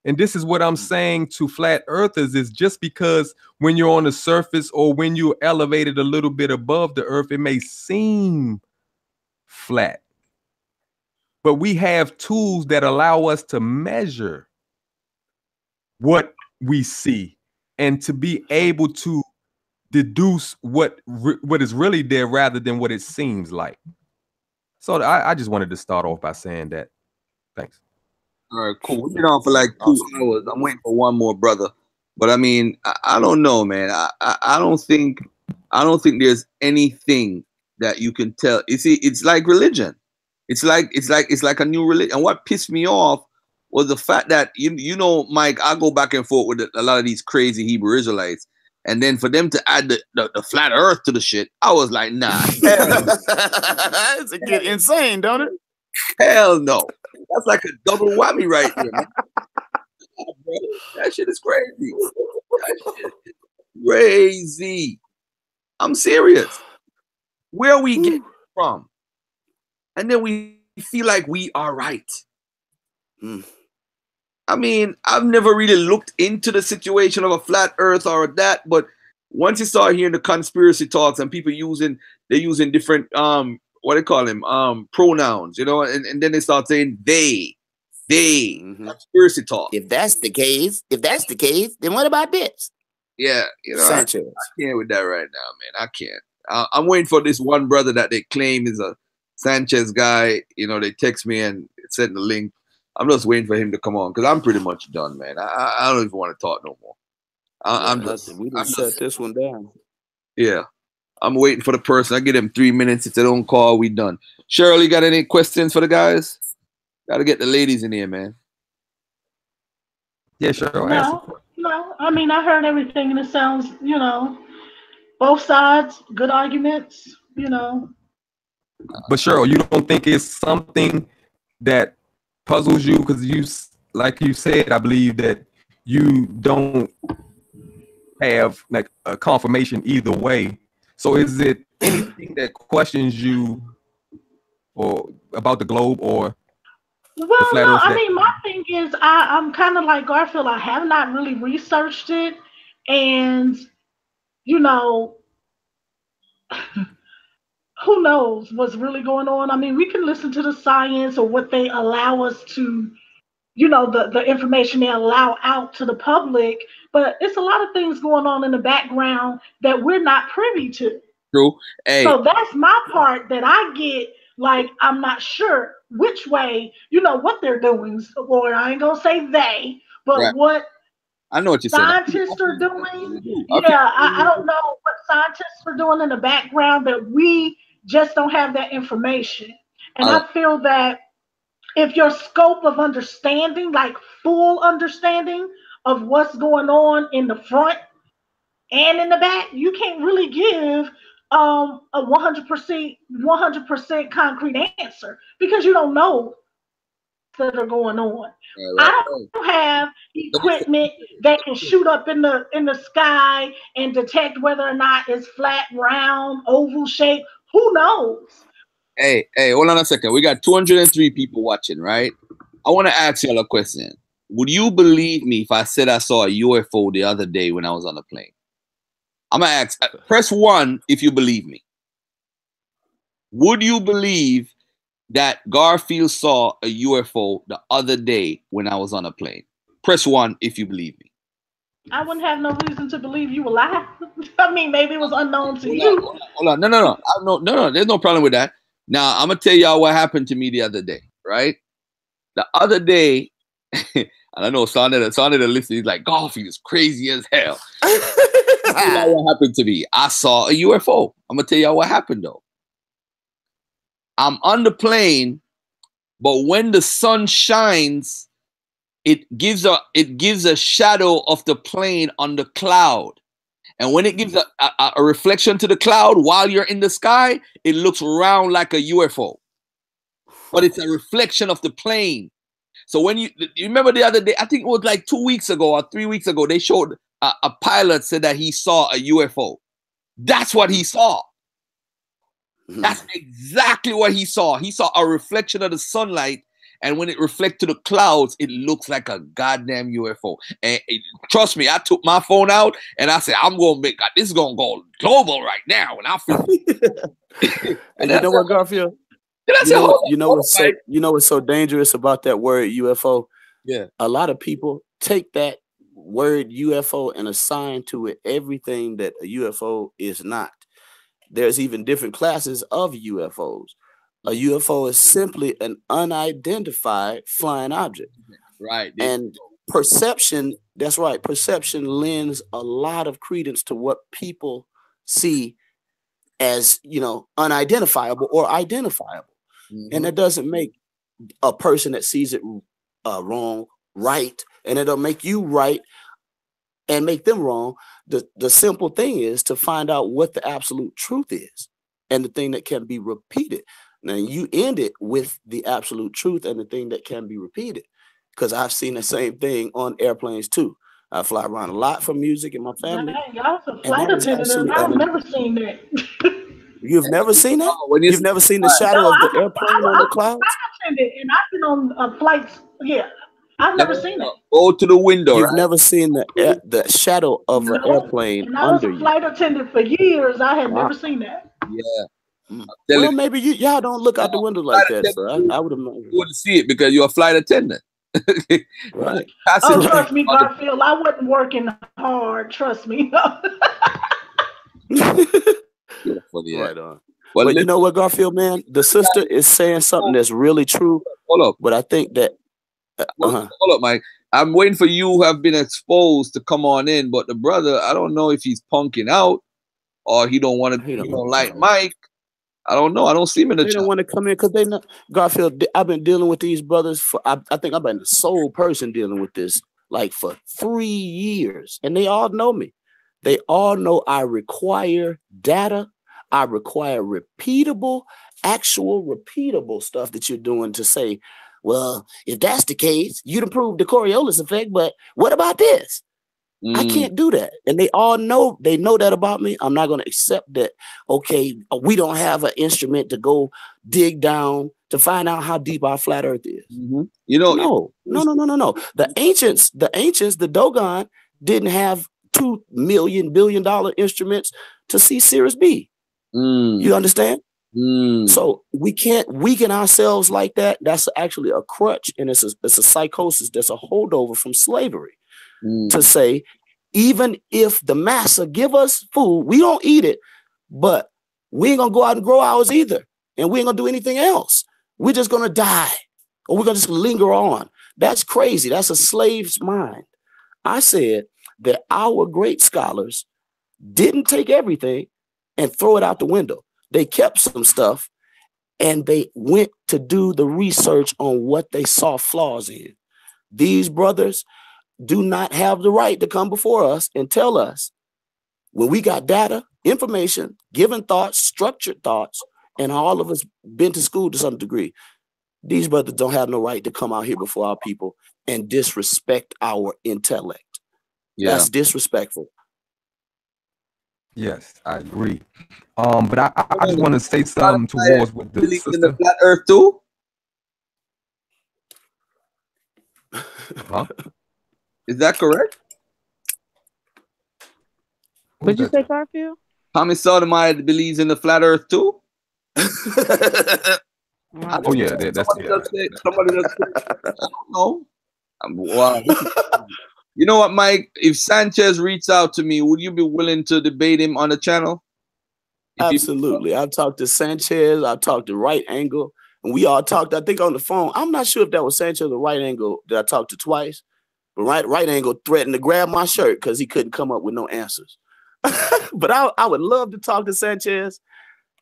And this is what I'm saying to flat earthers, is just because when you're on the surface or when you're elevated a little bit above the earth, it may seem flat. But we have tools that allow us to measure what we see and to be able to deduce what is really there rather than what it seems like. So I just wanted to start off by saying that. Thanks. All right, cool. We've been on for like 2 hours. I'm waiting for one more brother. But I mean, I don't know, man. I don't think there's anything that you can tell. You see, it's like religion. It's like a new religion. And what pissed me off was the fact that Mike, I go back and forth with a lot of these crazy Hebrew Israelites, and then for them to add the flat Earth to the shit, I was like, nah. It's get insane, don't it? Hell no. That's like a double whammy right there, man. That shit is crazy. That shit is crazy. I'm serious. Where we get from? And then we feel like we are right. I mean, I've never really looked into the situation of a flat earth or that, but once you start hearing the conspiracy talks and people they're using different what do they call them? Pronouns, you know, and then they start saying they conspiracy talk. If that's the case, then what about this? Yeah, you know, Sanchez. I can't with that right now, man. I can't. I'm waiting for this one brother that they claim is a Sanchez guy. You know, they text me and send the link. I'm just waiting for him to come on because I'm pretty much done, man. I don't even want to talk no more. We done shut this one down. Yeah, I'm waiting for the person. I give them 3 minutes. If they don't call, we done. Shirley, got any questions for the guys? Got to get the ladies in here, man. Yeah, sure. No. I mean, I heard everything, and it sounds, you know, both sides, good arguments, you know. But Cheryl, you don't think it's something that puzzles you because you, like you said, I believe that you don't have like a confirmation either way. So is it anything that questions you or about the globe or well, no, I mean, my thing is I'm kind of like Garfield. I have not really researched it, and you know, who knows what's really going on. I mean, we can listen to the science or what they allow us to, you know, the information they allow out to the public, but it's a lot of things going on in the background that we're not privy to. True. Hey. So that's my part that I get, like, I'm not sure which way, you know, what they're doing, or I ain't gonna say they, but right. what I know what you're scientists are doing. Yeah, I don't know what scientists are doing in the background that we just don't have that information. And I feel that if your scope of understanding, like full understanding of what's going on in the front and in the back, you can't really give a 100% concrete answer because you don't know that are going on. Right. I don't have equipment that can shoot up in the sky and detect whether or not it's flat, round, oval shape. Who knows? Hey, hold on a second. We got 203 people watching, right? I want to ask y'all a question. Would you believe me if I said I saw a UFO the other day when I was on a plane? I'm going to ask, press 1 if you believe me. Would you believe that Garfield saw a UFO the other day when I was on a plane? Press 1 if you believe me. I wouldn't have no reason to believe you were lying. I mean, maybe it was unknown to you. Hold on. No. There's no problem with that. Now, I'm going to tell y'all what happened to me the other day, right? The other day, and I know Sonny the listener is like, Garfield is crazy as hell. What happened to me? I saw a UFO. I'm going to tell y'all what happened, though. I'm on the plane, but when the sun shines, it gives a shadow of the plane on the cloud. And when it gives a reflection to the cloud while you're in the sky, it looks round like a UFO. But it's a reflection of the plane. So when you remember the other day, I think it was like 2 weeks ago or 3 weeks ago, they showed a pilot said that he saw a UFO. That's what he saw. That's exactly what he saw. He saw a reflection of the sunlight, and when it reflects to the clouds, it looks like a goddamn UFO. And trust me, I took my phone out and I said, I'm going to make this is going to go global right now. And I feel. And you know what, Garfield? You know what's so dangerous about that word UFO? Yeah, a lot of people take that word UFO and assign to it everything that a UFO is not. There's even different classes of UFOs. A UFO is simply an unidentified flying object. Right. And perception, that's right, perception lends a lot of credence to what people see as, you know, unidentifiable or identifiable. And that doesn't make a person that sees it wrong right, and it'll make you right and make them wrong. The simple thing is to find out what the absolute truth is and the thing that can be repeated. Now you end it with the absolute truth and the thing that can be repeated, because I've seen the same thing on airplanes too. I fly around a lot for music and my family. Dang, y'all was a And flight that was attendant, and actually I've never seen that. You've never seen that? When You've never seen the shadow of the airplane on the clouds? I'm a flight attendant, and I've been on flights. Yeah, I've never seen that. Go to the window. You've never seen the shadow of an airplane And I was under a you. flight attendant for years. I had never seen that. Yeah. Well, maybe y'all don't look out the window like that, sir. I would have known. You wouldn't see it because you're a flight attendant. Right. Oh, trust me, Garfield. I wasn't working hard. Trust me. Right on. Well, you know what, Garfield, man? The sister is saying something that's really true. Hold up. But I think that hold up, Mike. I'm waiting for you who have been exposed to come on in, but the brother, I don't know if he's punking out or he don't want to. He don't like Mike. I don't know. I don't see him in the chat. They don't want to come in because they know. Garfield, I've been dealing with these brothers for. I think I've been the sole person dealing with this like for 3 years, and they all know me. They all know I require data. I require repeatable, actual repeatable stuff that you're doing to say, well, if that's the case, you'd improve the Coriolis effect, but what about this? I can't do that. And they all know, they know that about me. I'm not going to accept that, okay, we don't have an instrument to go dig down to find out how deep our flat earth is. You know, no. The ancients, the Dogon didn't have $2 billion instruments to see Sirius B. You understand? So we can't weaken ourselves like that. That's actually a crutch, and it's a psychosis. That's a holdover from slavery. To say, even if the massa give us food, we don't eat it, but we ain't gonna go out and grow ours either, and we ain't gonna do anything else. We're just gonna die, or we're gonna just linger on. That's crazy. That's a slave's mind. I said that our great scholars didn't take everything and throw it out the window. They kept some stuff and they went to do the research on what they saw flaws in. These brothers do not have the right to come before us and tell us when we got data, information, given thoughts, structured thoughts, and all of us been to school to some degree. These brothers don't have no right to come out here before our people and disrespect our intellect. That's disrespectful. Yes, I agree. But I just want to say something towards what the sister. In the flat earth too? Huh? Is that correct? What'd you say, Garfield? Tommy Sotomayor believes in the flat earth too? Oh yeah, that's somebody does say, I don't know. Wow. You know what, Mike? If Sanchez reached out to me, would you be willing to debate him on the channel? Absolutely. I've talked to Sanchez. I've talked to Right Angle. And we all talked, I think, on the phone. I'm not sure if that was Sanchez or Right Angle that I talked to twice. But Right Angle threatened to grab my shirt because he couldn't come up with no answers. But I would love to talk to Sanchez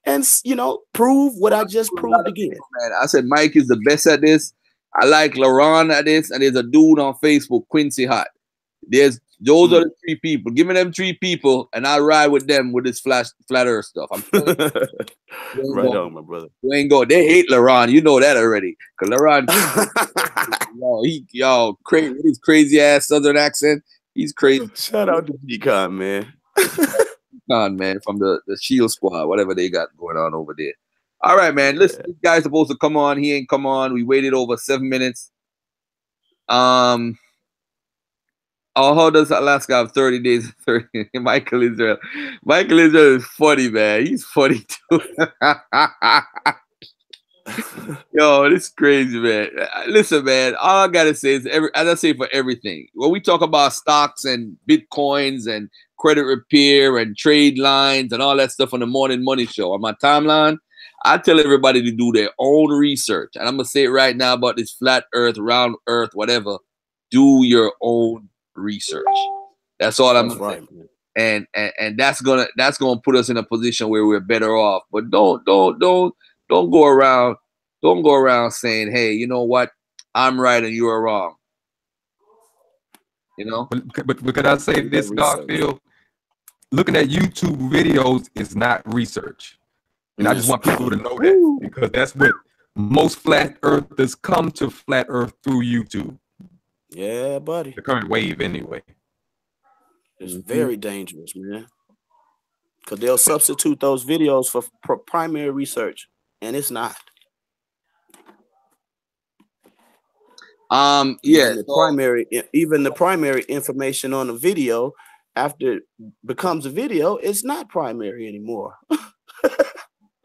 and, you know, prove what I just proved again. Man, I said Mike is the best at this. I like LaRon at this. And there's a dude on Facebook, Quincy Hot. Those are the 3 people. Give me them 3 people, and I'll ride with them with this flat earth stuff. I'm right on, my brother. You ain't go. They hate LaRon. You know that already. Cause LaRon, crazy with his crazy ass southern accent. He's crazy. Shout out to G-Con, man. G-Con, man, from the Shield Squad, whatever they got going on over there. All right, man. Listen, this guy's supposed to come on. He ain't come on. We waited over 7 minutes. How does Alaska have 30 days? 30? Michael Israel is funny, man. He's funny too. Yo, this is crazy, man. Listen, man. All I gotta say is, as I say for everything, when we talk about stocks and bitcoins and credit repair and trade lines and all that stuff on the Morning Money Show on my timeline, I tell everybody to do their own research. And I'm gonna say it right now about this flat Earth, round Earth, whatever. Do your own research. That's all I'm saying. And that's gonna put us in a position where we're better off. But don't go around saying, hey, you know what, I'm right and you're wrong. You know? But could I say this, Garfield? Looking at YouTube videos is not research. And I just want people to know that, because that's what most flat earthers come to flat earth through YouTube. Yeah, buddy. The current wave, anyway. It's very dangerous, man. Because they'll substitute those videos for primary research, and it's not. Yeah. Even the primary information on the video, after it becomes a video, it's not primary anymore.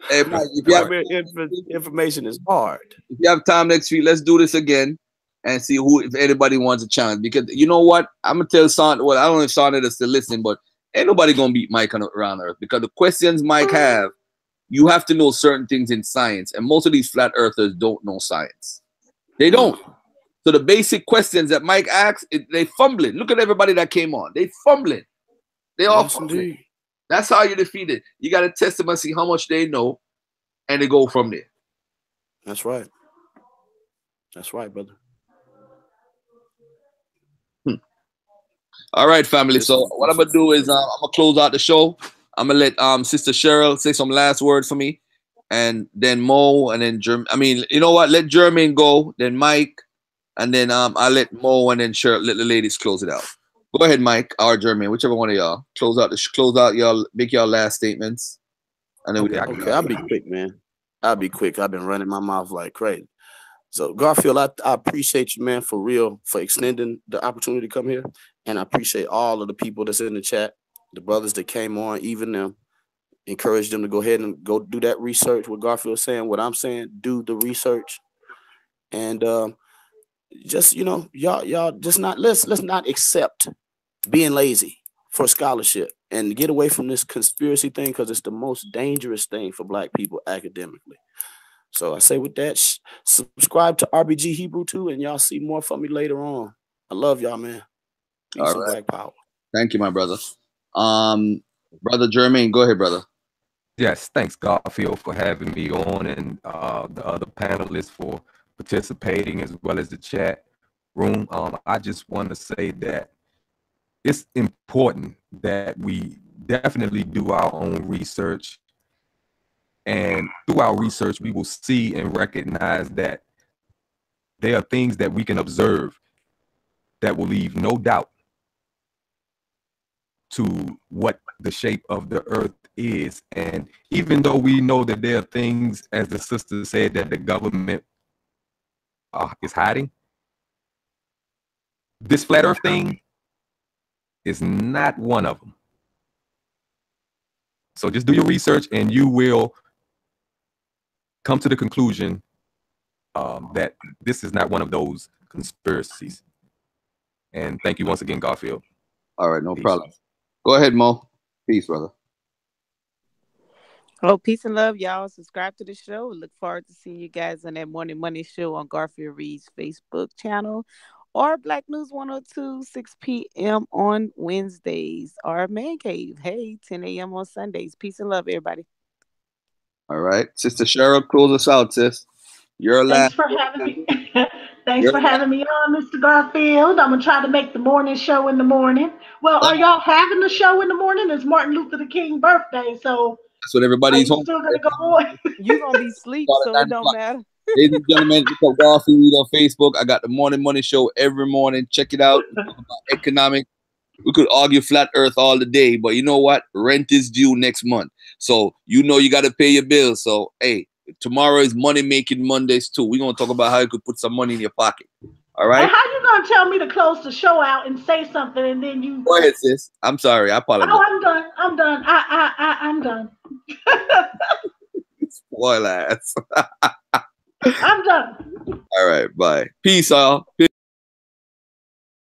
Hey, Mike, primary information is hard. If you have time next week, let's do this again and see if anybody wants a challenge. Because you know what? I'm gonna tell Son. Well, I don't know if Son is still listening, but ain't nobody gonna beat Mike around Earth, because the questions Mike have, you have to know certain things in science, and most of these flat earthers don't know science. They don't. So the basic questions that Mike asks, they fumbling. Look at everybody that came on. They fumbling. They all fumbling. Indeed. That's how you defeat it. You got to test them and see how much they know, and they go from there. That's right. That's right, brother. All right, family. So what I'm gonna do is I'm gonna close out the show. I'm gonna let Sister Cheryl say some last words for me, and then Mo, and then you know what? Let Jermaine go, then Mike, and then I'll let Mo and then Cheryl, let the ladies close it out. Go ahead, Mike or Jermaine, whichever one of y'all. Close out y'all, make y'all last statements, and then okay, I'll be quick, man. I'll be quick. I've been running my mouth like crazy. So Garfield, I appreciate you, man, for real, for extending the opportunity to come here. And I appreciate all of the people that's in the chat, the brothers that came on, even them. Encourage them to go ahead and go do that research. What Garfield's saying, what I'm saying, do the research. And just, y'all just not, let's not accept being lazy for scholarship and get away from this conspiracy thing, because it's the most dangerous thing for Black people academically. So I say with that, subscribe to RBG Hebrew 2, and y'all see more from me later on. I love y'all, man. Peace and Black power. Thank you, my brother. Brother Jermaine, go ahead, brother. Yes, thanks, Garfield, for having me on, and the other panelists for participating, as well as the chat room. I just want to say that it's important that we definitely do our own research. And through our research, we will see and recognize that there are things that we can observe that will leave no doubt to what the shape of the earth is. And even though we know that there are things, as the sister said, that the government is hiding, this flat earth thing is not one of them. So just do your research, and you will come to the conclusion that this is not one of those conspiracies. And thank you once again, Garfield. All right, no problem. Go ahead, Mo. Peace, brother. Oh, peace and love, y'all. Subscribe to the show. Look forward to seeing you guys on that Morning Money show on Garfield Reed's Facebook channel, or Black News 102, 6 p.m. on Wednesdays, or Man Cave, 10 a.m. on Sundays. Peace and love, everybody. All right. Sister Cheryl, close us out, sis. You're Thanks for having me. Thanks for having me on, Mr. Garfield. I'm going to try to make the morning show in the morning. Well, are y'all having the show in the morning? It's Martin Luther King's birthday, so that's what everybody's home. Still going to go on? You're going to be asleep, so it don't matter. Ladies and gentlemen, look up Garfield on Facebook. I got the Morning Money Show every morning. Check it out. We talk about economics. We could argue flat earth all the day, but you know what? Rent is due next month. So you got to pay your bills. So, hey, tomorrow is Money Making Mondays too. We're going to talk about how you could put some money in your pocket. All right? And how you going to tell me to close the show out and say something and then you... Go ahead, sis. I'm sorry. I apologize. Oh, I'm done. I'm done. Spoil ass. I'm done. All right. Bye. Peace, all. Peace.